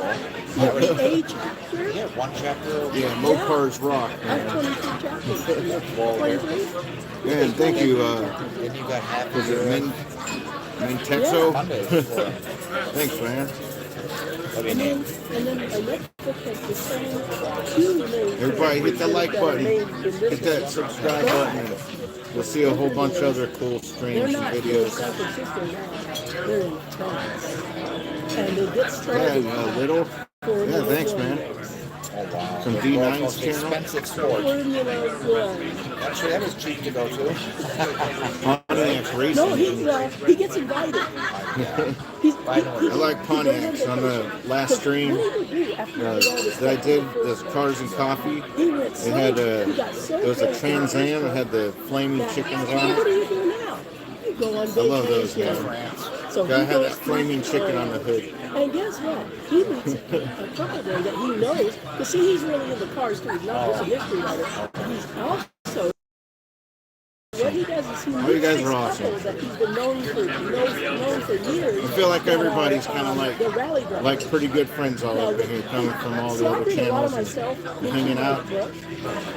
A: Yeah, the A chapter.
C: Yeah, one chapter.
B: Yeah, Mopar's rock.
A: I have 23 chapters.
C: Well,
A: 23?
B: Yeah, and thank you,
C: Then you got half
B: was
C: of
B: it
C: your
B: Mintexo?
C: Mondays.
B: Thanks, man.
C: That'd be
A: And
C: neat.
A: then my next book has the same 2 main
B: Everybody hit the like
A: characters
B: button.
A: that are named in this
B: Hit that
A: book.
B: subscribe button. You'll see a whole bunch of other cool
A: They're
B: streams and
A: not in
B: videos.
A: San Francisco now. They're in France. And they get started
B: Yeah, little.
A: for
B: Yeah, thanks, man.
C: Oh wow.
B: Some
C: The
B: D9's
C: world's most
B: channel.
C: expensive sport.
A: Formula One.
C: Actually, that was cheap to go to.
B: Pontiac racing.
A: No, he gets invited. He's,
C: I
B: like Pontiacs on the last stream that I did. There's Cars and Coffee. It had there was a Trans Am. It had the flaming chickens on
A: What
B: it.
A: do you do now? You go on vacation.
B: I love those, man.
A: So
B: I
A: he
B: had that
A: goes
B: flaming
A: to
B: chicken on the hood.
A: And guess what? He meets a couple there that he knows. Because see, he's really into cars too. He's not just a history writer. He's also, what he does is he meets
B: you guys
A: this
B: are awesome.
A: couple that he's been known for years.
B: I feel like everybody's kind of like
A: the rally drivers.
B: like pretty good friends all over here, coming from all the
A: So I
B: other
A: read a lot of
B: channels and
A: myself
B: hanging out.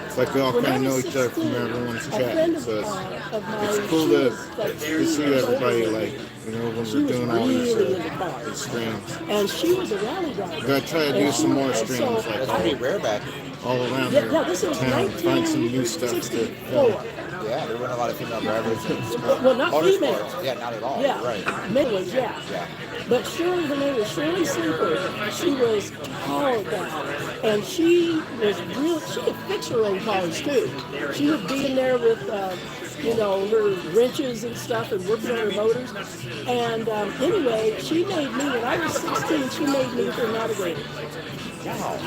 B: It's like we all
A: When
B: kind
A: I
B: of know
A: was
B: each other from
A: 16,
B: everyone's
A: a
B: chat.
A: friend
B: So
A: of mine,
B: it's cool
A: she
B: to
A: was like 3
B: see
A: years older
B: everybody
A: than me.
B: like when
A: She
B: we're
A: was
B: doing all these
A: really into cars.
B: streams.
A: And she was a rally driver.
B: We gotta try to do
A: And
B: some more
A: and
B: streams
A: so
B: like
C: That's
B: that
C: pretty rare back.
B: all around
A: Yeah,
B: here.
A: this is
B: town. Find some new stuff to
A: 1964.
B: film.
C: Yeah, there weren't a lot of female drivers.
A: Well, not female.
C: Motorsports. Yeah, not at all.
A: Yeah,
C: Right.
A: male ones, yeah.
C: Yeah.
A: But Shirley, her name was Shirley Sleeper. She was tall gal, and she was real. She could fix her own cars too. She would be in there with, you know, her wrenches and stuff, and working on her motors. And anyway, she made me when I was 16. She made me her navigator.
C: Wow.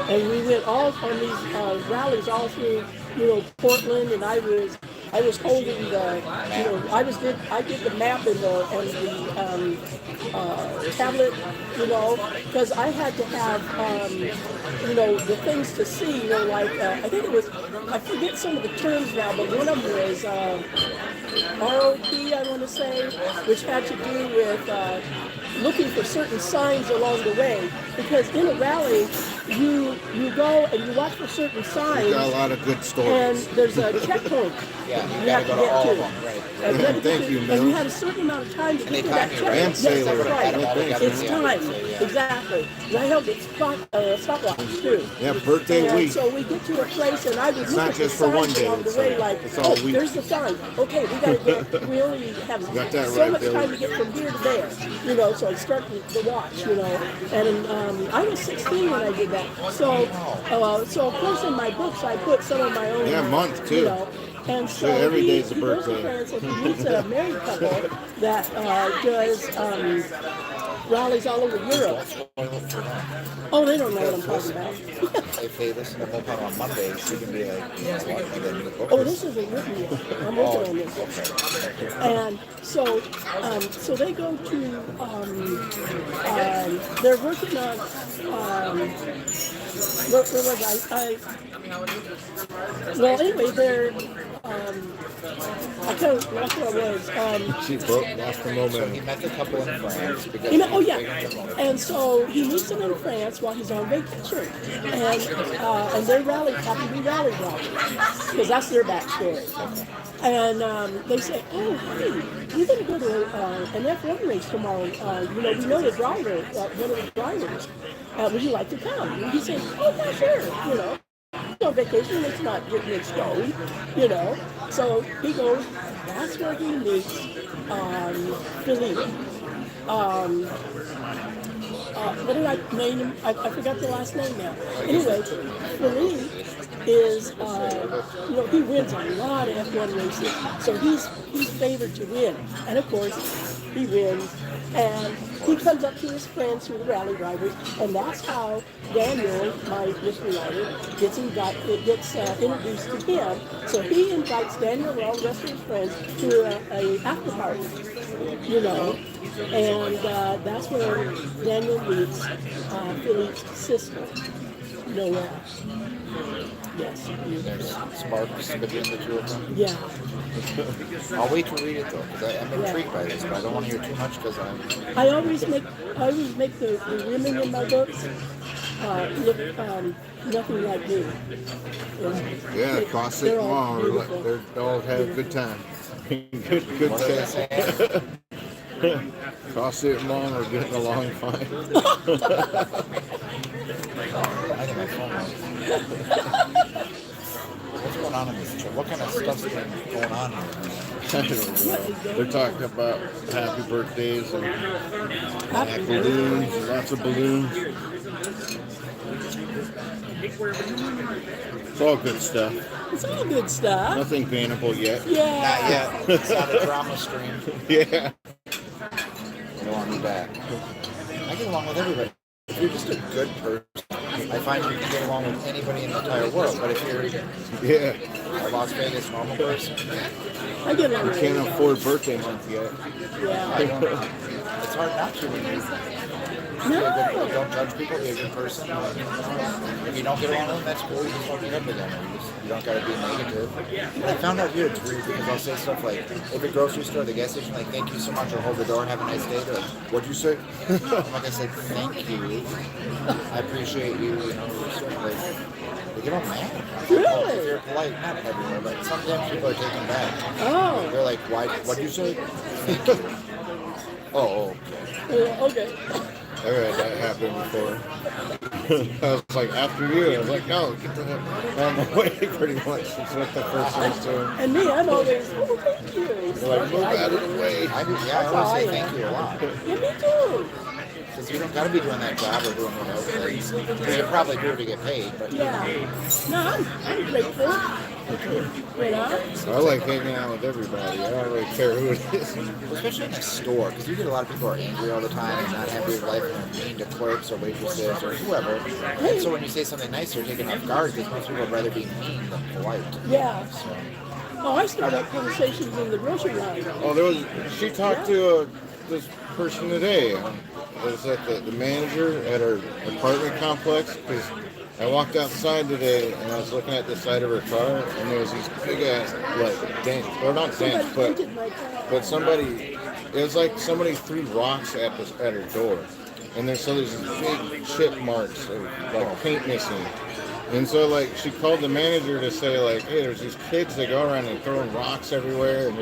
A: And we went all on these rallies all through, you know, Portland, and I was I was holding the, I did the map and the tablet, because I had to have, the things to see, like, I think it was, I forget some of the terms now, but one of them was ROP, I want to say, which had to do with looking for certain signs along the way. Because in a rally, you go and you watch for certain signs.
B: You got a lot of good
A: And
B: stories.
A: there's a checkpoint.
C: Yeah, you
A: You
C: gotta
A: have
C: go
A: to
C: to
A: get
C: all
A: to.
C: of them, right?
A: And you have to
B: Thank
A: get
B: you,
A: to-
B: Mel.
A: And you had a certain amount of time to
C: they
A: get to that
C: copy, right?
A: checkpoint.
B: And
A: Yes,
B: Sailor.
A: that's right.
C: Automatic,
A: It's
C: yeah.
A: time.
C: So, yeah.
A: Exactly. And I held it stopwatch too.
B: Yeah, birthday
A: And
B: week.
A: so we get to a place, and I would look
B: not
A: at the
B: just for one
A: signs
B: day,
A: along the
B: it's
A: way,
B: all-
A: like,
B: it's all week.
A: there's the sign. Okay, we gotta get. We only have
B: Got that
A: so
B: right,
A: much
B: Billy.
A: time to get from here to there. So I start the watch. And I was 16 when I did that. So of course in my books I put some of my own.
B: Yeah, month, too.
A: And so
B: Yeah, every day's a
A: he goes to
B: birthday.
A: France and he meets a married couple that does rallies all over Europe. Oh, they don't know what I'm talking about.
C: If they listen to Moped on Mondays, you can be like, what, like a new book?
A: Oh, this isn't written yet. I'm working on this. And so they go to, they're working on, where was well, anyway, they're, I kind of lost where I was.
B: She broke, lost the
C: So he
B: momentum.
C: met the couple in France because
A: Oh yeah, and so he meets them in France while he's on vacation, and they're happy to be rally drivers because that's their backstory. And they say, "Oh, hey, we're going to go to an F1 race tomorrow. We know the driver, one of the drivers. Would you like to come?" And he says, "Oh yeah, sure. On vacation, it's not getting its stone, So he goes. That's where he meets Philippe. What did I name him? I forgot the last name now. Anyway, Philippe is, he wins a lot of F1 races, so he's favored to win. And of course, he wins, and he comes up to his friends who are the rally drivers, and that's how Daniel, my mystery writer, gets introduced to him. So he invites Daniel and all the rest of his friends to a after party, and that's where Daniel meets Philippe's sister, Noelle. Yes.
C: there's sparks between the two of them.
A: Yeah.
C: I'll wait to read it though, because I'm intrigued by this, but I don't want to hear too much because
A: I always make the women in my books look nothing like me.
B: Yeah, Cross State
A: They're all
B: Mall.
A: beautiful.
B: They all have a good time. good
C: what are they
B: set.
C: saying?
B: Cross State Mall are getting along fine.
C: I think my phone went. What's going on in this trip? What kind of stuff's been going on here?
B: I don't know. They're talking about happy birthdays and balloons, lots of balloons. It's all good stuff.
A: It's all good stuff.
B: Nothing paintable yet.
A: Yeah.
C: Not yet. It's not a drama stream.
B: Yeah.
C: I don't want to be bad. I get along with everybody. If you're just a good person, I find you can get along with anybody in the entire world. But if you're
B: Yeah.
C: a Las Vegas normal person,
A: I get along with
B: Can't
A: everybody.
B: afford birthday month yet.
A: Yeah.
C: I don't. It's hard not to when you're don't judge people. Be a good person. If you don't get along with them, that's cool. You just don't get up with them. You don't got to be negative. And I found out here it's weird because I'll say stuff like, at the grocery store, the gas station, like, thank you so much, or hold the door, have a nice day. They're like, what'd you say? Like I said, thank you. I appreciate you. Like, they get all mad.
A: Really?
C: If you're polite, not everywhere, but sometimes people are taken back.
A: Oh.
C: They're like, why? What'd you say? Oh, okay.
A: Okay.
B: I had that happen before. I was like, after you. I was like, no, get the heck out of my way, pretty much. That's what the first one's doing.
A: And me, I'm always, oh, thank you.
B: They're like, move out of the way.
C: I do, yeah, I always say thank you a lot.
A: Yeah, me too.
C: Because you don't got to be doing that job or doing whatever. Because you probably do it to get paid, but
A: Yeah. No, I'm grateful.
B: I like hanging out with everybody. I don't really care who it is.
C: especially in a store, because you get a lot of people who are angry all the time and not happy with life and are mean to clerks or waitresses or whoever. And so when you say something nice, you're taken off guard because most people would rather be mean than polite.
A: Yeah.
C: So,
A: Oh, I start up conversations in the grocery line.
B: Oh, there was. She talked to this person today. It was at the manager at her apartment complex because I walked outside today and I was looking at the side of her car and there was these big ass like dents, or not dents,
A: Somebody painted my car.
B: but somebody. It was like somebody threw rocks at her door, and there's these big chip marks of like paint missing. And so, like, she called the manager to say, like, hey, there's these kids that go around and throwing rocks everywhere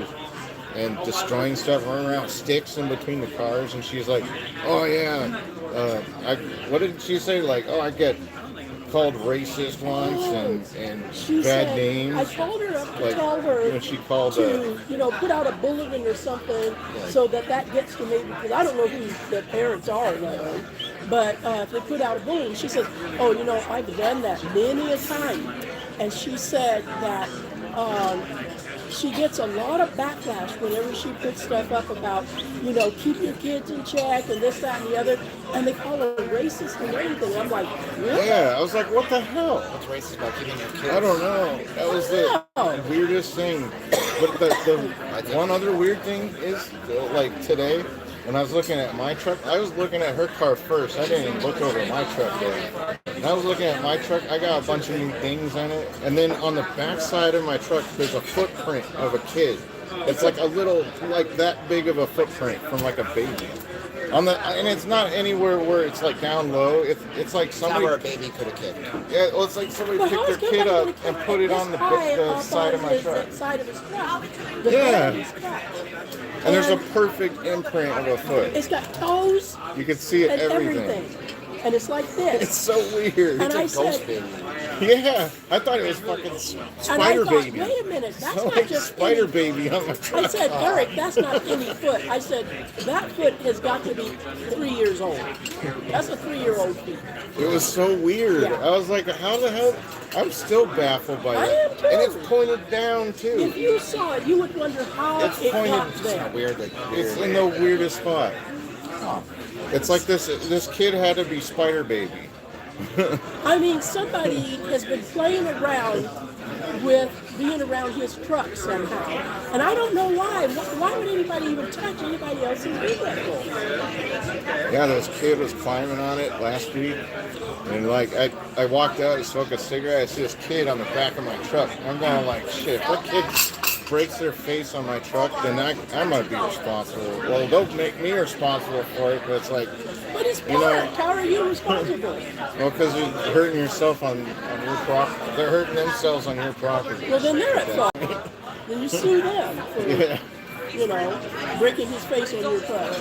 B: and destroying stuff, running around with sticks in between the cars. And she's like, oh, yeah. What did she say? Like, oh, I get called racist once and
A: She
B: bad
A: said,
B: names.
A: I called her up to
B: Like,
A: tell her
B: when she called
A: to, put out a bulletin or something so that gets to me, because I don't know who the parents are now. But if they put out a bulletin, she says, oh, I've done that many a time. And she said that she gets a lot of backlash whenever she puts stuff up about, keep your kids in check and this, that, and the other. And they call her racist and everything. I'm like, really?
B: Yeah, I was like, what the hell?
C: What's racist about keeping your kids?
B: I don't know. That was the weirdest thing. But the one other weird thing is, like today, when I was looking at my truck, I was looking at her car first. I didn't even look over at my truck there. And I was looking at my truck. I got a bunch of new things on it. And then on the back side of my truck, there's a footprint of a kid. It's like a little, like that big of a footprint from like a baby. And it's not anywhere where it's like down low. It's like
C: It's not
B: somebody.
C: where a baby could have kicked.
B: Yeah, well, it's like somebody
A: But
B: picked
A: how's
B: their kid up
A: nobody
B: and
A: gonna
B: put it
A: cut
B: on the
A: this high up
B: side of my
A: his-
B: truck.
A: Side of his truck. The
B: Yeah.
A: bed is cracked.
B: And there's a perfect imprint of a foot.
A: It's got toes
B: You can see it,
A: and
B: everything.
A: everything. And it's like this.
B: It's so weird.
A: And I
C: It's a ghost
A: said,
C: baby.
B: Yeah, I thought it was fucking
A: and I
B: Spider
A: thought,
B: Baby.
A: wait a minute, that's
B: So
A: not
B: like
A: just
B: Spider
A: any,
B: Baby on my
A: I
B: truck.
A: said, Eric, that's not any foot. I said, that foot has got to be 3 years old. That's a 3-year-old feet.
B: It was so weird.
A: Yeah.
B: I was like, how the hell? I'm still baffled by
A: I
B: it.
A: am too.
B: And it's pointed down
A: If
B: too.
A: you saw it, you would wonder how
B: It's
A: it
B: pointed-
A: got
C: It's
A: there.
C: not weird. Like,
B: It's
C: weird.
B: in the weirdest spot. It's like this kid had to be Spider Baby.
A: I mean, somebody has been playing around with being around his truck somehow. And I don't know why. Why would anybody even touch anybody else's vehicle?
B: Yeah, this kid was climbing on it last week, and like I walked out to smoke a cigarette. I see this kid on the back of my truck. I'm going like, shit. If that kid breaks their face on my truck, then I'm gonna be responsible. Well, they'll make me responsible for it, but it's like,
A: But it's
B: You know-
A: parked. How are you responsible?
B: well, because you're hurting yourself on your property. They're hurting themselves on your property.
A: Well, then they're at fault. Then you sue them for,
B: Yeah.
A: breaking his face on your truck.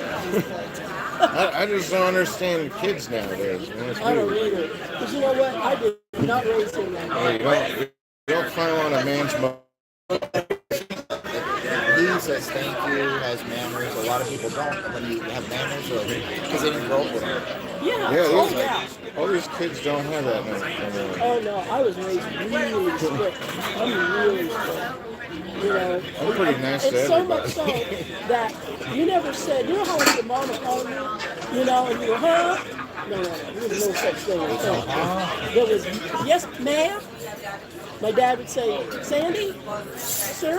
B: I just don't understand kids nowadays. Man. It's
A: I don't
B: weird.
A: either. Because you know what? I did not raise him that way.
B: Hey, you don't climb on a man's
C: He says thank you, has manners. A lot of people don't. When you have manners, because they didn't grow up with them.
A: Yeah.
B: Yeah,
A: Oh,
B: these,
A: yeah.
B: all these kids don't have that anymore.
A: Oh, no. I was raised really strict. I'm really strict.
B: I'm pretty nice to
A: It's so
B: everybody.
A: much so that you never said, you know how when your mama called you, and you go, huh? No, there was no such thing as that. There was, yes, ma'am. My dad would say, Sandy, sir.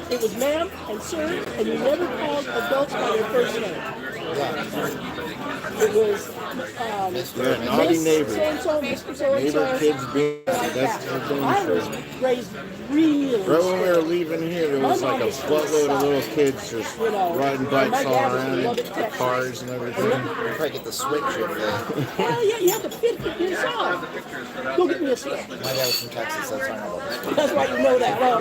A: It was ma'am and sir, and you never called adults by their first name. It was
B: Yeah, naughty
A: Miss
B: neighbor.
A: so-and-so, Mr. So-and-so.
B: Neighbor kids being
A: like
B: that's
A: that.
B: the thing.
A: I was raised really
B: Right when we were
A: strict.
B: leaving here, there was like a buttload of little kids just riding bikes
A: my
B: all
A: dad was
B: around
A: in
B: in
A: Lubbock, Texas.
B: cars and everything.
C: You probably get the switch if
A: Hell yeah, you have to fit yourself. Go get me a switch.
C: my dad was from Texas. That's why I know about this.
A: That's why you know that, huh?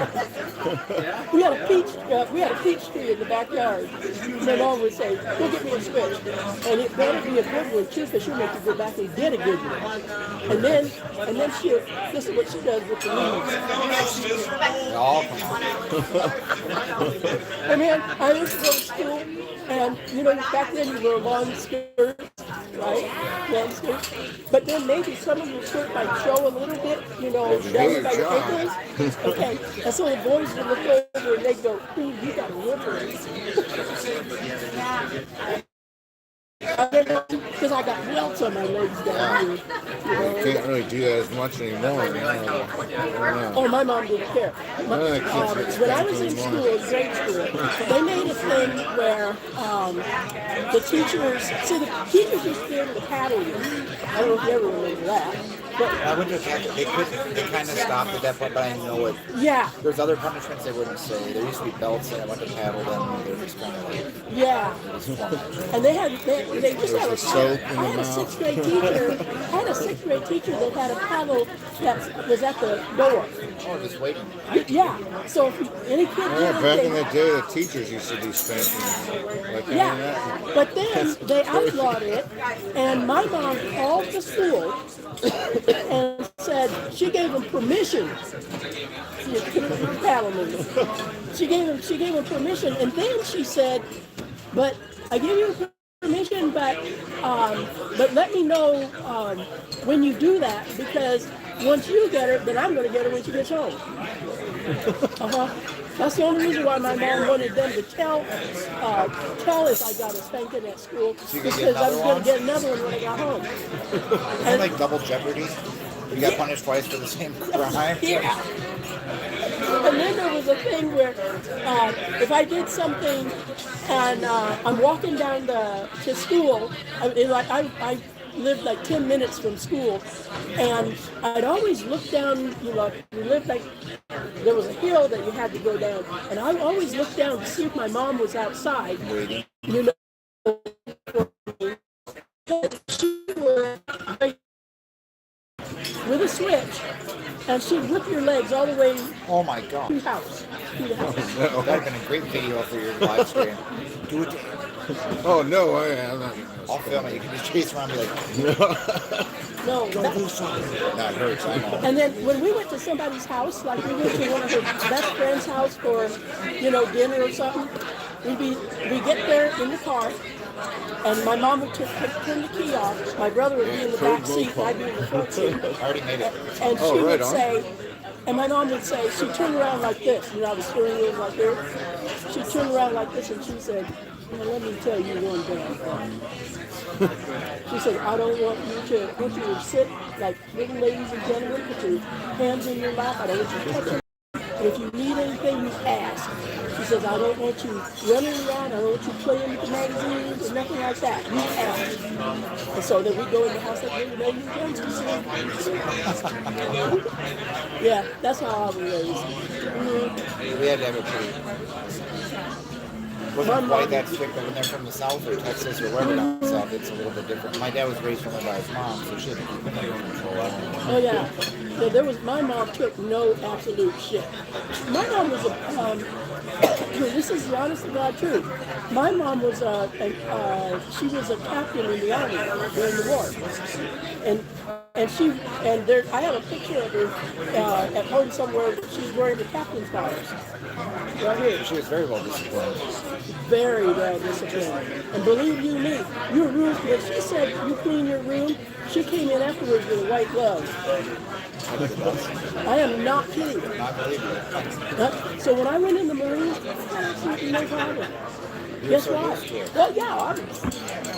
A: we had a peach tree in the backyard. My mom would say, "Go get me a switch," and it better be a good one too, because she'll make you go back and get a good one. And then this is what she does with the leaves.
C: Oh, come on.
A: I mean, I used to go to school, and back then you wore long skirts, right? Long skirts. But then maybe some of your skirt might show a little bit, down by your ankles. Okay, and so the boys would look over and they'd go, "Ooh, you got a ripper." Because I got welts on my legs down here. You
B: You
A: know?
B: can't really do that as much anymore. You know.
A: Oh, my mom didn't care. When I was in school, grade school, they made a thing where the teachers, see, the teachers used to be able to paddle you. I don't know if you ever remember that. But
C: I went to a Catholic. They kind of stopped at that point, but I know it.
A: yeah,
C: There's other punishments they wouldn't say. There used to be belts, and I went to paddle them. And they're just kind of like.
A: yeah. And they just had
B: soap
A: I
B: in
A: had
B: the
A: a
B: mouth.
A: sixth grade teacher. I had a sixth grade teacher that had a paddle that was at the door.
C: Oh, just waiting.
A: Yeah. So if any kid did
B: Yeah, back in
A: anything,
B: the day, the teachers used to do spanking. Like,
A: yeah. But then they outlawed it, and my mom called the school and said she gave them permission to paddle me. She gave them permission, and then she said, "But I give you permission, but let me know when you do that, because once you get her, then I'm going to get her when she gets home." That's the only reason why my mom wanted them to tell us I got a spanking at school,
C: you could get
A: because I was
C: another
A: going
C: one?
A: to get another one when I got home.
C: Isn't it like double jeopardy? You got punished twice for the same crime.
A: Yeah. And then there was a thing where if I did something and I'm walking down to school, I lived like 10 minutes from school, and I'd always look down, we lived like, there was a hill that you had to go down, and I always looked down to see if my mom was outside,
C: Waiting.
A: She would, with a switch, and she'd whip your legs all the way to
C: Oh my god.
A: the house. To the house.
C: That would have been a great video for your live stream. Do it.
B: Oh no, I'm not.
C: I'll film it. You can just chase around and be like,
A: No, that,
C: that hurts. I know.
A: and then when we went to somebody's house, like we went to one of her best friend's house for, dinner or something, we get there in the car, and my mom would turn the key off. My brother would be in the back seat, and I'd be in the front seat.
C: I already made it.
A: And she
B: Oh, right
A: would
B: on.
A: say, and my mom would say, she'd turn around like this, the steering wheel was like this. She'd turn around like this, and she said, "Now let me tell you one damn thing." She said, "I don't want you to sit like little ladies and gentlemen, put your hands in your lap. I don't want you to touch them. And if you need anything, you ask." She says, "I don't want you running around. I don't want you playing with the magazines or nothing like that. You ask." And so then we go in the house like, "Hey, you guns to see." Yeah, that's how I was raised.
C: We had to have a pretty. Wasn't quite that strict, but when they're from the South or Texas or wherever down south, it's a little bit different. My dad was raised only by his mom, so she had to keep it under control. I don't know.
A: Oh yeah. My mom took no absolute shit. My mom was this is the honest to God truth. My mom was she was a captain in the army during the war, I have a picture of her at home somewhere. She's wearing the captain's colors right here.
C: She was very well disciplined.
A: Very well disciplined. And believe you me, your room, when she said you clean your room, she came in afterwards with a white glove. I am not kidding.
C: Not believe it.
A: So when I went in the Marines, I had absolutely no problem. Guess
C: so
A: what?
C: used to it.
A: Well, yeah,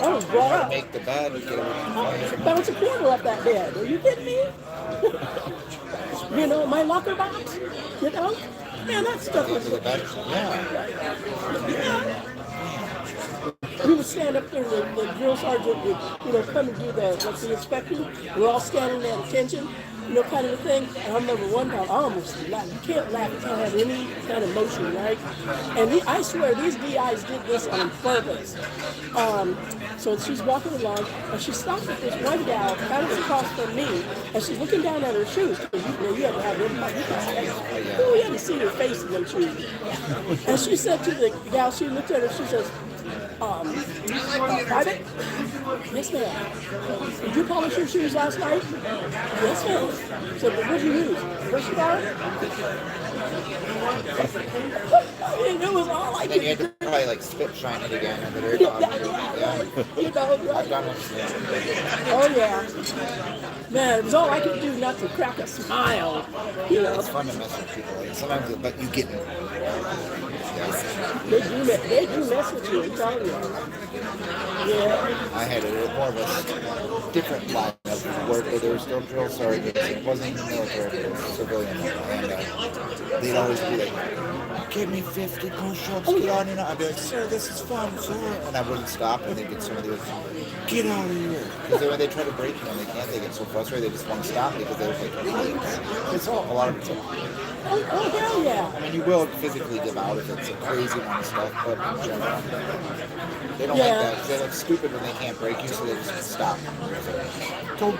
A: I was brought up.
C: Make the bed, get everything
A: Bounce a quarter up that bed. Are you kidding me? My locker box, man, that stuff was,
C: the bed. Yeah.
A: yeah. We would stand up there, the drill sergeant would, come and do the inspection. We're all standing at attention, kind of a thing. And I remember one time, I almost laughed. You can't laugh if you have any kind of motion, right? And I swear, these DIs did this on purpose. So she's walking along, and she stops at this one gal kind of across from me, and she's looking down at her shoes, because you have to have them. You had to see her face in them shoes. And she said to the gal, she looked at her, she says, "Private?" "Yes, ma'am." "Did you polish your shoes last night?" "Yes, ma'am." So, "What did you use? Brush bar?" It was all I
C: Then you
A: could
C: had to probably like spit shine it again at the very bottom. Yeah. I've done it.
A: Oh yeah, man, it was all I could do not to crack a smile.
C: It's fun to mess with people. Like, sometimes, but you get it.
A: They do mess with you, I'm telling you. Yeah.
C: I had more of a different line of work where there were still drill sergeants. It wasn't even military, it was civilian. And they'd always be like, give me 50 push-ups, get on your... I'd be like, sir, this is fun, sir. And I wouldn't stop, and they'd get some of the others, get out of here. Because when they try to break me and they can't, they get so frustrated, they just want to stop me because they're like, it's all, a lot of it's
A: Oh, hell yeah.
C: I mean, you will physically give out if it's a crazy amount of stuff, but in general, they don't like that because they look stupid when they can't break you, so they just stop. Go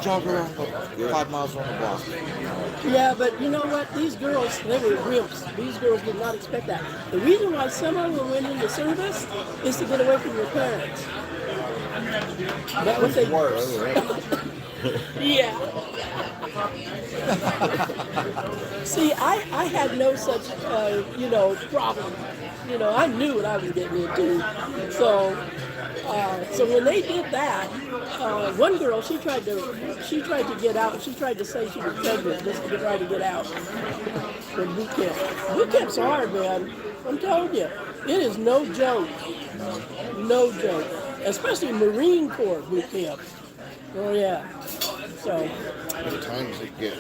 C: jog around 5 miles around the block.
A: Yeah, but you know what? These girls, they were wimps. These girls did not expect that. The reason why some of them went into service is to get away from your parents. That was they
C: Worse.
A: Yeah. See, I had no such, problem. I knew what I was getting into. So when they did that, one girl, she tried to get out. She tried to say she was pregnant just to try to get out from boot camp. Boot camp's hard, man. I'm telling you, it is no joke. No joke. Especially Marine Corps boot camp. Oh yeah. So.
B: What times it get?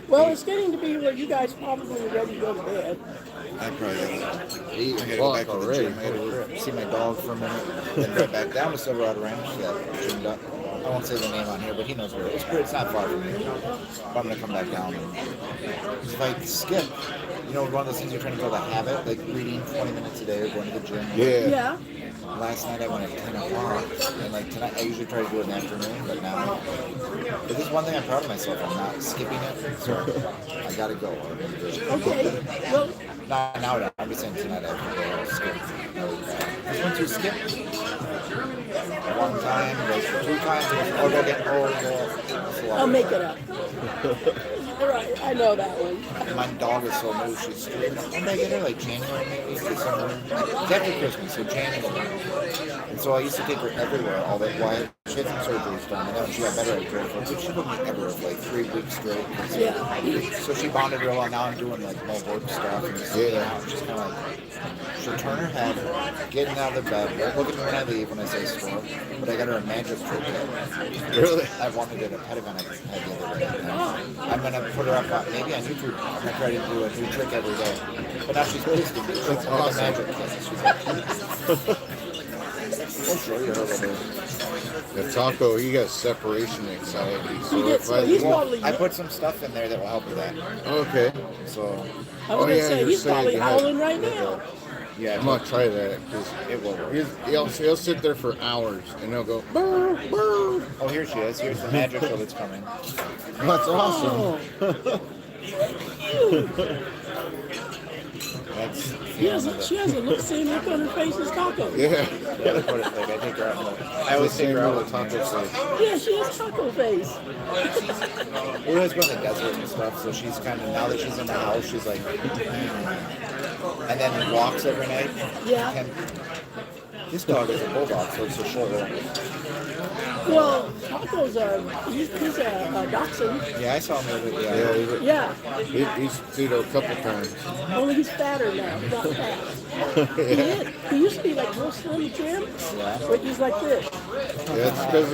A: Well, it's getting to be where you guys probably are ready to go to bed.
C: I probably gotta
B: 8
C: I gotta go back
B: o'clock
C: to the
B: already.
C: gym. I gotta see my dog for a minute, then right back down to Silverado Ranch. That gym up. I won't say the name on here, but he knows where it is. It's not far from here. But I'm gonna come back down. If I skip, one of those things you're trying to build a habit, like reading 20 minutes a day or going to the gym.
B: Yeah.
A: Yeah.
C: Last night I went at 10 o'clock, and like tonight I usually try to do it in the afternoon, but now. But this is one thing I'm proud of myself. I'm not skipping it, so I gotta go.
A: Okay. Well,
C: Not now. I'm just saying tonight I have to go skip. Just once you skip one time, goes for 2 times, or go get
A: I'll make it up. All right, I know that one.
C: My dog is so new. She's screaming. When did I get her? Like January, maybe? December. It's after Christmas, so January. And so I used to take her everywhere all that while she had some surgeries done. And then when she got better, I drove her. But she took me everywhere for like 3 weeks straight.
A: Yeah.
C: So she bonded real well. Now I'm doing like more work stuff and just sitting out. She's kind of like, she'll turn her head, getting out of the bed, won't look at me when I leave when I say store. But I got her a magic trick kit.
B: Really?
C: I wanted it at a pet event I had the other day. I'm going to put her up maybe on YouTube. I'm going to try to do a new trick every day. But now she's pissed at me. That's
B: awesome.
C: Magic kit. She's like, I'll show you her a little bit.
B: The Taco, he got separation anxiety. So
A: He gets-
B: if I
A: he's
B: leave-
A: probably.
C: I put some stuff in there that will help with that.
B: okay,
C: So,
A: I was
B: Oh,
A: gonna
B: yeah,
A: say
B: you're
A: he's
B: saying
A: probably
B: you had-
A: howling right now.
C: yeah,
B: I'm gonna try that because
C: it will work.
B: he'll sit there for hours and he'll go burr, burr.
C: Oh, here she is. Here's the magic show that's coming.
B: That's awesome.
A: Oh,
C: That's
A: she has a look, same look on her face as Taco.
B: Yeah,
C: yeah, I put it like I take her out. I always take her out with
B: Taco
C: Taco.
B: face.
A: Yeah, she has Taco face.
C: We always go in the desert and stuff, so she's kind of, now that she's in the house, she's like, and then walks every night.
A: Yeah.
C: And this dog is a bulldog, so it's a short little.
A: Well, Taco's he's a dachshund.
C: Yeah, I saw him the other
B: Yeah,
C: day.
A: Yeah,
B: he's seen it a couple times.
A: only he's fatter now. He's not fat. He is. He used to be like real slim and trim, but he's like this.
B: Yeah, it's because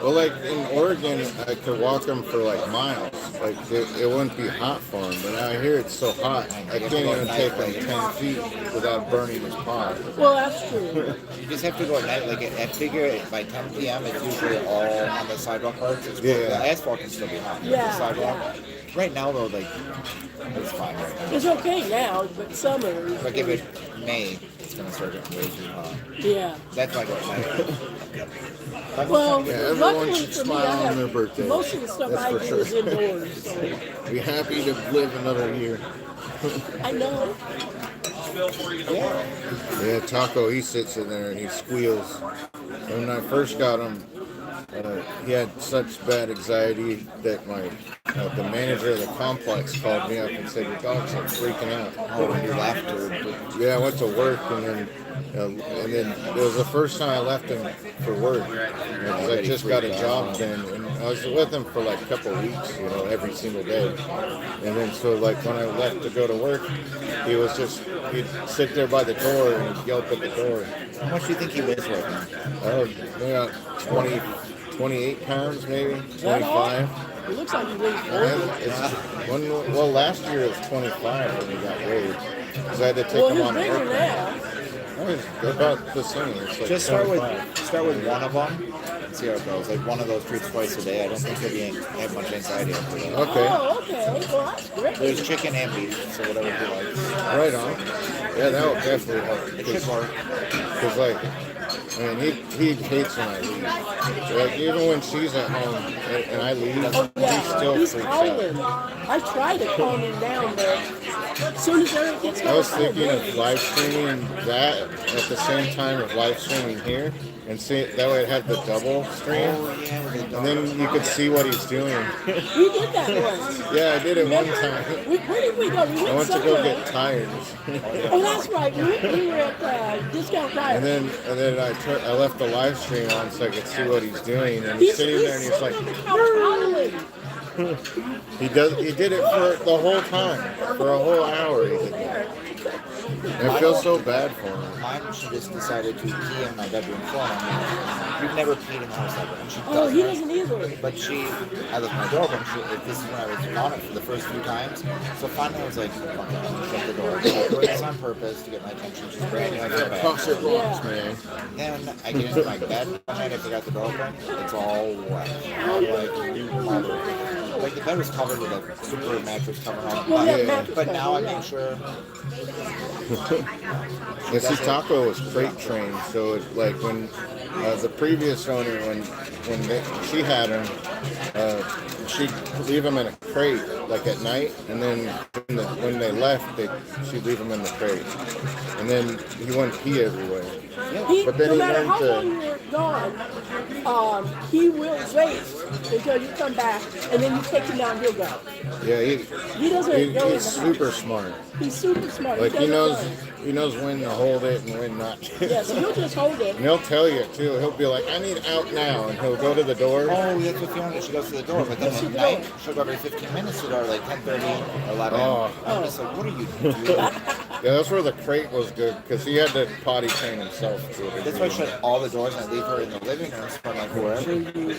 B: like in Oregon, I could walk them for like miles. Like it wouldn't be hot for him, but out here it's so hot, I can't even take him 10 feet without burning his paw.
A: Well, that's true.
C: You just have to go at night. Like I figure by 10 p.m. it's usually all on the sidewalk parts. It's
B: Yeah.
C: The asphalt can still be hot. but
A: Yeah,
C: The sidewalk. Right now though, like it's fine right now.
A: It's okay now, but summer.
C: If I give it May, it's gonna start getting way too hot.
A: Yeah.
C: That's why I go at night.
A: Well,
B: Yeah, everyone
A: luckily
B: should
A: for me,
B: smile
A: I
B: on
A: have
B: their birthday.
A: most of the stuff
B: That's
A: I
B: for
A: do
B: sure.
A: is indoors. So
B: Be happy to live another year.
A: I know.
B: Yeah, Taco, he sits in there and he squeals. When I first got him, he had such bad anxiety that my the manager of the complex called me up and said, your dog's like freaking out.
C: Oh, when you left or
B: Yeah, I went to work and then it was the first time I left him for work. Because I just got a job then, and I was with him for like a couple of weeks, you know, every single day. And then so like when I left to go to work, he'd sit there by the door and he'd yelp at the door.
C: how much do you think he weighs right now?
B: Maybe 20, 28 pounds, maybe
A: that all?
B: 25.
A: It looks like he weighs 40.
B: Well, last year it was 25 when he got weighed. Because I had to take
A: Well,
B: him
A: he's
B: on
A: bigger
B: airplane.
A: now.
B: They're about the same. It's like
C: Just start
B: 25.
C: with one of them and see how it goes. Like one of those treats twice a day. I don't think he'll have much anxiety after that.
B: Okay,
A: Oh, okay. Well, that's great.
C: There's chicken and beef, so whatever he likes.
B: right on. Yeah, that would definitely help.
C: It should work.
B: Because, like, I mean, he hates when I leave. Like, even when she's at home and I leave,
A: Oh,
B: he
A: yeah.
B: still
A: He's
B: freaks
A: howling.
B: out.
A: I try to calm him down, but as soon as Eric gets
B: I was
A: home,
B: thinking of live streaming that at the same time of live streaming here, and see that way it had the double stream,
C: Oh yeah, with the
B: and
C: dog.
B: then you could see what he's doing.
A: we did that once.
B: Yeah, I did it one
A: Remember?
B: time.
A: Where did we go? We
B: I
A: went
B: went to go
A: somewhere.
B: get tires,
A: Oh, that's right. We were at Discount Tire.
B: and then I left the live stream on so I could see what he's doing, and he's sitting there and he's like,
A: on the couch howling.
B: he did it for the whole time, for a whole hour. He did that. And I feel so bad for him.
C: Mine, she just decided to pee in my bedroom floor. We've never peed in the house ever, and she
A: Oh,
C: does
A: he
C: that.
A: doesn't either.
C: But I left my door open. This is when I was on it for the first few times. So finally I was like, fuck it, I'm gonna shut the door. I'm doing this on purpose to get my attention. She's brand new. I feel bad.
B: Toss it rocks,
A: Yeah.
B: man.
C: Then I get into my bed one night, I forgot the door open. It's all wet. I'm like, you mother. Like the bed was covered with a super mattress cover on it.
A: Well, yeah,
B: Yeah.
A: mattress
C: But now I
A: cover,
C: make sure.
B: And see, Taco was crate trained, so it, like when the previous owner, she had him, she'd leave him in a crate like at night, and then when they left, she'd leave him in the crate, and then he wouldn't pee everywhere. But then
A: no
B: he
A: matter
B: learned
A: how
B: to-
A: long you're gone, he will wait until you come back, and then you take him down, he'll go.
B: Yeah,
A: He doesn't go in the
B: he's
A: house.
B: super smart.
A: He's super smart.
B: Like he
A: doesn't
B: knows
A: run.
B: when to hold it and when not to.
A: Yeah, so he'll just hold it.
B: And he'll tell you too. He'll be like, "I need out now," and he'll go to the door.
C: Oh, that's what Fiona, she goes to the door, but then
A: Yes, she
C: at night,
A: does.
C: she'll go every 15 minutes to the door, like 10:30 or 11.
B: Oh.
C: I'm just like, what are you doing?
B: Yeah, that's where the crate was good because he had to potty train himself.
C: That's why I shut all the doors and I leave her in the living room, so I'm like, wherever you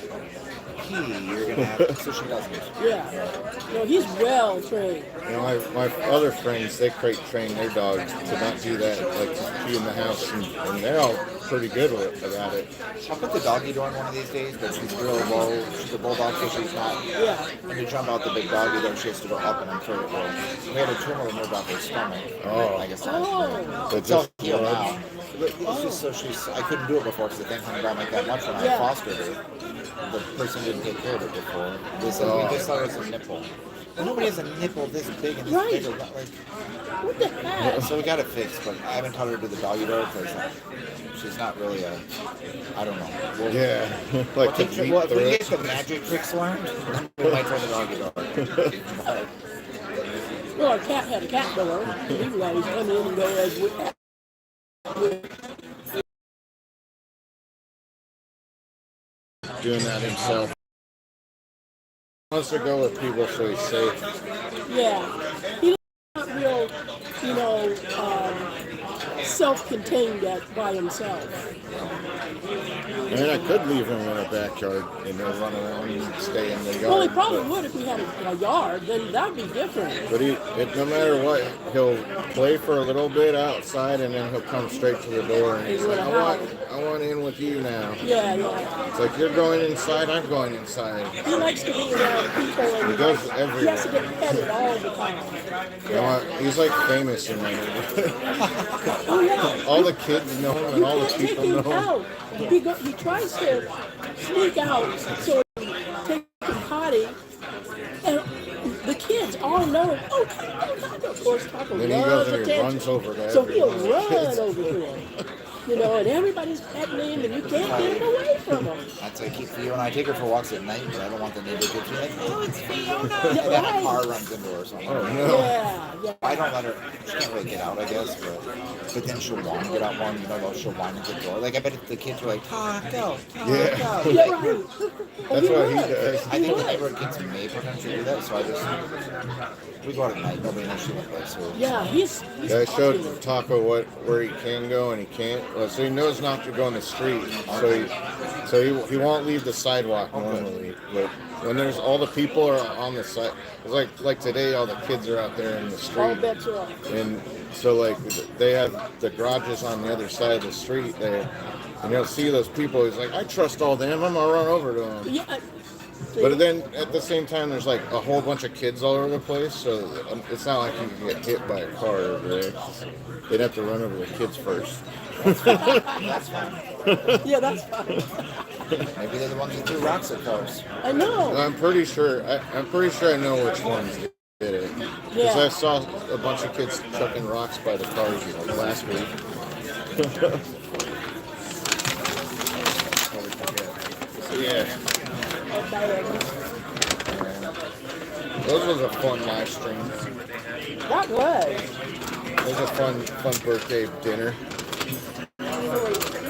C: pee, you're gonna have, so she doesn't.
A: Yeah. No, he's well trained.
B: You know, my other friends, they crate train their dogs to not do that, like just pee in the house, and they're all pretty good about it.
C: I'll put the doggy door in one of these days, but she's real low. She's a bulldog, so she's not.
A: Yeah.
C: When you jump out the big doggy door, she has to go up and unfurl it. We had a tumor removed off her stomach.
B: Oh.
C: I guess that's
A: Oh.
B: So
C: It's all
B: just
C: healed
B: blood.
C: now. But it's just so I couldn't do it before because the thing hung down like that much when I
A: Yeah.
C: fostered her. The person didn't take care of it before. They said we just thought it was a nipple. And nobody has a nipple this big and this
A: Right.
C: big. Like,
A: What the heck?
C: so we got it fixed, but I haven't taught her to do the doggy door because she's not really a. I don't know. We'll,
B: Yeah,
C: We'll
B: like to
C: take,
B: beat
C: well, if we
B: through
C: get
B: it.
C: the magic tricks learned, we might try the doggy door.
A: Well, our cat had a cat door. We would always come in and go as we.
B: Doing that himself. He wants to go with people so he's safe.
A: Yeah. He's not real, self-contained by himself.
B: I mean, I could leave him in a backyard and he'll run around and stay in the yard.
A: Well, he probably
B: but-
A: would if he had a yard. Then that'd be different.
B: But no matter what, he'll play for a little bit outside and then he'll come straight to the door and he's like, I want in with you now.
A: Yeah, yeah.
B: It's like, you're going inside, I'm going inside.
A: He likes to be around people, and
B: He goes
A: he
B: everywhere.
A: has to get petted all the time.
B: You know, he's like famous in my neighborhood.
A: Oh yeah.
B: All the kids know him and
A: You
B: all the
A: can't take
B: people
A: him
B: know him.
A: out. He tries to sneak out so he can take him potty, and the kids all know him. Oh, Taco, Taco. Of course, Taco
B: Then he goes
A: loves
B: and he
A: attention.
B: runs over to
A: So
B: every
A: he'll
B: one of the
A: run
B: kids.
A: over to him. and everybody's petting him, and you can't get him away from him.
C: That's why I keep Fiona. I take her for walks at night, but I don't want the neighbor kids to be like, oh, it's Fiona.
A: Yeah,
C: And then a
A: right.
C: car runs into her or something.
B: Oh no.
A: Yeah.
C: I don't let her. She can't really get out, I guess, but then she'll want to get out more. She'll want to get door. Like I bet if the kids were like, Taco, Taco.
B: Yeah.
A: Yeah, right.
B: That's what he
A: would.
B: does.
C: I think the neighborhood kids may potentially do that, so we go out at night. Nobody knows she went there, so.
A: Yeah, he's
B: I
A: popular.
B: showed Taco where he can go and he can't. Well, so he knows not to go on the street. So he won't leave the sidewalk normally. But when there's all the people are on the side, it's like today, all the kids are out there in the
A: All
B: street.
A: bets are off.
B: And so like they have the garages on the other side of the street there. And you'll see those people. He's like, I trust all them. I'm gonna run over to them.
A: Yeah.
B: But then at the same time, there's like a whole bunch of kids all over the place, so it's not like you can get hit by a car over there. They'd have to run over the kids first.
C: That's fine.
A: Yeah, that's fine.
C: Maybe they're the ones that threw rocks at cars.
A: I know.
B: I'm pretty sure I know which ones did it. Because
A: Yeah.
B: I saw a bunch of kids chucking rocks by the cars last week. Yeah. Those was a fun live stream.
A: That was.
B: It was a fun birthday dinner.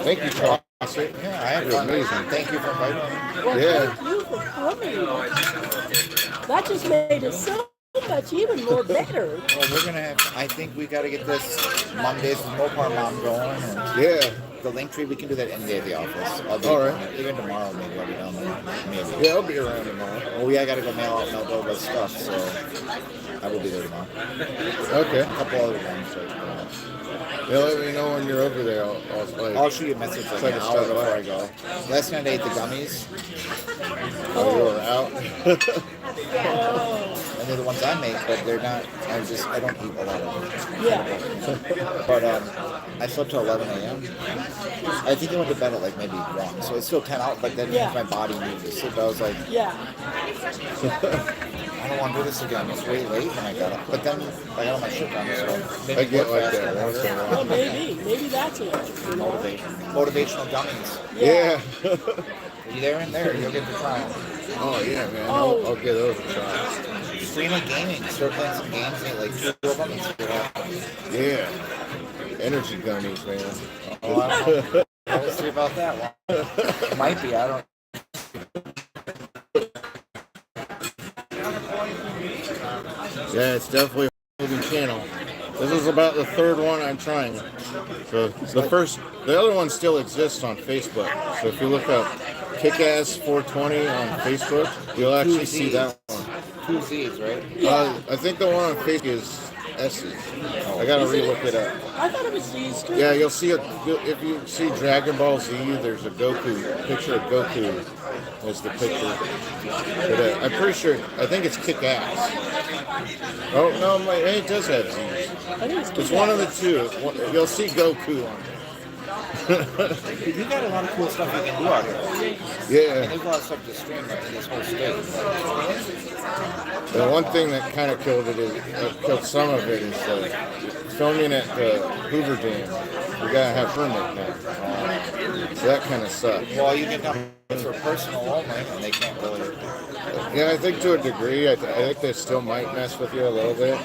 B: Thank you, Classic.
C: Yeah, I had
B: You're
C: fun.
B: amazing.
C: Thank you for inviting me.
A: Well,
B: Yeah.
A: thank you for coming. That just made it so much even more better.
C: Well, we're gonna have. I think we got to get this Mondays with Mopar Mom going, and
B: Yeah.
C: the link tree. We can do that any day at the office. I'll be
B: All right.
C: Even tomorrow, maybe I'll be down there. Maybe.
B: Yeah, I'll be around tomorrow.
C: Well, I got to go mail out Meldova's stuff, so I will be there tomorrow.
B: Okay.
C: A couple other ones. So,
B: Yeah, let me know when you're over there.
C: I'll shoot you a message like
B: Try
C: an
B: to
C: hour
B: start
C: before I
B: live.
C: go. Last night I ate the gummies,
B: you were out.
C: and they're the ones I make, but they're not. I don't eat a lot of them.
A: Yeah.
C: But I slept till 11 a.m. I think I went to bed at like maybe 1, so it's still 10 out. But then
A: Yeah.
C: my body needed to sleep. I was like,
A: Yeah.
C: I don't want to do this again. It's way late when I got up. But then I got all my shit done, so maybe
B: I get
C: work
B: like
C: faster.
B: that once in a
A: Well,
B: while.
A: maybe that's it. You know?
C: Motivational gummies.
B: Yeah.
C: You there and there, you'll get to try them.
B: Oh yeah, man.
A: Oh.
B: I'll give those a try.
C: Streaming gaming, start playing some games, and like 2 of them, and see what happens.
B: Yeah. Energy gummies, man.
C: Oh, I don't know. We'll see about that one. Might be, I don't.
B: Yeah, it's definitely a moving channel. This is about the 3rd one I'm trying. So the other one still exists on Facebook. So if you look up Kickass 420 on Facebook, you'll actually see that one.
C: 2 Z's, right?
B: I think the one on Facebook is S's. I gotta relook it up.
A: I thought it was these two.
B: Yeah, you'll see if you see Dragon Ball Z, there's a picture of Goku as the picture. But I'm pretty sure, I think it's Kick-Ass. Oh, no, it does have Z's.
A: I think
B: It's one of the two. You'll see Goku on
C: You got a lot of cool stuff you can do out here.
B: it.
C: And
B: Yeah.
C: there's a lot of stuff to stream in this whole state.
B: The one thing that kind of killed some of it is filming at the Hoover Dam. You gotta have permit now. So that kind of sucks.
C: Well, you can come for personal only, and they can't really.
B: Yeah, I think to a degree, I think they still might mess with you a little bit.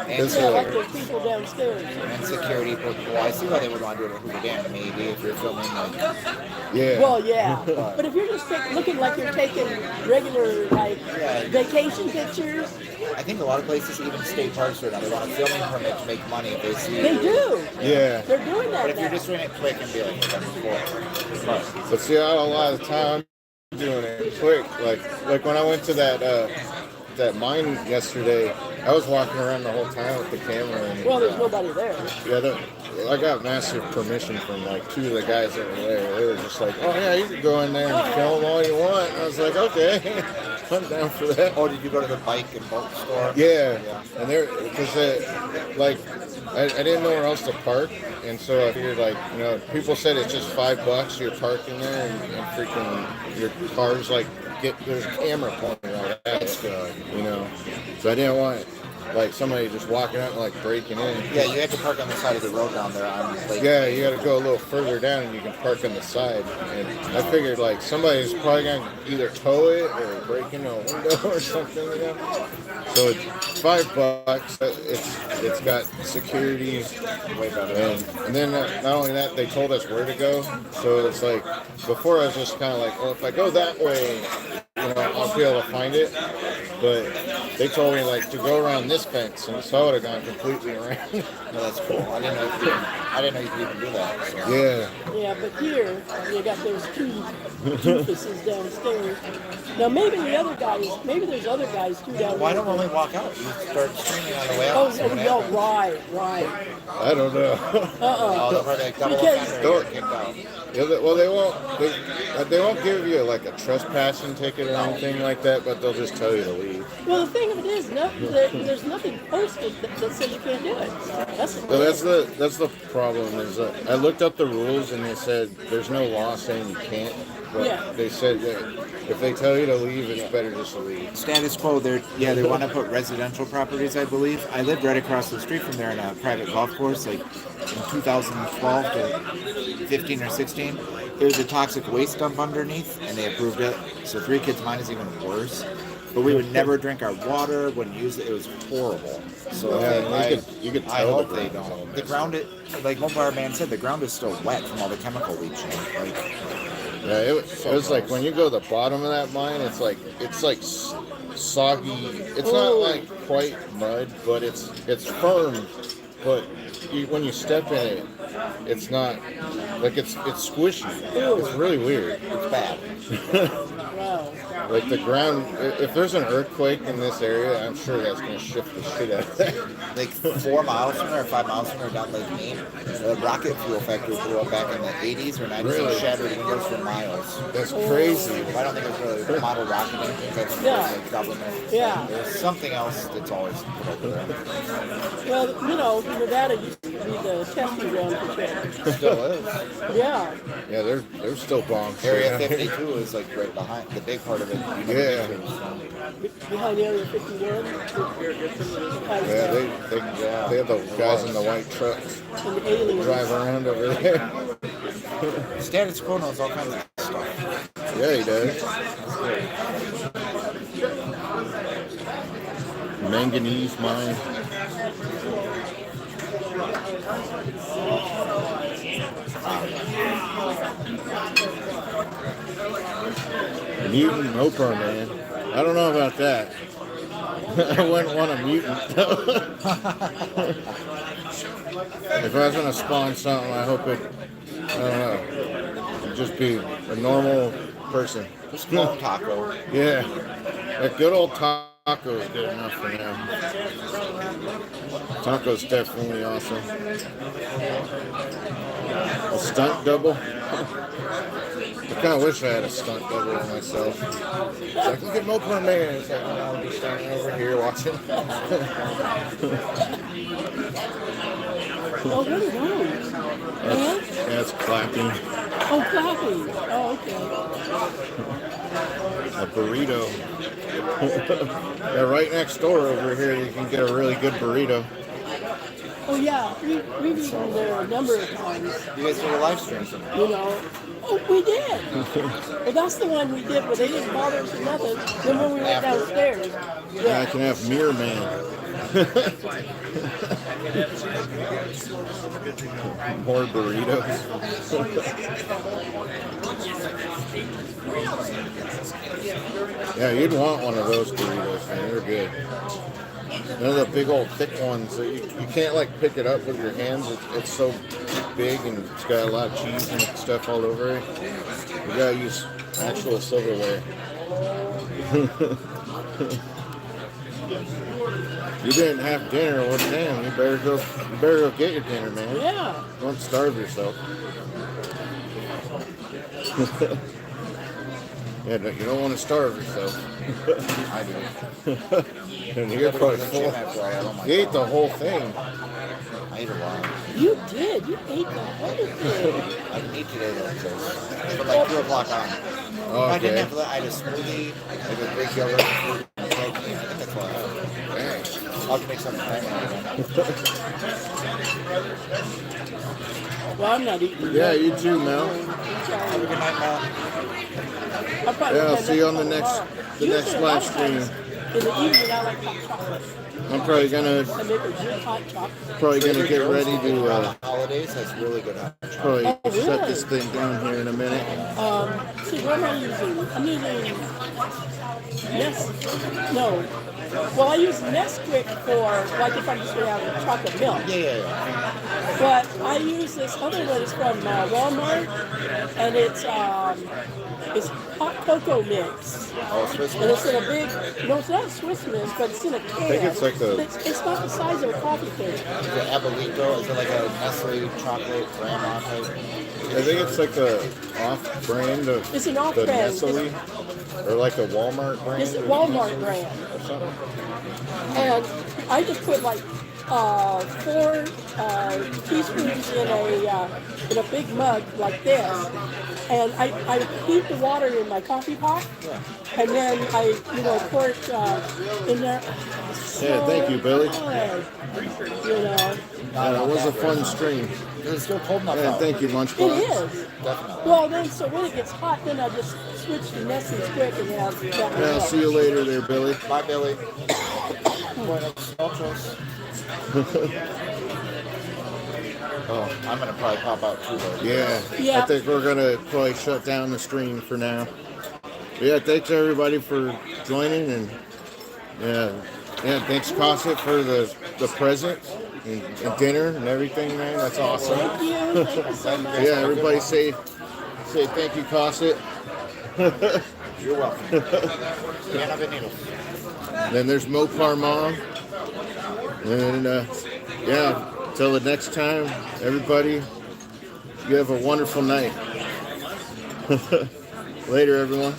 C: And,
A: Yeah, like those people downstairs.
C: and security. Well, I see why they would want to do it at Hoover Dam. Maybe if you're filming like.
B: Yeah.
A: Well, yeah. But if you're just looking like you're taking regular, like, vacation pictures,
C: I think a lot of places, even state parks right now, they want a filming permit to make money if they see.
A: they do.
B: Yeah.
A: They're doing that
C: But if you're
A: now.
C: just doing it quick and be like, "Look, I'm cool."
B: But see, a lot of the time I'm doing it quick. Like when I went to that mine yesterday, I was walking around the whole time with the camera. And,
A: Well, there's nobody there.
B: yeah, I got massive permission from like 2 of the guys that were there. They were just like, "Oh yeah, you can go in there and film all you want." And I was like, "Okay, I'm down for that."
C: Oh, did you go to the bike and boat store?
B: Yeah, and because I didn't know where else to park, and so I figured people said it's just $5. You're parking there, and freaking your car's there's a camera pointing right at it, So I didn't want like somebody just walking out and like breaking in.
C: Yeah, you have to park on the side of the road down there on Lake.
B: Yeah, you got to go a little further down and you can park on the side. And I figured like somebody's probably gonna either tow it or break into a window or something. You know? So it's $5. It's got security,
C: Way better.
B: and then not only that, they told us where to go. So it's like before I was just kind of like, well, if I go that way, you know, I'll be able to find it. But they told me like to go around this fence, and so I would have gone completely around.
C: No, that's cool. I didn't know you could even do that. So.
B: Yeah.
A: Yeah, but here you got those two doofuses downstairs. Now maybe there's other guys too down
C: Why
A: there.
C: don't we walk out? You start screaming on the way out.
A: Oh,
C: and see what
A: no,
C: happens.
A: right.
B: I don't know.
C: Oh, they'll probably like double
A: Because-
C: offender or get kicked out.
B: Yeah, well, they won't give you like a trespassing ticket or anything like that, but they'll just tell you to leave.
A: Well, the thing of it is, there's nothing posted that says you can't do it. That's the
B: So that's the problem. Is that I looked up the rules and they said there's no law saying you can't, but
A: Yeah.
B: they said that if they tell you to leave, it's better just to leave.
C: Status quo, they want to put residential properties, I believe. I lived right across the street from there in a private golf course, like in 2012 to 15 or 16. There was a toxic waste dump underneath, and they approved it. So 3 kids, mine is even worse. But we would never drink our water, wouldn't use it. It was horrible. So
B: Yeah, you could
C: I
B: tell
C: hope
B: the
C: they
B: ground's all
C: don't. The ground, like one bar man said, the ground is still wet from all the chemical leaching. Like,
B: Yeah, it was like when you go to the bottom of that mine, it's like soggy. It's not like quite mud, but it's firm. But when you step in it, it's not like it's squishy. It's really weird.
C: it's bad.
A: wow.
B: Like the ground, if there's an earthquake in this area, I'm sure that's gonna shift the shit out of there.
C: Like 4 miles from there, or 5 miles from there, down Lake Maine, a rocket fuel factory blew up back in the 80s or 90s
B: Really?
C: and shattered windows for miles.
B: That's crazy.
C: I don't think it's really a model rocket engine. That's
A: Yeah.
C: like government.
A: Yeah.
C: There's something else that's always put over there.
A: Well, you know, Nevada used to be the testing ground for shit.
C: Still is.
A: Yeah.
B: Yeah, there's still bombs.
C: Area 52 is like right behind the big part of it. You never
B: Yeah.
C: get to, so.
A: Behind Area 51.
B: Yeah, they have the guys in the white trucks
A: And the aliens.
B: drive around over there.
C: Status quo knows all kinds of stuff.
B: Yeah, he does. Manganese mine. Mutant Oprah, man. I don't know about that. I wouldn't want a mutant. If I was gonna spawn something, I hope it, I don't know, it'd just be a normal person.
C: Just call it taco.
B: Yeah, that good old taco is good enough for now. Taco's definitely awesome. A stunt double. I kind of wish I had a stunt double of myself. It's like, look at Mopar Man. It's like, oh, I'll be standing over here watching.
A: Oh, what are those? Ants?
B: Yeah, it's clapping.
A: Oh, clapping. Oh, okay.
B: A burrito. Yeah, right next door over here, you can get a really good burrito.
A: Oh, yeah. We've eaten there a number of times,
C: You guys did a live stream.
A: you know. Oh, we did. Well, that's the one we did where they didn't bother us or nothing. Then when we went downstairs.
B: Yeah, I
A: Yeah.
B: can have Mirror Man. More burritos. Yeah, you'd want one of those burritos, man. They're good. They're the big old thick ones that you can't like pick it up with your hands. It's so big and it's got a lot of cheese and stuff all over it. You gotta use actual silverware. You didn't have dinner. Well, damn, you better go get your dinner, man.
A: Yeah.
B: Don't starve yourself. Yeah, you don't want to starve yourself.
C: I do.
B: And you're probably
C: Gym
B: full.
C: after I had all my
B: You ate the whole thing.
C: I ate a lot.
A: You did. You ate the whole thing.
C: I didn't eat today though, because from like 2 o'clock on. I didn't have that. I had a smoothie, like a Greek yogurt, fruit, and protein. I think that's all I had.
B: Dang.
C: I'll have to make something tonight when I
A: Well, I'm not eating.
B: Yeah, you too, Mel.
C: Have a good night, Mel.
A: I'll probably
B: Yeah, I'll
A: have
B: see you on the
A: tomorrow.
B: next
A: Usually, a lot
B: live
A: of times,
B: stream.
A: In the evening, I like hot chocolate.
B: I'm probably gonna
A: I make a good hot chocolate.
B: get ready to
C: Around the holidays, that's really good.
B: probably
A: Oh,
B: shut
A: really?
B: this thing down here in a minute.
A: See, what am I using? I'm using No. Well, I use Nesquik for, like, if I'm just going to have chocolate milk.
C: Yeah.
A: But I use this other one. It's from Walmart, and it's hot cocoa mix.
C: Oh, Swiss
A: And it's in a big, no, it's not a Swiss miss, but it's in a can.
B: I think it's like a-
A: It's not the size of a coffee can.
C: Is it Abuelito? Is it like a Nestle chocolate grandma type?
B: I think it's like a off-brand of
A: It's an
B: the
A: off-brand.
B: Nestle, or like a Walmart brand.
A: It's a Walmart brand.
B: or something.
A: And I just put like 4 teaspoons in a big mug like this, and I heat the water in my coffee pot, and then I pour it in there.
B: Yeah, thank you, Billy.
A: Good,
B: Yeah, it was a fun stream.
C: Is it still cold enough
B: Yeah,
C: out?
B: thank you,
A: It
B: Lunchbox.
A: is.
C: Definitely.
A: Well, then so when it gets hot, then I just switch to Nestle's quick and have that
B: Yeah, I'll
A: milk.
B: see you later there, Billy.
C: Bye, Billy. Buenos noches. Oh, I'm gonna probably pop out too, though.
B: Yeah,
A: Yeah.
B: I think we're gonna probably shut down the stream for now. But yeah, thanks everybody for joining, and yeah, thanks Cosset for the present and dinner and everything, man. That's awesome.
A: Thank you so much.
B: Yeah, everybody say thank you, Cosset.
C: You're welcome. Bienvenidos.
B: Then there's Mopar Mom, and yeah, till the next time, everybody, you have a wonderful night. Later, everyone.